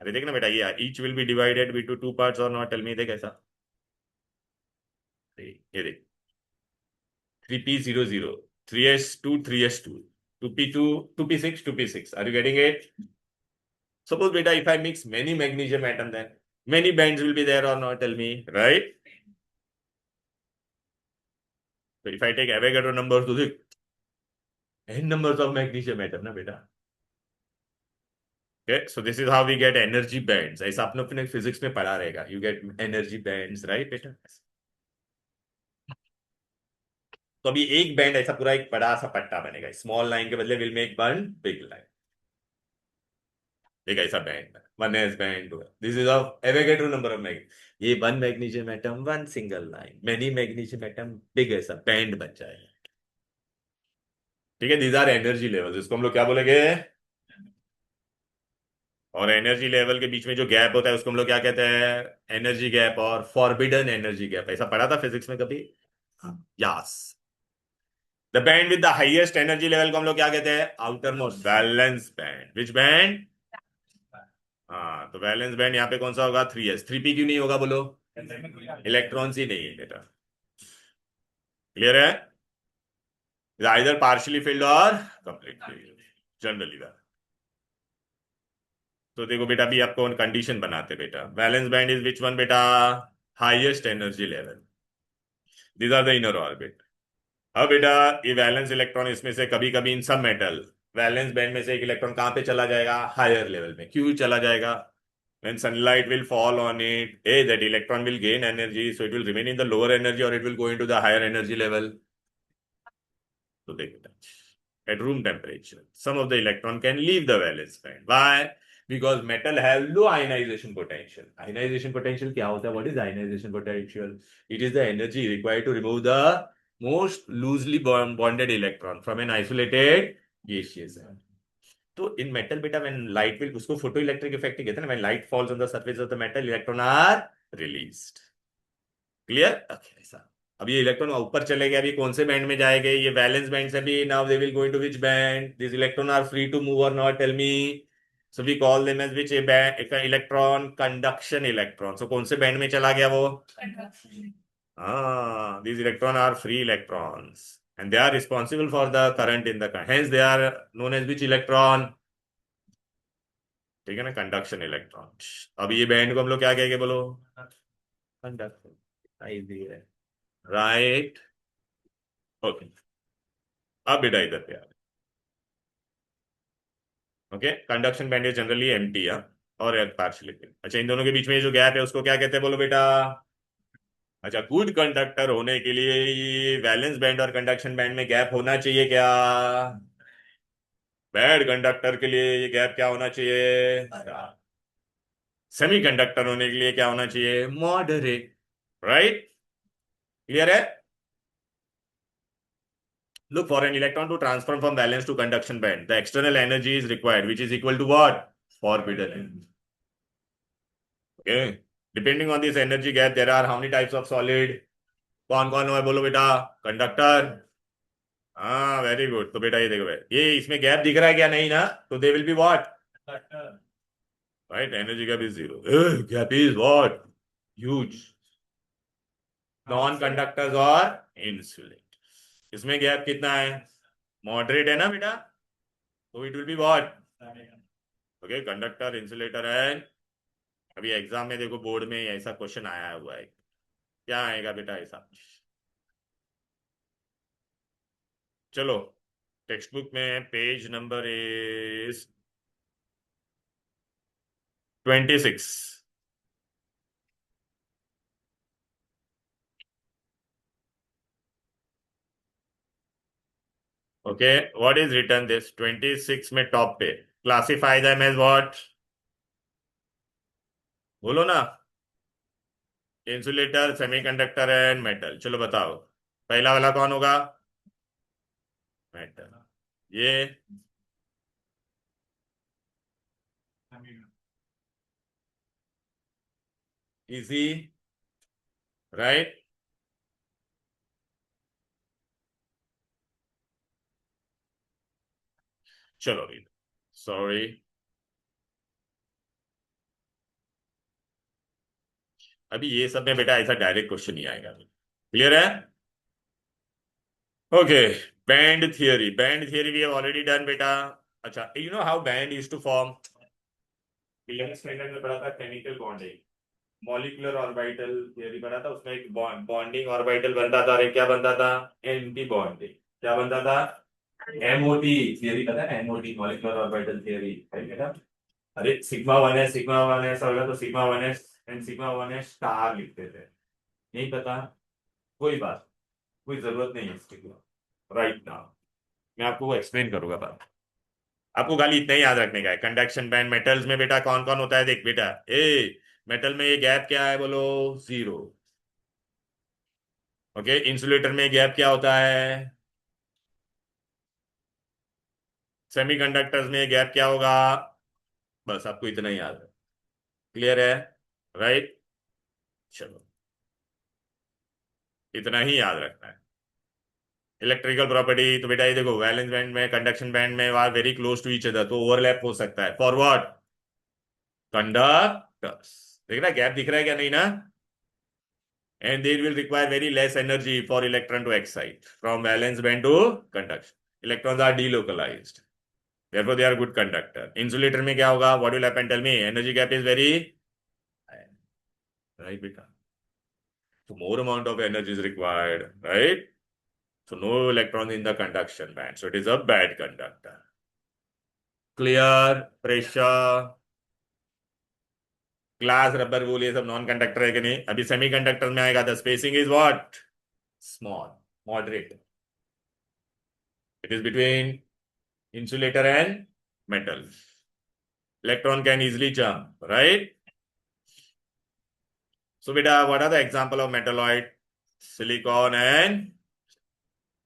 अरे देख ना बेटा, ये each will be divided into two parts or not, tell me, देख ऐसा, ये देख, 3p00, 3s2, 3s2, 2p2, 2p6, 2p6, are you getting it? Suppose beta, if I mix many magnesium atom, then many bands will be there or not, tell me, right? So if I take Avogadro number, तो देख n numbers of magnesium atom ना बेटा। Okay, so this is how we get energy bands। ऐसा आपने अपने physics में पढ़ा रहेगा, you get energy bands, right बेटा। तो अभी एक बैंड ऐसा पूरा एक बड़ा सा पट्टा बनेगा, स्मॉल लाइन के बदले will make one big line. एक ऐसा band, one S band, this is of Avogadro number of magnesium, ये one magnesium atom, one single line, many magnesium atom, big ऐसा बैंड बन जाएगा। ठीक है, दीज आर एनर्जी लेवल्स, इसको हम लोग क्या बोलेंगे, और एनर्जी लेवल के बीच में जो गैप होता है उसको हम लोग क्या कहते हैं, एनर्जी गैप और फॉरबिडन एनर्जी गैप। ऐसा पढ़ा था फिजिक्स में कभी? Yes. The band with the highest energy level को हम लोग क्या कहते हैं, आउटर मोस्ट वैलेंस बैंड। विच बैंड? हाँ, तो वैलेंस बैंड यहाँ पे कौन सा होगा, 3s। 3p क्यों नहीं होगा बोलो, इलेक्ट्रॉन्स ही नहीं है बेटा। क्लियर है? आइदर पार्शियली फिल्ड और कंप्लीटली, जनरली दैट। तो देखो बेटा, अभी आपको कंडीशन बनाते बेटा, valence band is which one बेटा, highest energy level, these are the inner orbit. अब बेटा, ये वैलेंस इलेक्ट्रॉन इसमें से कभी कभी इन सब मेटल, वैलेंस बैंड में से एक इलेक्ट्रॉन कहां पे चला जाएगा, हायर लेवल में। क्यों चला जाएगा? when sunlight will fall on it, that electron will gain energy, so it will remain in the lower energy or it will go into the higher energy level। तो देख बेटा, at room temperature some of the electron can leave the valence band। why? Because metal have low ionization potential। ionization potential क्या होता है, what is ionization potential? It is the energy required to remove the most loosely bonded electron from an isolated gaseous atom। तो in metal बेटा, when light will, उसको photoelectric effect कहते हैं ना, when light falls on the surface of the metal, electron are released. Clear? Okay, ऐसा। अब ये electron ऊपर चले गए, अभी कौन से बैंड में जाएंगे, ये वैलेंस बैंड से भी, now they will go into which band, this electron are free to move और not, tell me. So we call them as which electron, conduction electron. सो कौन से बैंड में चला गया वो, हाँ, these electron are free electrons and they are responsible for the current in the, hence they are known as which electron, ठीक है ना, कंडक्शन इलेक्ट्रॉन। अब ये बैंड को हम लोग क्या कहेंगे बोलो, कंडक्शन, इजी है, राइट। ओके, अब बेटा इधर पे आ, okay, conduction band is generally empty और पार्शियली। अच्छा, इन दोनों के बीच में जो गैप है उसको क्या कहते हैं बोलो बेटा। अच्छा, गुड कंडक्टर होने के लिए ये वैलेंस बैंड और कंडक्शन बैंड में गैप होना चाहिए क्या? बैड कंडक्टर के लिए ये गैप क्या होना चाहिए? सेमी कंडक्टर होने के लिए क्या होना चाहिए? Moderate, right. क्लियर है? Look, for an electron to transform from valence to conduction band, the external energy is required, which is equal to what? Forbidden energy. Okay. Depending on this energy gap, there are how many types of solid? कौन कौन है बोलो बेटा? Conductor. हाँ, very good. तो बेटा ये देखो, ये इसमें गैप दिख रहा है क्या? नहीं ना, तो they will be what, right, energy gap is zero, gap is what, huge. Non conductors और इंसुलेट, इसमें गैप कितना है? मॉडरेट है ना बेटा, तो it will be what, okay, conductor, insulator and. अभी एग्जाम में देखो, बोर्ड में ऐसा क्वेश्चन आया हुआ है, क्या आएगा बेटा ऐसा? चलो, टेक्स्ट बुक में page number is 26। Okay, what is return this 26 में टॉप पे, क्लासिफाई देम एज व्हाट, बोलो ना, इंसुलेटर, सेमीकंडक्टर एंड मेटल। चलो बताओ, पहला वाला कौन होगा? मेटल। ये इजी, राइट? चलो, सॉरी, अभी ये सब में बेटा ऐसा डायरेक्ट क्वेश्चन नहीं आएगा। क्लियर है? Okay, band theory we have already done बेटा। अच्छा, you know how band used to form? 11th standard में पढ़ा था chemical bonding, molecular orbital theory पढ़ा था, उसमें एक बॉन्डिंग ऑर्बिटल बनता था और एक क्या बनता था? Anti bonding. क्या बनता था? एमओटी थियरी, पता है? एमओटी, मॉलिक्यूलर ऑर्बिटल थियरी है बेटा। अरे सिग्मा वन ऐसा होगा तो sigma one S and sigma one S star लिखते थे। नहीं पता? कोई बात, कोई जरूरत नहीं है इसकी राइट नाउ। मैं आपको वो एक्सप्लेन करूंगा बात। आपको खाली इतना ही याद रखने का है, कंडक्शन बैंड मेटल्स में बेटा कौन कौन होता है? देख बेटा, ए मेटल में ये गैप क्या है बोलो? जीरो। ओके, इंसुलेटर में गैप क्या होता है? सेमीकंडक्टर्स में गैप क्या होगा? बस आपको इतना ही याद है। क्लियर है? राइट? चलो, इतना ही याद रखना है। इलेक्ट्रिकल प्रॉपर्टी तो बेटा ये देखो, वैलेंस बैंड में, कंडक्शन बैंड में are very close to each other, तो ओवरलैप हो सकता है। For what? कंडक्टर्स। देख रहा, गैप दिख रहा है क्या? नहीं ना? And they will require very less energy for electron to excite from valence band to conduction. Electrons are delocalized. Therefore, they are good conductor. Insulator में क्या होगा? What will happen? Tell me. Energy gap is very high. Right, beta? So more amount of energy is required, right? So no electrons in the conduction band. So it is a bad conductor. Clear? Pressure? Glass, rubber, wool, ये सब non conductor है कि नहीं? अभी semiconductor में आएगा। The spacing is what? Small, moderate. It is between insulator and metal. Electron can easily jump, right? So beta, what are the example of metalloid? Silicon and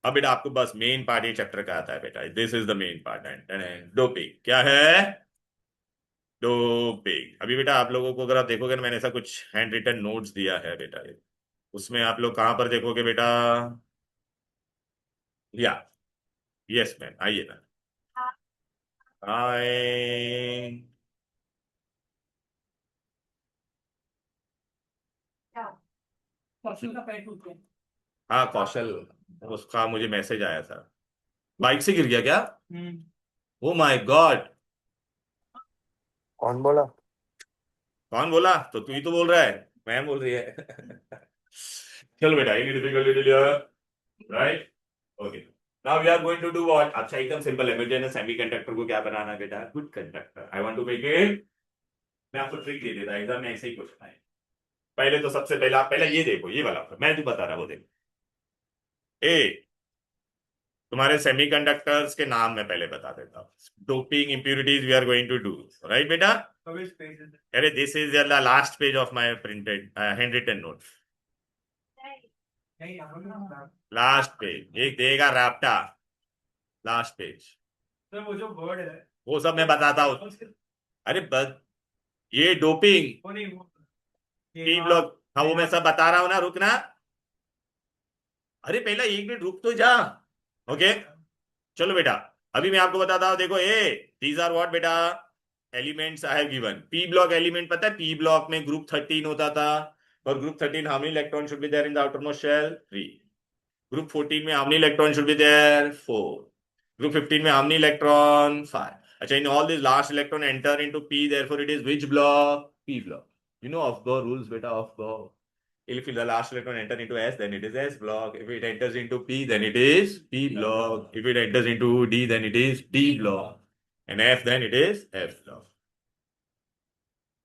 अब बेटा आपको बस मेन पार्ट ये चैप्टर का आता है बेटा। This is the main part. And doping क्या है? डोपिंग। अभी बेटा आप लोगों को अगर आप देखोगे ना, मैंने ऐसा कुछ हैंड रिटन नोट्स दिया है बेटा, उसमें आप लोग कहां पर देखोगे बेटा? या यस मैम, आइए ना। आए, कौशल का पैर टूट गया। हाँ कौशल, उसका मुझे मैसेज आया था। बाइक से गिर गया क्या? Oh my God. कौन बोला? कौन बोला? तो तू ही तो बोल रहा है, मैं बोल रही है। चलो बेटा, ये difficulty right? Okay, now we are going to do what? अच्छा, एकदम सिंपल है। मुझे ना सेमीकंडक्टर को क्या बनाना है बेटा? Good conductor. I want to make it. मैं आपको ट्रिक दे देता, एग्जाम में ऐसे ही क्वेश्चन आए। पहले तो सबसे पहले आप पहले ये देखो, ये वाला मैं जो बता रहा वो देखो। ए, तुम्हारे सेमीकंडक्टर्स के नाम मैं पहले बता देता हूँ। Doping impurities we are going to do, right बेटा? अरे this is the last page of my printed handwritten note. Last page एक देगा राप्टा, लास्ट पेज। सर वो जो वर्ड है वो सब मैं बताता हूँ। अरे बस, ये डोपिंग, वो नहीं वो पी ब्लॉक, हाँ वो मैं सब बता रहा हूँ ना, रुकना। अरे पहला एक मिनट रुक तो जा। ओके, चलो बेटा, अभी मैं आपको बताता हूँ। देखो ए, दीज आर व्हाट बेटा? Elements I have given. P block element पता है? पी ब्लॉक में ग्रुप 13 होता था। और group 13 how many electron should be there in the outermost shell? 3। Group 14 में how many electron should be there? 4। Group 15 में how many electron? 5। अच्छा, in all this last electron enter into P, therefore it is which block? P block. You know of the rules beta, of the, if the last electron enter into S, then it is S block. If it enters into P, then it is P block. If it enters into D, then it is D block. And F, then it is F block.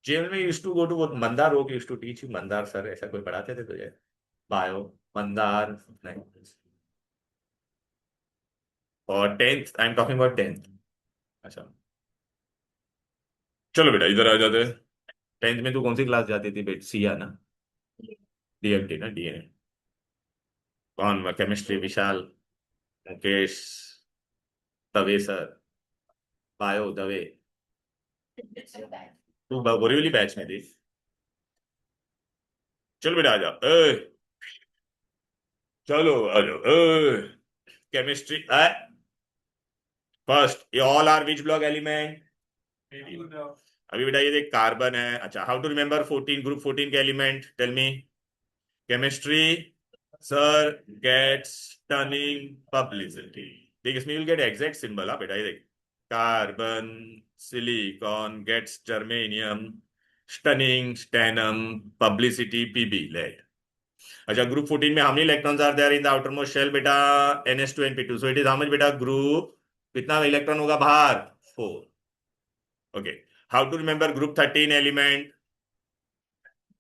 JL में used to go to what Mandar Rock used to teach you, Mandar sir, ऐसा कोई पढ़ाते थे तुझे? Bio, Mandar, नहीं। और 10th, I'm talking about 10th। अच्छा, चलो बेटा इधर आ जाते हैं। 10th में तू कौन सी क्लास जाती थी बेट? सिया ना? टीएमटी ना, डीएनए। कौन? केमिस्ट्री विशाल, मुकेश, दवे सर, बायो दवे। तू बोरीवली बैच में थी? चल बेटा आ जा। चलो आ जाओ। केमिस्ट्री फर्स्ट, ये all are which block element? अभी बेटा ये देख कार्बन है। अच्छा, हाउ टू रिमेंबर 14 ग्रुप 14 के element? Tell me. Chemistry sir gets stunning publicity. देख इसमें विल गेट एग्जैक्ट सिंबल। बेटा ये देख, carbon silicon gets germanium stunning stannum publicity PB lead. अच्छा, ग्रुप 14 में how many electrons are there in the outermost shell? बेटा NH2 NP2, so it is how much बेटा? Group कितना electron होगा बाहर? 4। Okay, how to remember group 13 element?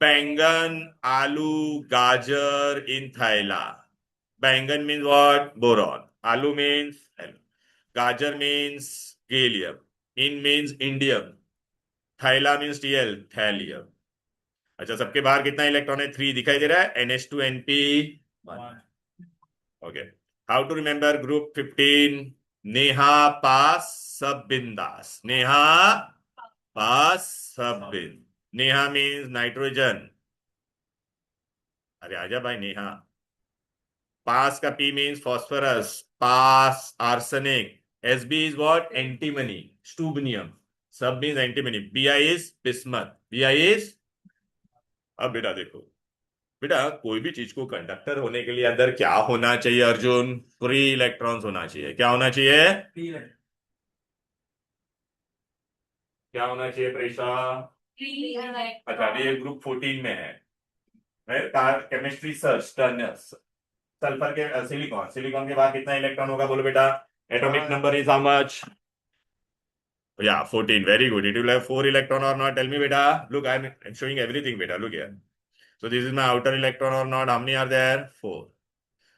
बैंगन, आलू, गाजर इन थैला। बैंगन मीन्स व्हाट? बोरॉन। आलू मीन्स, गाजर मीन्स गैलियम, इन मीन्स इंडियम, थैला मीन्स Tl, थैलियम। अच्छा, सबके बाहर कितना इलेक्ट्रॉन है? 3 दिखाई दे रहा है। NH2NP1। Okay, how to remember group 15? Neha पास सब बिंदास। नेहा पास सब बिन। Neha means nitrogen. अरे आजा भाई नेहा। पास का P मीन्स फॉस्फोरस, पास arsenic. SB is what? Antimony, stibium. सब means antimony. Bi is bismuth, Bi is. अब बेटा देखो, बेटा कोई भी चीज को कंडक्टर होने के लिए अंदर क्या होना चाहिए अर्जुन? फ्री इलेक्ट्रॉन्स होना चाहिए। क्या होना चाहिए? क्या होना चाहिए प्रेशा? अच्छा, अभी ये ग्रुप 14 में है केमिस्ट्री सर स्टर्नस। सल्फर के सिलिकॉन, सिलिकॉन के बाद कितना इलेक्ट्रॉन होगा बोलो बेटा? Atomic number is how much? या 14, very good. It will have 4 electron or not? Tell me बेटा। Look, I am showing everything बेटा, look here. So this is my outer electron or not? How many are there? 4।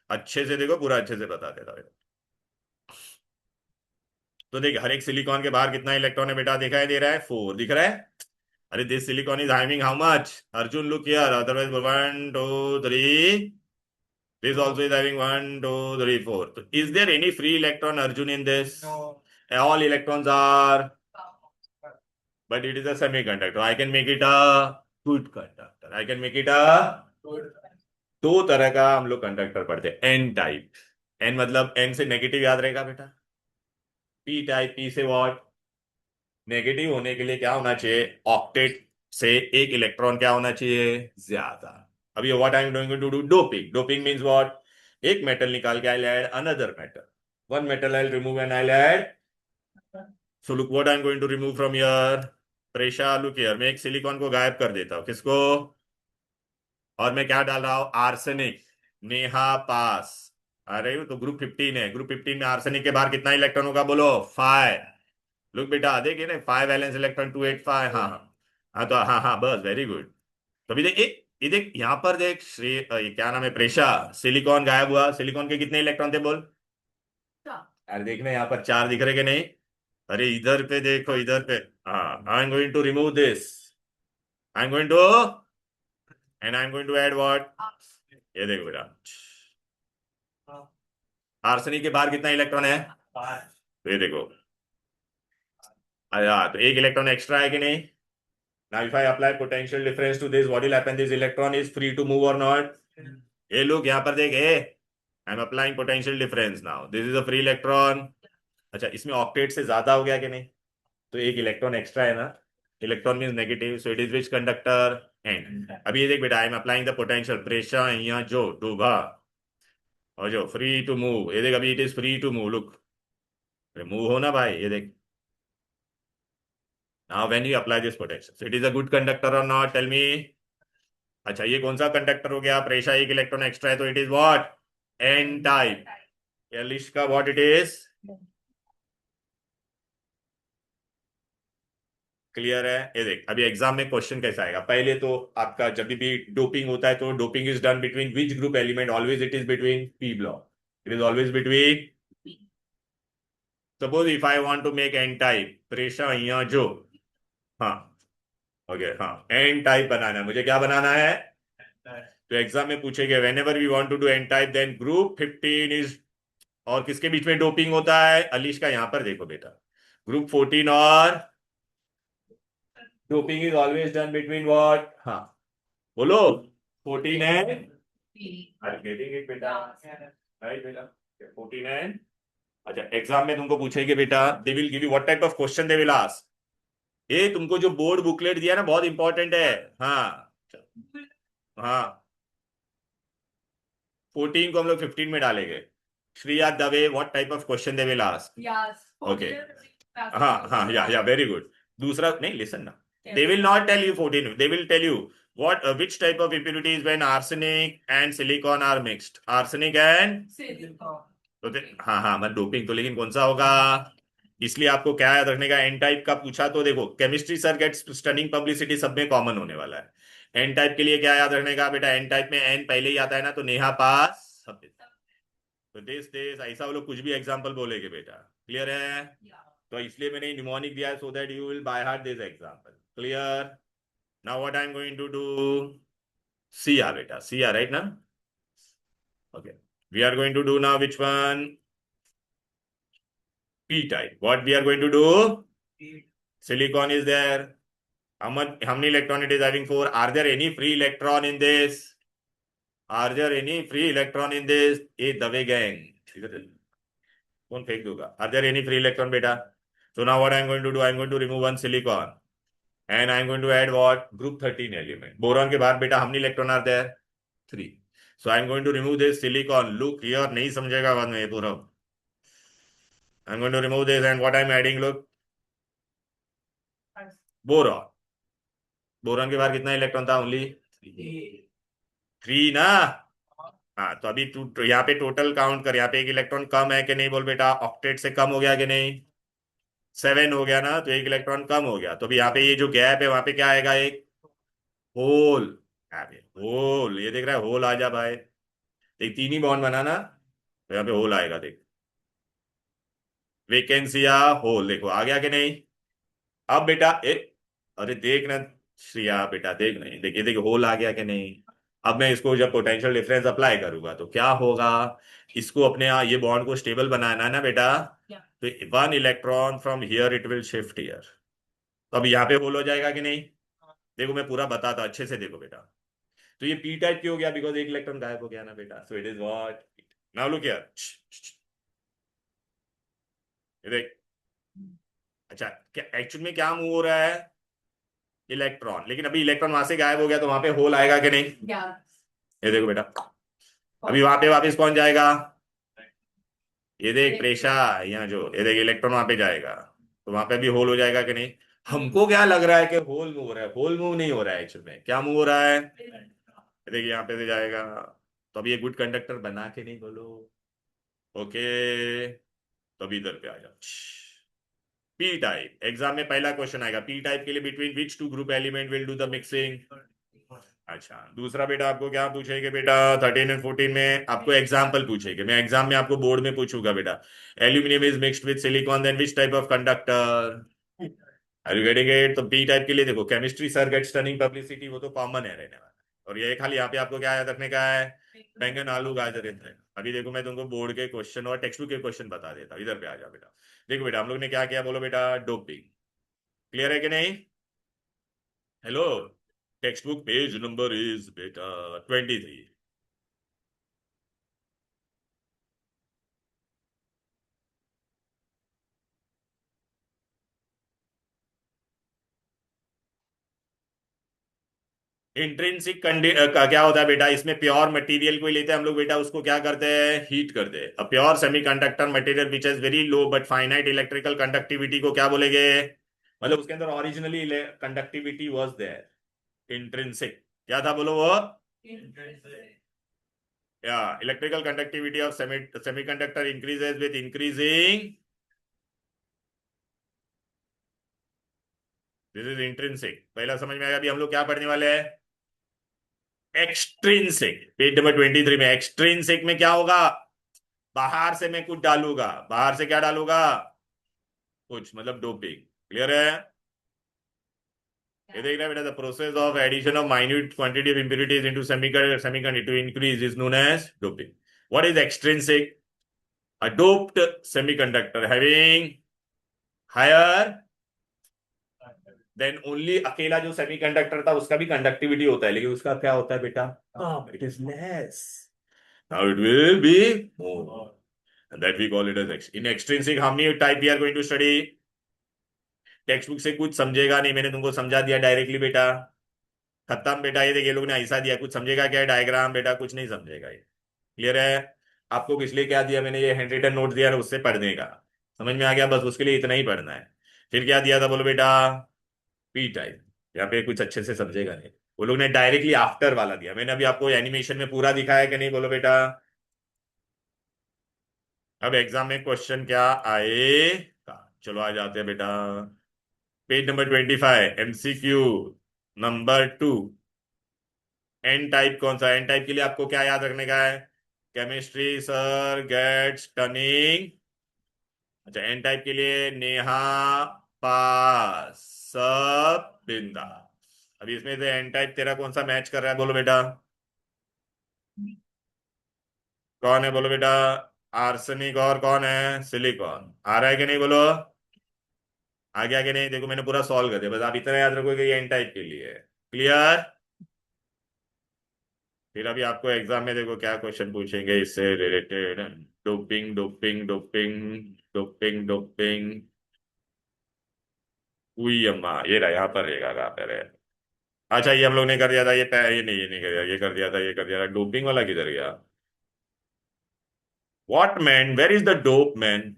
अच्छे से देखो, पूरा अच्छे से बता देता बेटा। तो देख, हर एक सिलिकॉन के बाहर कितना इलेक्ट्रॉन है बेटा? दिखाई दे रहा है, 4 दिख रहा है। अरे this silicon is having how much Arjun? Look here, otherwise 1 2 3। This also is having 1 2 3 4. So is there any free electron Arjun in this? No. All electrons are, but it is a semiconductor. I can make it a good conductor. I can make it a। दो तरह का हम लोग conductor पढ़ते हैं। N type. N मतलब N से negative याद रहेगा बेटा। P टाइप, P से व्हाट? नेगेटिव होने के लिए क्या होना चाहिए? ऑक्टेट से एक इलेक्ट्रॉन क्या होना चाहिए? ज्यादा। अभी what I am going to do? Doping. Doping means what? एक मेटल निकाल के I add another metal. One metal I remove and I add. So look what I am going to remove from here. Presha, look here, मैं एक silicon को गायब कर देता हूं। किसको? और मैं क्या डाल रहा हूं? आर्सेनिक। नेहा पास। अरे वो तो ग्रुप 15 है। ग्रुप 15 में आर्सेनिक के बाहर कितना इलेक्ट्रॉन होगा बोलो? 5। लुक बेटा, देखिए ना, 5 वैलेंस इलेक्ट्रॉन 285। हाँ हाँ हाँ, तो हाँ हाँ बस, वेरी गुड। तो अभी देख, ये देख यहाँ पर देख श्री, ये क्या नाम है? प्रेशा, सिलिकॉन गायब हुआ। सिलिकॉन के कितने इलेक्ट्रॉन थे बोल? अरे देखना यहाँ पर 4 दिख रहे कि नहीं? अरे इधर पे देखो, इधर पे। हाँ, I am going to remove this. I am going to, and I am going to add what? ये देखो बेटा, आर्सेनिक के बाहर कितना इलेक्ट्रॉन है? तो ये देखो, तो एक इलेक्ट्रॉन एक्स्ट्रा है कि नहीं? Now if I apply potential difference to this, what will happen? This electron is free to move or not? ये लोग यहाँ पर देख, I am applying potential difference. Now this is a free electron. अच्छा, इसमें ऑक्टेट से ज्यादा हो गया कि नहीं? तो एक इलेक्ट्रॉन एक्स्ट्रा है ना। Electron means negative, so it is which conductor? And. अभी ये देख बेटा, I am applying the potential pressure यहाँ जो डूबा और जो फ्री टू मूव, ये देख अभी it is free to move. Look, move हो ना भाई, ये देख। Now when you apply this potential, so it is a good conductor और नॉट? Tell me. अच्छा, ये कौन सा कंडक्टर हो गया? प्रेशर एक इलेक्ट्रॉन एक्स्ट्रा है, तो it is what? N type. या लिस्ट का व्हाट इट इज? क्लियर है? ये देख, अभी एग्जाम में क्वेश्चन कैसा आएगा? पहले तो आपका जब भी डोपिंग होता है तो doping is done between which group element? Always it is between P block. It is always between. Suppose if I want to make N type, प्रेशर यहाँ जो, हाँ ओके, हाँ एन टाइप बनाना है मुझे। क्या बनाना है? तो एग्जाम में पूछेंगे whenever we want to do N type then group 15 इज, और किसके बीच में डोपिंग होता है, अलीश का यहां पर देखो बेटा, ग्रुप 14 और doping is always done between what, हाँ बोलो 14 है, आई एम गेटिंग इट बेटा, राइट बेटा 14 है। अच्छा एग्जाम में तुमको पूछेंगे बेटा, दे will give you what type of question they will ask, ये तुमको जो बोर्ड बुकलेट दिया ना बहुत इंपॉर्टेंट है, हाँ हाँ 14 को हम लोग 15 में डालेंगे। Shriya Dave what type of question they will ask, okay हाँ हाँ या वेरी गुड। दूसरा नहीं लिसन ना, they will not tell you 14, they will tell you what which type of impurities when arsenic and silicon are mixed, arsenic and तो हाँ हाँ मतलब डोपिंग तो, लेकिन कौन सा होगा, इसलिए आपको क्या याद रखने का, एन टाइप का पूछा तो देखो chemistry sir gets stunning publicity सब में कॉमन होने वाला है। एन टाइप के लिए क्या याद रखने का बेटा, एन टाइप में एन पहले ही आता है ना, तो नेहा पास सब, तो दिस ऐसा वो लोग कुछ भी एग्जाम्पल बोलेगे बेटा, क्लियर है, तो इसलिए मैंने निमोनिक दिया so that you will by heart this example, clear. Now what I am going to do, see are बेटा, सी आर राइट ना, okay we are going to do now which one, P type. What we are going to do? Silicon is there. How many electron it is having? 4. Are there any free electron in this? Are there any free electron in this? A दबे gang. कौन फेंक दूंगा? Are there any free electron, beta? So now what I am going to do? I am going to remove one silicon, and I am going to add what? Group 13 element. Boron के बाहर बेटा how many electron are there? 3. So I am going to remove this silicon. Look here, नहीं समझेगा बाद में ये पूरा. I am going to remove this, and what I am adding? Look. Boron, boron के बाहर कितना इलेक्ट्रॉन था, ओनली 3 ना, हाँ तो अभी तू यहाँ पे टोटल काउंट कर, यहाँ पे एक इलेक्ट्रॉन कम है कि नहीं बोल बेटा, ऑक्टेट से कम हो गया कि नहीं, 7 हो गया ना, तो एक इलेक्ट्रॉन कम हो गया, तो अभी यहाँ पे ये जो गैप है वहां पे क्या आएगा, एक होल, होल ये देख रहा है, होल आ जा भाई, देख 3 ही बॉन्ड बनाना, तो यहाँ पे होल आएगा, देख वेकेंसी या होल, देखो आ गया कि नहीं। अब बेटा अरे देख ना श्रिया बेटा, देख नहीं, देखिए देखिए होल आ गया कि नहीं। अब मैं इसको जब पोटेंशियल डिफरेंस अप्लाई करूंगा तो क्या होगा, इसको अपने यहाँ ये बॉन्ड को स्टेबल बनाना है ना बेटा, तो 1 electron from here it will shift here, तो अब यहाँ पे होल हो जाएगा कि नहीं, देखो मैं पूरा बताता अच्छे से, देखो बेटा, तो ये पी टाइप क्यों हो गया, बिकॉज एक इलेक्ट्रॉन गायब हो गया ना बेटा, सो it is what, now look here, ये देख, अच्छा क्या एक्चुअल में क्या मूव हो रहा है, इलेक्ट्रॉन, लेकिन अभी इलेक्ट्रॉन वहां से गायब हो गया तो वहां पे होल आएगा कि नहीं, ये देखो बेटा, अभी वहां पे वापस कौन जाएगा, ये देख प्रेशा, यहाँ जो ये देख इलेक्ट्रॉन वहां पे जाएगा, तो वहां पे भी होल हो जाएगा कि नहीं। हमको क्या लग रहा है कि होल मूव हो रहा है, होल मूव नहीं हो रहा है, एक्चुअल में क्या मूव हो रहा है, ये देखिए यहाँ पे से जाएगा, तो अभी ये गुड कंडक्टर बना के नहीं बोलो, ओके, तो अभी इधर पे आ जाओ, पी टाइप, एग्जाम में पहला क्वेश्चन आएगा, पी टाइप के लिए between which two group element will do the mixing. अच्छा दूसरा बेटा आपको क्या पूछेंगे बेटा, 13 एंड 14 में आपको एग्जाम्पल पूछेंगे, मैं एग्जाम में आपको बोर्ड में पूछूंगा बेटा, aluminium is mixed with silicon then which type of conductor, are you getting it. तो पी टाइप के लिए देखो chemistry sir get stunning publicity, वो तो कॉमन है रहने वाला, और ये खाली यहाँ पे आपको क्या याद रखने का है, बैंगन आलू गाजर इधर। अभी देखो मैं तुमको बोर्ड के क्वेश्चन और टेक्स्ट बुक के क्वेश्चन बता देता हूँ, इधर पे आ जाओ बेटा, देखो बेटा हम लोग ने क्या किया, बोलो बेटा डोपिंग, क्लियर है कि नहीं, hello, text book page number is बेटा 23, इंट्रिंसिक क्या होता है बेटा, इसमें प्योर मटेरियल को ही लेते हैं हम लोग बेटा, उसको क्या करते हैं, हीट करते हैं, a pure semiconductor material which is very low but finite electrical conductivity को क्या बोलेंगे, मतलब उसके अंदर originally conductivity was there, intrinsic क्या था बोलो वो, या electrical conductivity of semiconductor increases with increasing, this is intrinsic, पहला समझ में आएगा। अभी हम लोग क्या पढ़ने वाले हैं, एक्सट्रिंसिक, पेज नंबर 23 में एक्सट्रिंसिक में क्या होगा, बाहर से मैं कुछ डालूंगा, बाहर से क्या डालूंगा, कुछ मतलब डोपिंग, क्लियर है। ये देख रहे हैं बेटा, the process of addition of minute quantity of impurities into semiconductor to increase is known as doping. What is extrinsic? A doped semiconductor having higher then only, अकेला जो सेमीकंडक्टर था उसका भी कंडक्टिविटी होता है, लेकिन उसका क्या होता है बेटा? It is less. Now it will be more, and that we call it as in extrinsic. how many type we are going to study? Text book से कुछ समझेगा नहीं, मैंने तुमको समझा दिया डायरेक्टली बेटा, खत्म बेटा. ये देखिए लोग ने ऐसा दिया, कुछ समझेगा क्या डायग्राम? बेटा कुछ नहीं समझेगा. ये क्लियर है? आपको किस लिए क्या दिया मैंने? ये हैंड रिटन नोट दिया है उससे पढ़ने का, समझ में आ गया? बस उसके लिए इतना ही पढ़ना है. फिर क्या दिया था बोलो बेटा? P type. यहाँ पे कुछ अच्छे से समझेगा नहीं, वो लोग ने डायरेक्टली आफ्टर वाला दिया. मैंने अभी आपको एनिमेशन में पूरा दिखाया कि नहीं बोलो बेटा? अब एग्जाम में क्वेश्चन क्या आएगा? चलो आ जाते हैं बेटा. Page number 25, MCQ number 2. N type कौन सा? एन टाइप के लिए आपको क्या याद रखने का है? Chemistry sir gets turning. अच्छा, एन टाइप के लिए नेहा पास सब बिंदा. अभी इसमें से एन टाइप तेरा कौन सा मैच कर रहा है बोलो बेटा? कौन है बोलो बेटा? आर्सेनिक और कौन है? सिलिकॉन. आ रहा है कि नहीं बोलो? आ गया कि नहीं? देखो मैंने पूरा सॉल्व कर दिया, बस आप इतना याद रखो कि ये एन टाइप के लिए है. क्लियर? फिर अभी आपको एग्जाम में देखो क्या क्वेश्चन पूछेंगे इससे related. Doping doping doping doping doping. हुई अम्मा, ये रहा, यहाँ पर रहेगा कहाँ पे रहे. अच्छा ये हम लोग ने कर दिया था, ये नहीं कर दिया, ये कर दिया था, ये कर दिया था. डोपिंग वाला किधर गया? What man, where is the dope man?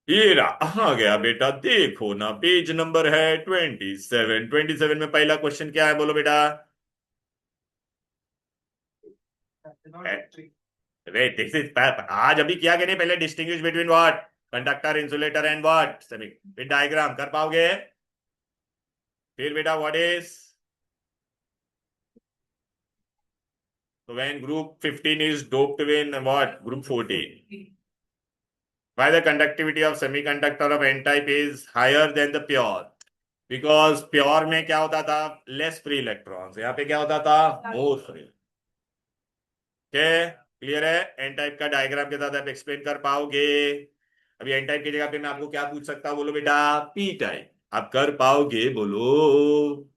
ये रहा, आ गया बेटा. देखो ना, पेज नंबर है 27. 27 में पहला क्वेश्चन क्या है बोलो बेटा? अरे दिस इज, आज अभी किया कि नहीं? पहले distinguish between what? Conductor, insulator and what? Semi. फिर डायग्राम कर पाओगे? फिर बेटा what is, so when group 15 is doped with what? Group 14. Why the conductivity of semiconductor of n type is higher than the pure? Because pure में क्या होता था? Less free electrons. यहाँ पे क्या होता था? More free. क्लियर है? एन टाइप का डायग्राम के साथ आप एक्सप्लेन कर पाओगे? अभी एन टाइप की जगह पे मैं आपको क्या पूछ सकता हूँ बोलो बेटा? P type. आप कर पाओगे बोलो?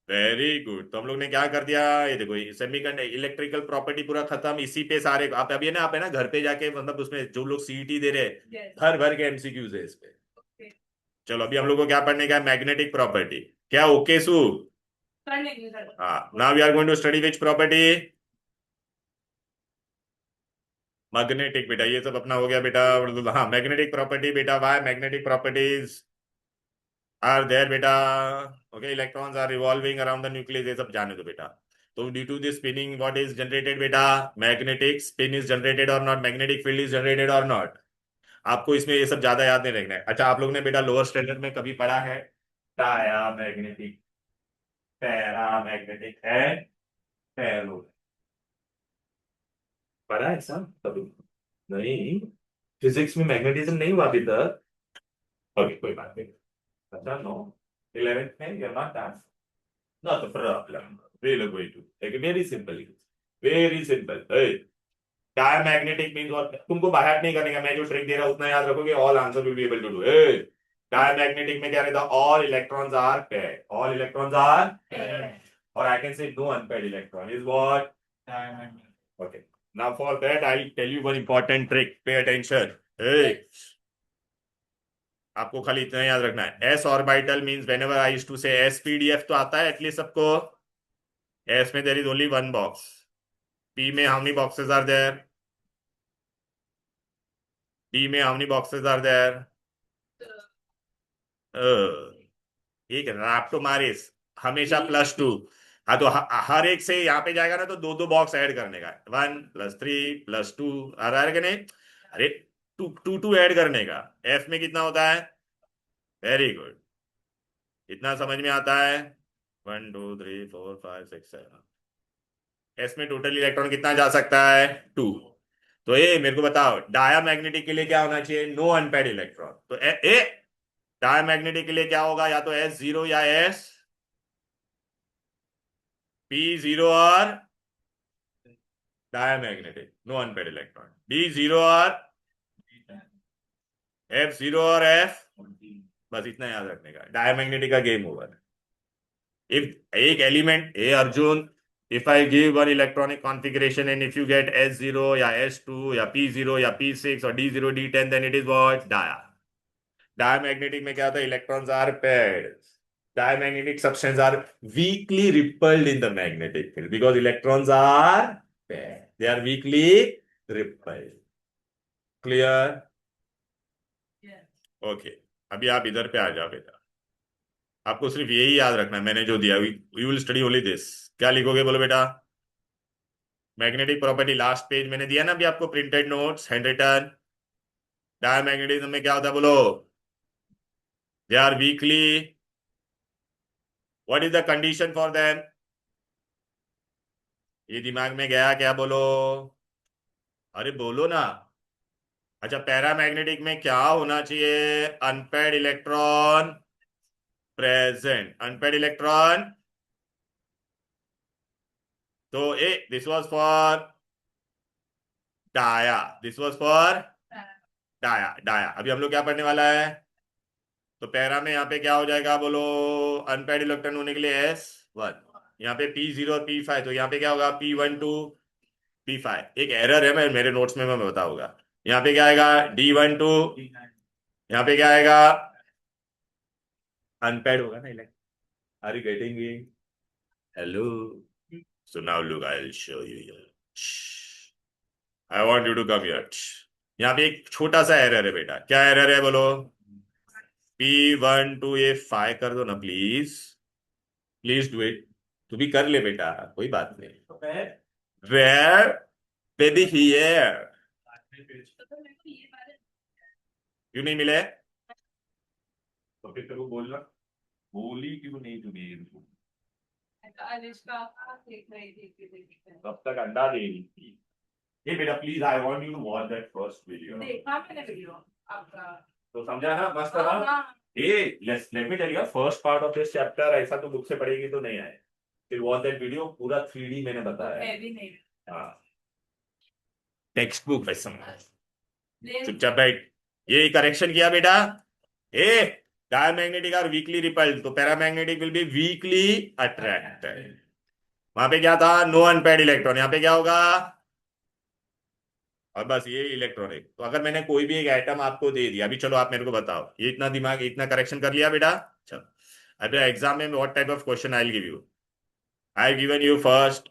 Very good. तो हम लोग ने क्या कर दिया? ये देखो, सेमीकंडक्टर इलेक्ट्रिकल प्रॉपर्टी पूरा खत्म. इसी पे सारे आप अभी ना, आप है ना घर पे जाके, मतलब उसमें जो लोग सीईटी दे रहे हैं भर भर के एमसीक्यूज है इस पे. चलो अभी हम लोग को क्या पढ़ने का है? Magnetic property. क्या ओके सु? हाँ, now we are going to study which property? Magnetic बेटा. ये सब अपना हो गया बेटा. हाँ, मैग्नेटिक प्रॉपर्टी बेटा. Why magnetic properties are there बेटा? Okay, electrons are revolving around the nucleus. ये सब जाने दो बेटा. तो due to this spinning what is generated बेटा? Magnetic spin is generated or not? Magnetic field is generated or not? आपको इसमें ये सब ज्यादा याद नहीं रखना है. अच्छा, आप लोग ने बेटा लोअर स्टैंडर्ड में कभी पढ़ा है डाया मैग्नेटिक, पैरा मैग्नेटिक है, फेरो? पढ़ा है सब कभी? नहीं, फिजिक्स में मैग्नेटिज्म नहीं हुआ अभी तक. ओके, कोई बात नहीं. अच्छा नो, 11th में you're not that. Not a problem. We'll go to okay, very simple. Very simple. Hey, diamagnetic means what? तुमको बाहर नहीं करने का, मैं जो ट्रिक दे रहा हूँ उतना याद रखोगे. All answer will be able to do. Hey, diamagnetic में क्या रहता है? All electrons are paired. All electrons are or I can say no unpaired electron is what? Okay. Now for that I'll tell you one important trick. Pay attention. Hey, आपको खाली इतना याद रखना है. S orbital means whenever I used to say s p d f तो आता है at least सबको. एस में there is only one box. P में how many boxes are there? D में how many boxes are there? एक रैप्टोमारिस हमेशा +2. हाँ तो हर एक से यहाँ पे जाएगा ना तो दो दो बॉक्स ऐड करने का. 1 + 3 + 2 आ रहा है कि नहीं? अरे टू टू टू ऐड करने का. एफ में कितना होता है? Very good. इतना समझ में आता है? 1 2 3 4 5 6 7. एस में टोटल इलेक्ट्रॉन कितना जा सकता है? 2. तो ए मेरे को बताओ डायामैग्नेटिक के लिए क्या होना चाहिए, नो अनपेयर्ड इलेक्ट्रॉन। तो ए डायामैग्नेटिक के लिए क्या होगा, या तो S0 या P0 और diamagnetic, no unpaired electron. D0 और F0 और F, बस इतना याद रखने का, डायामैग्नेटिक का गेम ओवर। इफ एक element A Arjun, if I give one electronic configuration and if you get S0 या S2 या P0 या P6 or D0 D10, then it is what, dia। Diamagnetic में क्या होता है, electrons are paired. Diamagnetic substance are weakly repelled in the magnetic field because electrons are paired, they are weakly repelled. Clear? Okay, अभी आप इधर पे आ जाओ बेटा, आपको सिर्फ यही याद रखना है मैंने जो दिया, you will study only this. क्या लिखोगे बोलो बेटा, मैग्नेटिक प्रॉपर्टी लास्ट पेज मैंने दिया ना अभी आपको, printed notes handwritten. Diamagnetism में क्या होता है बोलो, they are weakly, what is the condition for them, ये दिमाग में गया क्या बोलो, अरे बोलो ना। अच्छा, पैरामैग्नेटिक में क्या होना चाहिए, unpaired electron present, unpaired electron. तो uh this was for dia, this was for dia, dia. अभी हम लोग क्या पढ़ने वाला है, तो पैरा में यहाँ पे क्या हो जाएगा बोलो, अनपेयर्ड इलेक्ट्रॉन होने के लिए S1, यहाँ पे P0 और P5, तो यहाँ पे क्या होगा P12 P5। एक एरर है, मैं मेरे नोट्स में मैं बताऊंगा। यहाँ पे क्या आएगा D12, यहाँ पे क्या आएगा, अनपेयर्ड होगा ना electron. Are you getting it? Hello, so now look I will show you here, I want you to come here. यहाँ पे एक छोटा सा एरर है बेटा, क्या एरर है बोलो, P12 ये 5 कर दो ना प्लीज, प्लीज डू इट। तू भी कर ले बेटा, कोई बात नहीं। वेयर बेबी हियर, क्यों नहीं मिले, तो फिर तेरे को बोलना, बोली क्यों नहीं तू मेरे को, तब तक अंडा दे रही थी। ये बेटा please, I want you to watch that first video. देखा मैंने वीडियो आपका, तो समझा ना, मस्त था। हाँ, ये let me tell you, first part of this chapter ऐसा तो बुक से पढ़ेगी तो नहीं आए, फिर वॉच दैट वीडियो, पूरा 3D मैंने बताया है। भी नहीं हाँ, टेक्स्ट बुक वैसा, चुपचाप बैठ। ये करेक्शन किया बेटा, ए डायमैग्नेटिक आर वीकली रिपल्ड, तो paramagnetic will be weekly attracted. वहां पे क्या था, नो अनपेयर्ड इलेक्ट्रॉन, यहाँ पे क्या होगा, और बस ये इलेक्ट्रॉनिक। तो अगर मैंने कोई भी एक एटम आपको दे दिया, अभी चलो आप मेरे को बताओ, ये इतना दिमाग इतना करेक्शन कर लिया बेटा। चलो अभी एग्जाम में what type of question I will give you, I have given you first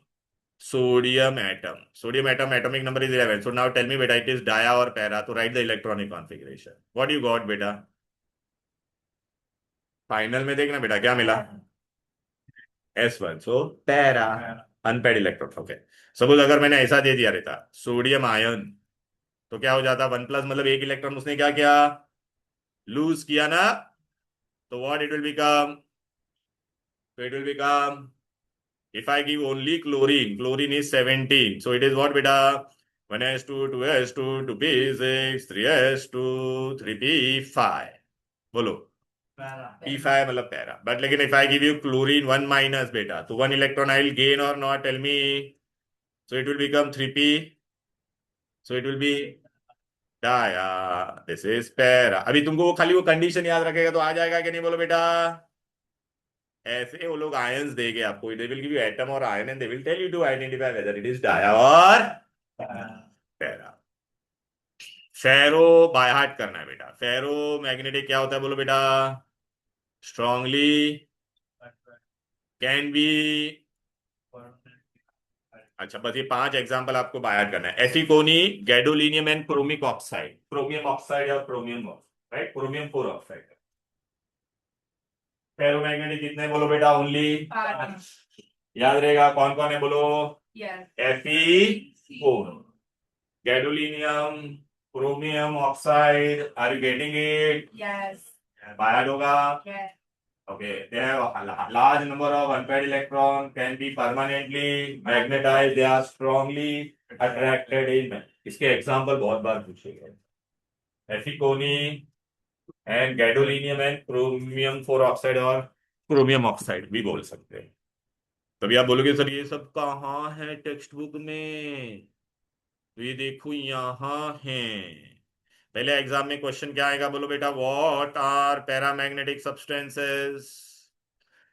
sodium atom, sodium atom atomic number is 11, so now tell me बेटा it is dia or para, तो write the electronic configuration, what you got बेटा, final में देखना बेटा क्या मिला, S1, so para, unpaired electron. Okay, suppose अगर मैंने ऐसा दे दिया रहता सोडियम आयन, तो क्या हो जाता, 1 प्लस, मतलब एक इलेक्ट्रॉन उसने क्या किया, लूज किया ना, तो व्हाट इट विल बिकम, तो it will become, if I give only chlorine, chlorine is 17, so it is what beta, 1s2 2s2 2p6 3s2 3p5, बोलो p5 मतलब पैरा, बट लेकिन if I give you chlorine 1 minus बेटा, तो 1 electron I will gain or not, tell me, so it will become 3p, so it will be dia, this is para. अभी तुमको वो खाली वो कंडीशन याद रखेगा तो आ जाएगा कि नहीं बोलो बेटा। ऐसे वो लोग आयंस देंगे आपको, they will give you atom or ion and they will tell you to identify whether it is dia or para. Ferro by heart करना है बेटा, फेरो मैग्नेटिक क्या होता है बोलो बेटा, स्ट्रांगली कैन बी, अच्छा बस ये 5 एग्जांपल आपको बाय हार्ट करना है, एसिकोनी, gadolinium and chromic oxide, chromium oxide या chromium, right, chromium 4 oxide. Ferromagnetic कितने बोलो बेटा, ओनली, याद रहेगा कौन कौन है बोलो, Fe4, gadolinium, chromium oxide, are you getting it, बायड होगा, okay, they have large number of unpaired electron, can be permanently magnetized, they are strongly attracted in, इसके एग्जाम्पल बहुत बार पूछे गए, एफिकोनी and gadolinium and chromium 4 oxide और chromium oxide भी बोल सकते हैं। तभी आप बोलोगे सर ये सब कहाँ है टेक्स्ट बुक में, तो ये देखो यहाँ है। पहले एग्जाम में क्वेश्चन क्या आएगा बोलो बेटा, व्हाट आर पैरामैग्नेटिक सब्सटेंसेस।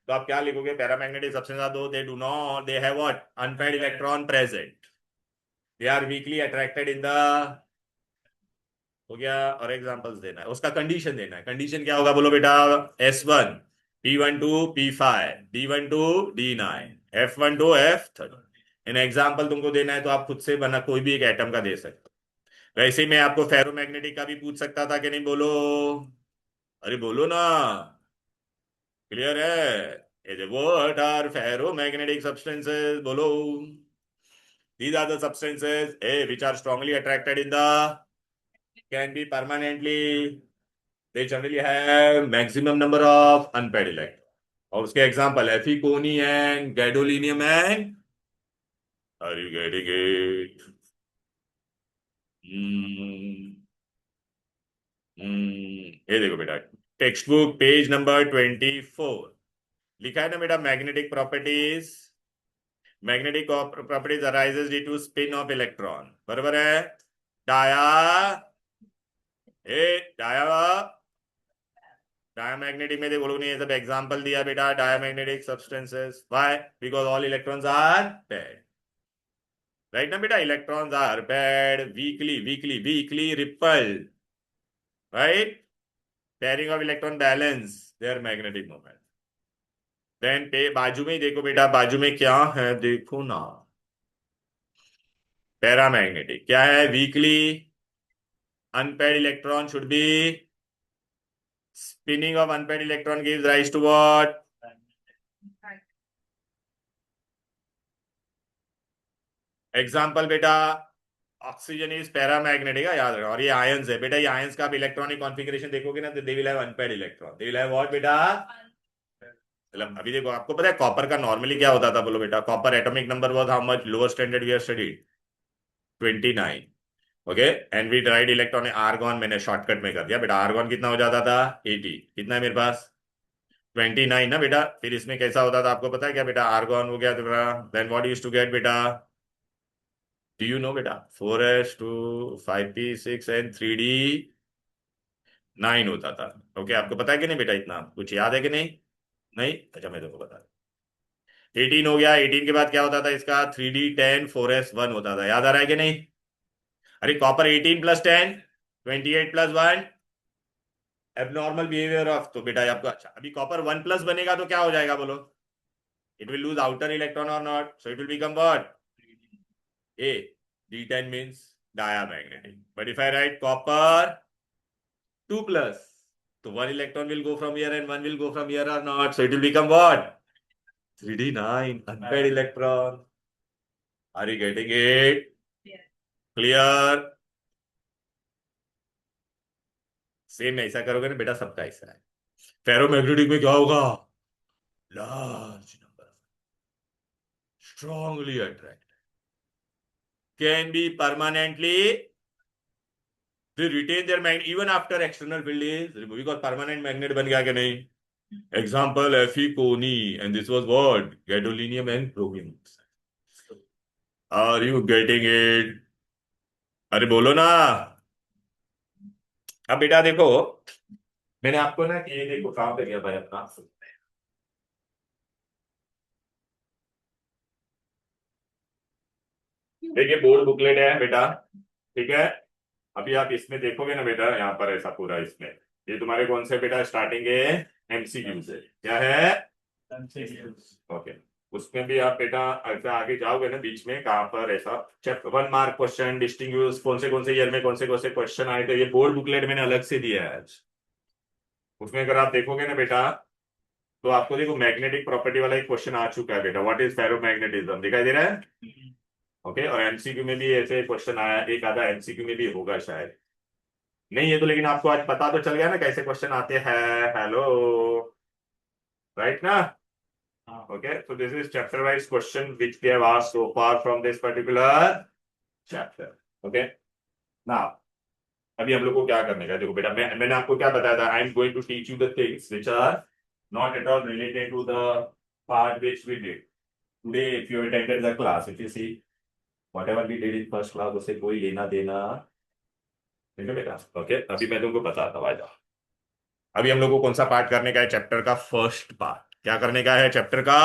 तो आप क्या लिखोगे, पैरामैग्नेटिक सब्सटेंस दो, they do not, they have what, unpaired electron present, they are weakly attracted in the, हो गया। और एग्जांपल्स देना है, उसका कंडीशन देना है। कंडीशन क्या होगा बोलो बेटा, S1 P12 P5 D12 D9 F12 F13। In example तुमको देना है तो आप खुद से बना कोई भी एक एटम का दे सकते हो। वैसे ही मैं आपको फेरोमैग्नेटिक का भी पूछ सकता था कि नहीं, बोलो, अरे बोलो ना, क्लियर है। व्हाट आर फेरोमैग्नेटिक सब्सटेंसेस, बोलो। These are the substances A which are strongly attracted in the, can be permanently, they generally have maximum number of unpaired electrons। और उसके एग्जांपल है एफिकोनी and gadolinium and, are you getting it? ये देखो बेटा, text book page number 24 लिखा है ना बेटा, magnetic properties, magnetic properties arises due to spin of electron, बराबर है। डाया, डाया, डायमैग्नेटिक में देखो लोग ने ये सब एग्जांपल दिया बेटा, diamagnetic substances, why, because all electrons are paired, right ना बेटा, electrons are paired, weakly weakly weakly repelled, right, pairing of electron balance there magnetic moment. Then पे बाजू में ही देखो बेटा, बाजू में क्या है देखो ना, पैरामैग्नेटिक क्या है, weekly unpaired electron should be, spinning of unpaired electron gives rise to what, example बेटा, ऑक्सीजन इज पैरामैग्नेटिक, याद रखो। और ये आयंस है बेटा, ये आयंस का आप इलेक्ट्रॉनिक कॉन्फ़िगरेशन देखोगे ना, तो दे will have unpaired electron, they will have what बेटा, मतलब अभी देखो आपको पता है कॉपर का नॉर्मली क्या होता था बोलो बेटा, copper atomic number was how much, lower standard we are studied 29, okay, and we write electron argon, मैंने शॉर्टकट में कर दिया बेटा, आर्गॉन कितना हो जाता था 80, कितना है मेरे पास 29 ना बेटा। फिर इसमें कैसा होता था आपको पता है क्या बेटा, आर्गॉन हो गया तुम्हारा, then what used to get बेटा, डू यू नो बेटा, 4s2 5p6 एंड 3d9 होता था। ओके, आपको पता है कि नहीं बेटा, इतना कुछ याद है कि नहीं, नहीं, अच्छा मैं तुमको बता, 18 हो गया, 18 के बाद क्या होता था इसका, 3d10 4s1 होता था, याद आ रहा है कि नहीं। अरे कॉपर 18 + 10 28 + 1 एबनॉर्मल बिहेवियर ऑफ, तो बेटा आपको, अच्छा अभी कॉपर 1+ बनेगा तो क्या हो जाएगा बोलो, it will lose outer electron or not, so it will become what, A, D10 means diamagnetic, but if I write copper 2+, so one electron will go from here and one will go from here or not, so it will become what, 3d9 unpaired electron, are you getting it, clear। Same ऐसा करोगे ना बेटा, सबका ऐसा है। Ferromagnetic में क्या होगा, large number strongly attracted, can be permanently, they retain their magnet even after external field is removed, because permanent magnet बन गया कि नहीं। Example Eficoni, and this was what, gadolinium and chromium, are you getting it, अरे बोलो ना। अब बेटा देखो, मैंने आपको ना ये देखो काम कर दिया भाई अपना, देखिए बोर्ड बुकलेट है बेटा, ठीक है। अभी आप इसमें देखोगे ना बेटा, यहाँ पर ऐसा पूरा इसमें, ये तुम्हारे कौन से बेटा, स्टार्टिंग है एमसीक्यू से, क्या है, ओके। उसमें भी आप बेटा ऐसा आगे जाओगे ना, बीच में कहां पर ऐसा चैप्टर 1 मार्क क्वेश्चन डिस्टिंग्विश, कौन से ईयर में कौन से क्वेश्चन आए थे, ये बोर्ड बुकलेट मैंने अलग से दिया है आज। उसमें अगर आप देखोगे ना बेटा, तो आपको देखो मैग्नेटिक प्रॉपर्टी वाला एक क्वेश्चन आ चुका है बेटा, व्हाट इज फेरोमैग्नेटिज्म, दिखाई दे रहा है, ओके। और एमसीक्यू में भी ऐसे क्वेश्चन आया, एक आधा एमसीक्यू में भी होगा शायद, नहीं है तो, लेकिन आपको आज पता तो चल गया ना कैसे क्वेश्चन आते हैं, हेलो, राइट ना, okay, so this is chapter wise question which we have asked so far from this particular chapter, okay। ना अभी हम लोग को क्या करने का है? देखो बेटा, मैंने आपको क्या बताया था, I am going to teach you the things which are not at all related to the part which we did today. If you attended the class, if you see whatever we did in first class, उससे कोई लेना देना, ठीक है बेटा? Okay, अभी मैं तुमको बताता हूँ, आ जाओ। अभी हम लोग को कौन सा पार्ट करने का है? चैप्टर का फर्स्ट पार्ट। क्या करने का है? चैप्टर का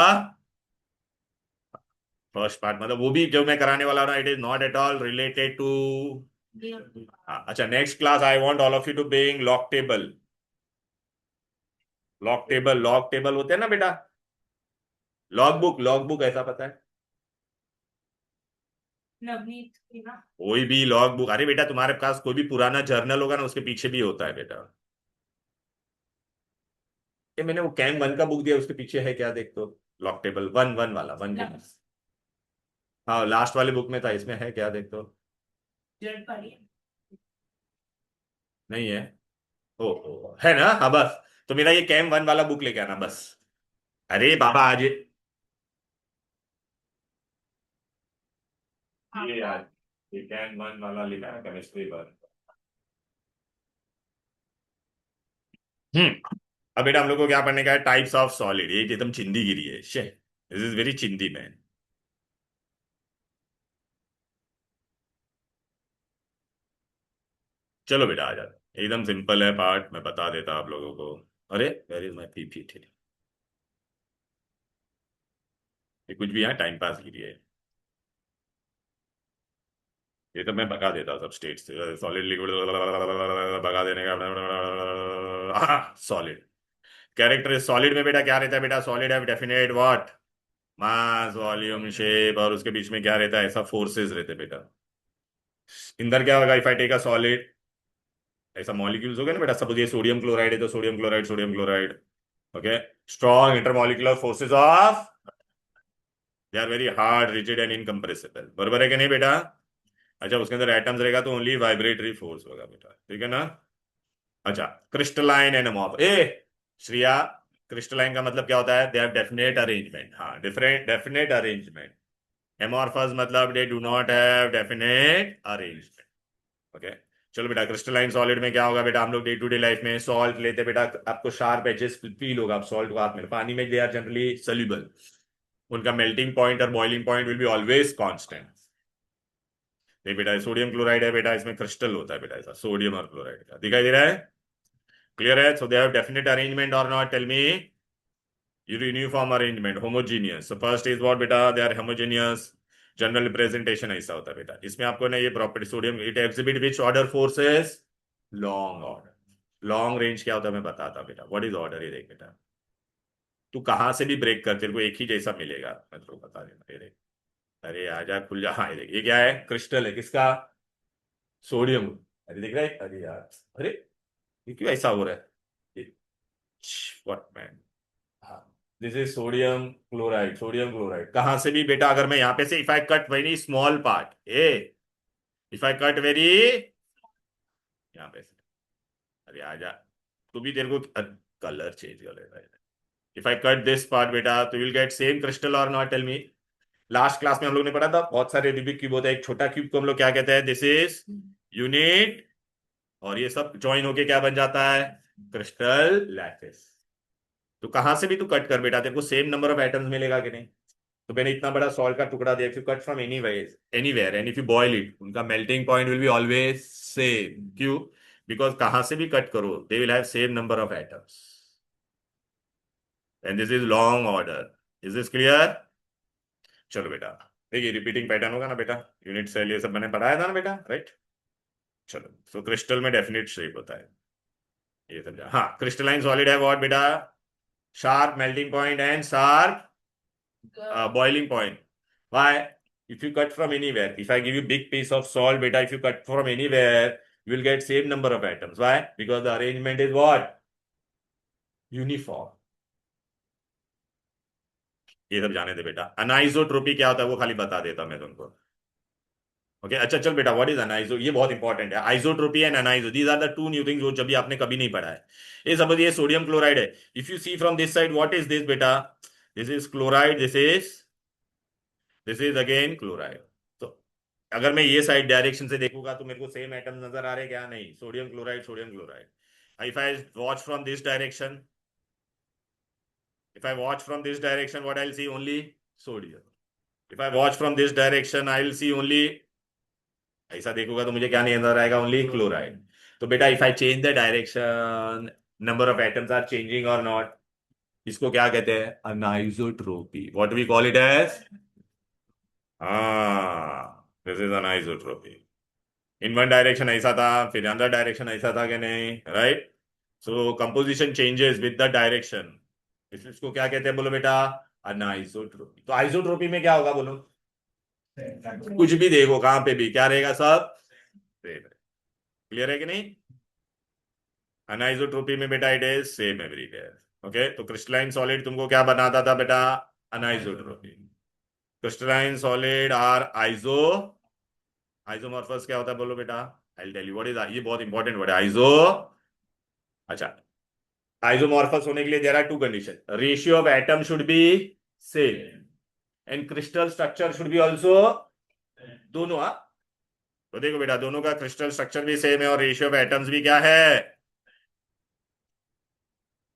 फर्स्ट पार्ट, मतलब वो भी जो मैं कराने वाला हूँ ना, it is not at all related to. अच्छा, next class I want all of you to being log table. Log table होते हैं ना बेटा, लॉग बुक ऐसा पता है? नवनीत की ना। कोई भी लॉग बुक, अरे बेटा तुम्हारे पास कोई भी पुराना जर्नल होगा ना, उसके पीछे भी होता है बेटा। ये मैंने वो कैम वन का बुक दिया, उसके पीछे है क्या देख तो? लॉग टेबल वन, वन वाला, वन के पास। हाँ, लास्ट वाले बुक में था, इसमें है क्या देख तो? जेड पढ़ी है। नहीं है? है ना? हाँ बस, तो मेरा ये कैम वन वाला बुक लेके आना बस। अरे बाबा आज ये आज ये कैम वन वाला लिखा है, केमिस्ट्री वन। अब बेटा हम लोग को क्या पढ़ने का है? Types of solid. ये एकदम चिंदी गिरी है, शे दिस इज वेरी चिंदी मैन। चलो बेटा आ जाओ, एकदम सिंपल है पार्ट, मैं बता देता आप लोगों को। अरे वेर इज माई पीपीटी? ये कुछ भी यहाँ टाइम पास गिरी है। ये तो मैं भगा देता सब स्टेट से, सॉलिड लिक्विड भगा देने का। सॉलिड कैरेक्टर सॉलिड में बेटा क्या रहता है? बेटा सॉलिड है definite what? Mass, volume, shape, और उसके बीच में क्या रहता है? ऐसा फोर्सेस रहते हैं बेटा। इंदर क्या होगा? If I take a solid, ऐसा मॉलिक्यूल्स हो गए ना बेटा, सपोज ये सोडियम क्लोराइड है तो sodium chloride, sodium chloride. Okay, strong intermolecular forces of, they are very hard, rigid and incompressible. बराबर है कि नहीं बेटा? अच्छा, उसके अंदर एटम्स रहेगा तो ओनली वाइब्रेटरी फोर्स होगा बेटा, ठीक है ना? अच्छा, crystalline and amorph, uh Shriya, crystalline का मतलब क्या होता है? They have definite arrangement. हाँ, डिफरेंट डेफिनेट अरेंजमेंट। एमॉर्फस मतलब they do not have definite arrangement. Okay, चलो बेटा, क्रिस्टलाइन सॉलिड में क्या होगा बेटा? हम लोग डे टू डे लाइफ में सॉल्ट लेते बेटा, आपको शार्प एजेस फील होगा, आप सॉल्ट को हाथ में, पानी में दे आर जनरली सोल्यूबल, उनका मेल्टिंग पॉइंट और boiling point will be always constant. नहीं बेटा, सोडियम क्लोराइड है बेटा, इसमें क्रिस्टल होता है बेटा, ऐसा सोडियम और क्लोराइड का दिखाई दे रहा है? क्लियर है? So they have definite arrangement or not? Tell me. Uniform arrangement, homogeneous. So first is what बेटा? They are homogeneous. General representation ऐसा होता है बेटा, इसमें आपको ना ये property, sodium it exhibit which order forces? Long order. Long range क्या होता है मैं बताता बेटा, व्हाट इज ऑर्डर? ये देख बेटा, तू कहां से भी ब्रेक कर, तेरे को एक ही जैसा मिलेगा, मैं तेरे को बता देना, ये देख। अरे आजा, खुल जा। हाँ ये देख, ये क्या है? क्रिस्टल है, किसका? सोडियम। अरे देख रहा है? अरे यार, अरे ये क्यों ऐसा हो रहा है? What man? हाँ, this is sodium chloride. Sodium chloride कहां से भी बेटा, अगर मैं यहां पे से if I cut very small part, uh if I cut very, यहां पे से, अरे आजा, तू भी, तेरे को कलर चेंज कर लेता है। If I cut this part बेटा, तो विल गेट सेम क्रिस्टल और not? Tell me. Last class में हम लोग ने पढ़ा था, बहुत सारे रूबिक क्यूब होता है, एक छोटा क्यूब को हम लोग क्या कहते हैं? दिस इज यूनिट, और ये सब ज्वाइन होके क्या बन जाता है? Crystal lattice. तो कहां से भी तू कट कर बेटा, तेरे को सेम नंबर ऑफ एटम्स मिलेगा कि नहीं? तो मैंने इतना बड़ा सॉल्ट का टुकड़ा दिया, if you cut from anywhere and if you boil it, उनका melting point will be always same. क्यों? बिकॉज कहां से भी कट करो, they will have same number of atoms, and this is long order. Is this clear? चलो बेटा, देखिए repeating pattern होगा ना बेटा, यूनिट सेल ये सब मैंने पढ़ाया था ना बेटा, राइट? चलो, सो क्रिस्टल में डेफिनेट शेप होता है, ये समझा? हाँ, क्रिस्टलाइन सॉलिड है व्हाट बेटा? Sharp melting point and sharp boiling point. Why? If you cut from anywhere, if I give you big piece of salt, beta, if you cut from anywhere, you will get same number of atoms. Why? Because the arrangement is what? Uniform. ये सब जाने दे बेटा। अनाइसोट्रोपी क्या होता है वो खाली बता देता मैं तुमको। ओके, अच्छा चल बेटा, व्हाट इज अनाइसो? ये बहुत इंपॉर्टेंट है, isotropy and aniso, these are the two new things जो जब भी आपने कभी नहीं पढ़ा है। ये समझ, ये सोडियम क्लोराइड है, if you see from this side, what is this बेटा? This is chloride, this is again chloride. तो अगर मैं ये साइड डायरेक्शन से देखूंगा तो मेरे को सेम एटम नजर आ रहे हैं क्या? नहीं, sodium chloride, sodium chloride. If I watch from this direction, if I watch from this direction, what I'll see? Only sodium. If I watch from this direction, I'll see only, ऐसा देखूंगा तो मुझे क्या नहीं नजर आएगा? Only chloride. तो बेटा if I change the direction, number of atoms are changing or not. इसको क्या कहते हैं? Anisotropy. What we call it as? हाँ, this is anisotropy. In one direction ऐसा था, फिर अदर डायरेक्शन ऐसा था कि नहीं? Right. So composition changes with the direction. इसको क्या कहते हैं बोलो बेटा? अनाइसोट्रोपी. तो आइसोट्रोपी में क्या होगा बोलो? कुछ भी देखो, कहां पे भी क्या रहेगा? सब सेम है. क्लियर है कि नहीं? अनाइसोट्रोपी में बेटा it is same everywhere. Okay, तो क्रिस्टलाइन सॉलिड तुमको क्या बनाता था बेटा? Anisotropy. Crystalline solid are iso. Isomorphous क्या होता है बोलो बेटा? I tell you what is, ये बहुत इंपॉर्टेंट वर्ड है आइसो. अच्छा, आइसोमॉर्फस होने के लिए there are two condition. Ratio of atom should be same and crystal structure should be also. दोनों, हाँ. तो देखो बेटा, दोनों का क्रिस्टल स्ट्रक्चर भी सेम है और रेशियो ऑफ एटम्स भी क्या है?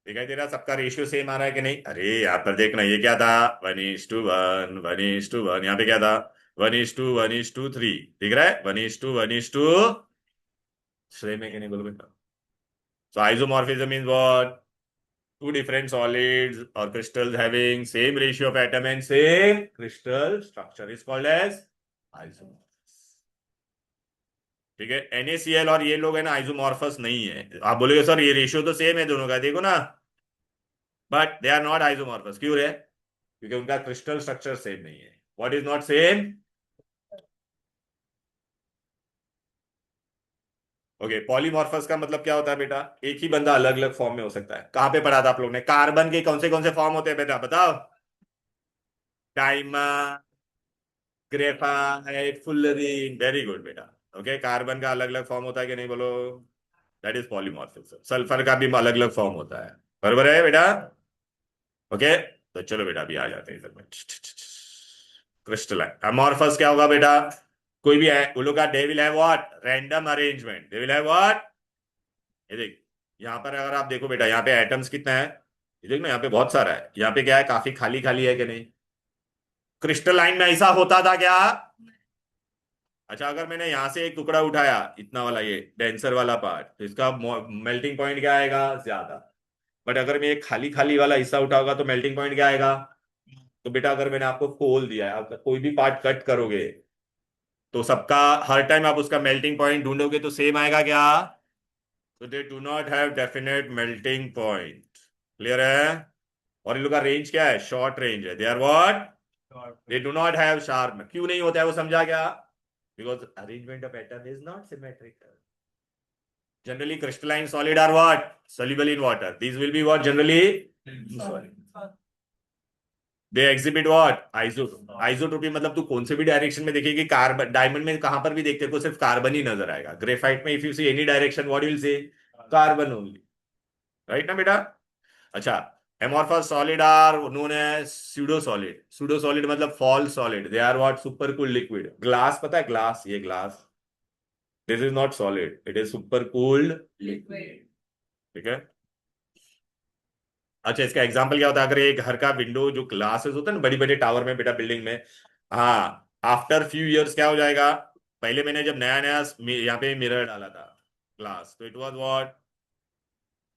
दिखाई दे रहा? सबका रेशियो सेम आ रहा है कि नहीं? अरे यहाँ पर देखना, ये क्या था? 1:1, 1:1. यहाँ पे क्या था? 1:2, 1:3. दिख रहा है? 1:2, 1:2. सेम है कि नहीं बोलो बेटा? So isomorphism means what? Two different solids or crystals having same ratio of atom and same crystal structure is called as isomorphous. ठीक है. NaCl और ये लोग है ना, आइसोमॉर्फस नहीं है. आप बोलोगे सर ये रेशियो तो सेम है दोनों का, देखो ना. But they are not isomorphous. क्यों है? क्योंकि उनका क्रिस्टल स्ट्रक्चर सेम नहीं है. What is not same? Okay. Polymorphous का मतलब क्या होता है बेटा? एक ही बंदा अलग अलग फॉर्म में हो सकता है. कहां पे पढ़ा था आप लोग ने? कार्बन के कौन से फॉर्म होते हैं बेटा? बताओ. Diamond, graphite, fullerene. Very good बेटा. ओके, कार्बन का अलग अलग फॉर्म होता है कि नहीं बोलो? That is polymorphism. सल्फर का भी अलग अलग फॉर्म होता है. बराबर है बेटा? ओके. तो चलो बेटा अभी आ जाते हैं इधर में. क्रिस्टलाइन अमॉर्फस क्या होगा बेटा? कोई भी है उन लोग का, दे will have what? Random arrangement. They will have what? ये देख, यहाँ पर अगर आप देखो बेटा, यहाँ पे एटम्स कितना है? ये देख ना, यहाँ पे बहुत सारा है. यहाँ पे क्या है? काफी खाली खाली है कि नहीं? क्रिस्टलाइन में ऐसा होता था क्या? अच्छा, अगर मैंने यहां से एक टुकड़ा उठाया, इतना वाला, ये डेंसर वाला पार्ट, तो इसका मेल्टिंग पॉइंट क्या आएगा? ज्यादा. बट अगर मैं एक खाली खाली वाला हिस्सा उठाऊंगा तो मेल्टिंग पॉइंट क्या आएगा? तो बेटा अगर मैंने आपको खोल दिया है, आप कोई भी पार्ट कट करोगे तो सबका हर टाइम आप उसका मेल्टिंग पॉइंट ढूंढोगे तो सेम आएगा क्या? तो दे do not have definite melting point. Clear है? और इन लोग का रेंज क्या है? शॉर्ट रेंज है. They are what? They do not have sharp. क्यों नहीं होता है वो समझा क्या? Because arrangement of atom is not symmetrical. Generally, crystalline solid are what? Soluble in water. These will be what generally? Solid. They exhibit what? Isotropy. Isotropy मतलब तू कौन से भी डायरेक्शन में देखेगी, कार्बन, डायमंड में कहां पर भी देखते को सिर्फ कार्बन ही नजर आएगा. ग्रेफाइट में if you see any direction, what will से? Carbon only. राइट ना बेटा? अच्छा, amorphous solid are known as pseudo solid. Pseudo solid मतलब false solid. They are what? Super cooled liquid. Glass पता है? ग्लास, ये glass, this is not solid, it is super cooled liquid. ठीक है. अच्छा, इसका एग्जांपल क्या होता है? अगर एक घर का विंडो जो ग्लासेस होता है ना बड़ी बड़े टावर में बेटा, बिल्डिंग में, हाँ, आफ्टर फ्यू इयर्स क्या हो जाएगा? पहले मैंने जब नया नया यहाँ पे मिरर डाला था, ग्लास, तो it was what?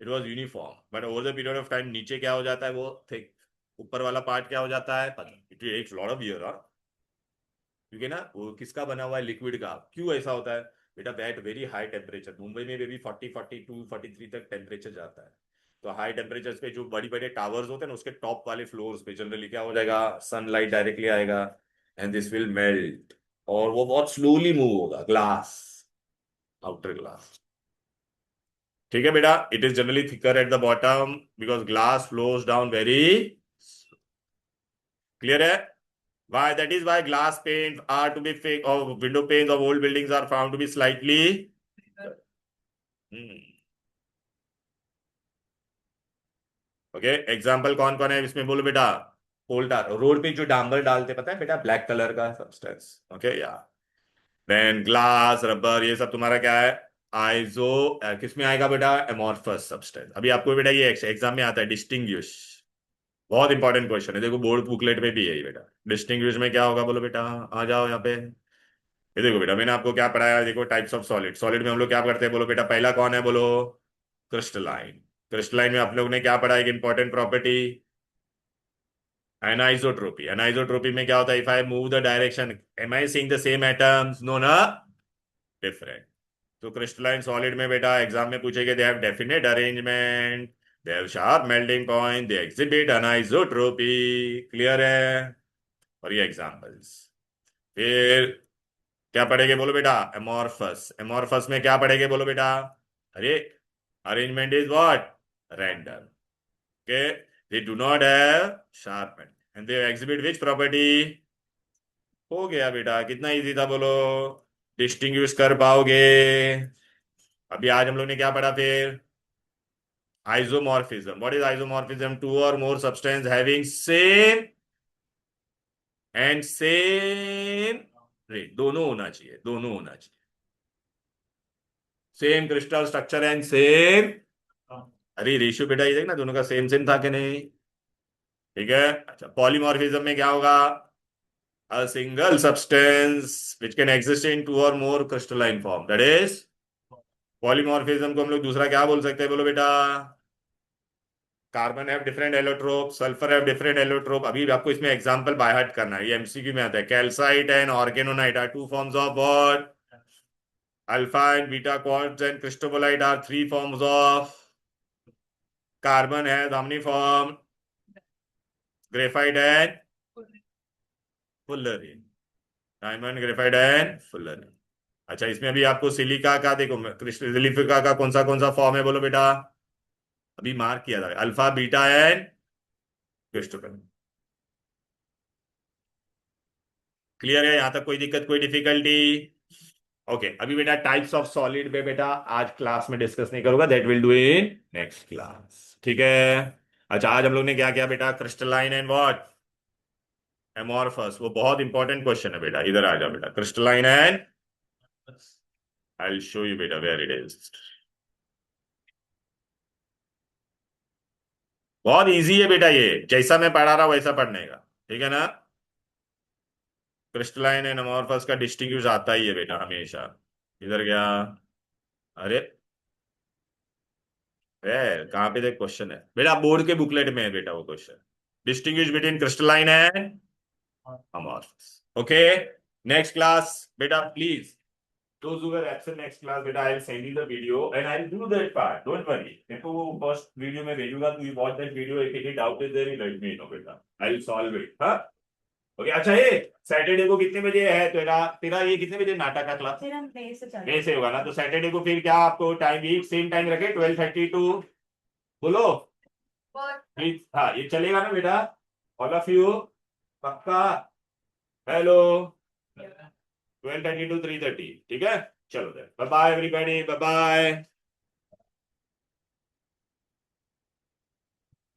It was uniform. But over the period of time नीचे क्या हो जाता है? वो थिक. ऊपर वाला पार्ट क्या हो जाता है? पता. It takes lot of year. क्योंकि ना वो किसका बना हुआ है? लिक्विड का. क्यों ऐसा होता है बेटा? At very high temperature, Mumbai में भी 40, 42, 43 तक टेम्परेचर जाता है. तो हाई टेम्परेचर पे जो बड़ी बड़े टावर्स होते हैं ना, उसके टॉप वाले फ्लोर्स पे जनरली क्या हो जाएगा? सनलाइट डायरेक्टली आएगा एंड दिस विल मेल्ट. और वो बहुत स्लोली मूव होगा. Glass, outer glass. ठीक है बेटा? It is generally thicker at the bottom because glass flows down very. Clear है? Why? That is why glass panes are to be fake, or window panes of old buildings are found to be slightly. Okay. Example कौन कौन है इसमें बोलो बेटा? कोल्टार. Road पे जो डांबर डालते पता है बेटा? ब्लैक कलर का सब्सटेंस. ओके, या देन ग्लास, रबर, ये सब तुम्हारा क्या है, आइजो, किस में आएगा बेटा, एमोर्फस सब्सटेंस। अभी आपको बेटा ये एग्जाम में आता है, डिस्टिंग्विश, बहुत इंपॉर्टेंट क्वेश्चन है, देखो बोर्ड बुकलेट में भी है ये बेटा। डिस्टिंग्विश में क्या होगा बोलो बेटा, आ जाओ यहाँ पे। ये देखो बेटा, मैंने आपको क्या पढ़ाया, देखो टाइप्स ऑफ सॉलिड। सॉलिड में हम लोग क्या करते हैं बोलो बेटा, पहला कौन है बोलो, क्रिस्टलाइन। क्रिस्टलाइन में आप लोग ने क्या पढ़ा, एक इंपॉर्टेंट प्रॉपर्टी, एनाइसोट्रोपी। एनाइसोट्रोपी में क्या होता है, if I move the direction, am I seeing the same atoms, no ना, डिफरेंट। तो क्रिस्टलाइन सॉलिड में बेटा एग्जाम में पूछेंगे, they have definite arrangement, they have sharp melting point, they exhibit anisotropy. Clear है। और ये एग्जांपल्स। फिर क्या पढ़ेंगे बोलो बेटा, एमोर्फस। एमोर्फस में क्या पढ़ेंगे बोलो बेटा, अरे arrangement is what, random, okay, they do not have sharp and they exhibit which property. हो गया बेटा, कितना इजी था बोलो, डिस्टिंग्विश कर पाओगे। अभी आज हम लोग ने क्या पढ़ा फिर, isomorphism. What is isomorphism, two or more substance having same and same rate, दोनों होना चाहिए, दोनों होना चाहिए, same crystal structure and same, अरे रेशियो बेटा ये देखना दोनों का सेम सेम था कि नहीं, ठीक है। अच्छा, पॉलीमॉर्फिज्म में क्या होगा, a single substance which can exist in two or more crystalline form, that is polymorphism को हम लोग दूसरा क्या बोल सकते हैं बोलो बेटा, carbon have different allotrope, sulphur have different allotrope. अभी आपको इसमें एग्जांपल बाय हार्ट करना है, ये एमसीक्यू में आता है। Calcite and aragonite are two forms of what, alpha and beta quartz and cristobalite are three forms of, carbon है how many form, graphite and fullerene, diamond, graphite and fullerene. अच्छा, इसमें अभी आपको सिलिका का देखो, सिलिका का कौन सा फॉर्म है बोलो बेटा, अभी मार्क किया था, alpha beta and Christopher. Clear है, यहां तक कोई दिक्कत, कोई डिफिकल्टी? ओके, अभी बेटा टाइप्स ऑफ सॉलिड में बेटा आज क्लास में डिस्कस नहीं करूंगा, that will do in next class, ठीक है। अच्छा, आज हम लोग ने क्या किया बेटा, क्रिस्टलाइन एंड व्हाट, एमोर्फस। वो बहुत इंपॉर्टेंट क्वेश्चन है बेटा, इधर आ जाओ बेटा, crystalline and, I will show you बेटा वेयर इट इज। बहुत इजी है बेटा, ये जैसा मैं पढ़ा रहा हूं वैसा पढ़ने का, ठीक है ना। क्रिस्टलाइन एंड अमोर्फस का डिस्टिंग्विश आता ही है बेटा हमेशा। इधर गया, अरे है कहाँ पे देख, क्वेश्चन है बेटा, बोर्ड के बुकलेट में है बेटा वो question, distinguish between crystalline and amorphous. Okay, next class बेटा please, those who were absent next class बेटा, I'll send you the video and I'll do that part, don't worry। देखो वो फर्स्ट वीडियो में भेजूंगा, तू watch that video, if any doubt is there let me know बेटा, I'll solve it, हाँ। Okay, अच्छा ये सैटरडे को कितने बजे है तेरा तेरा ये कितने बजे नाटक का क्लास, मई से होगा ना, तो सैटरडे को फिर क्या आपको टाइम भी सेम टाइम रखे, 12:30 टू, बोलो प्लीज, हाँ ये चलेगा ना बेटा, ऑल ऑफ यू, पक्का, हेलो, 12:30 टू 3:30, ठीक है। चलो bye bye everybody, bye bye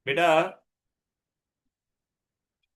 बेटा।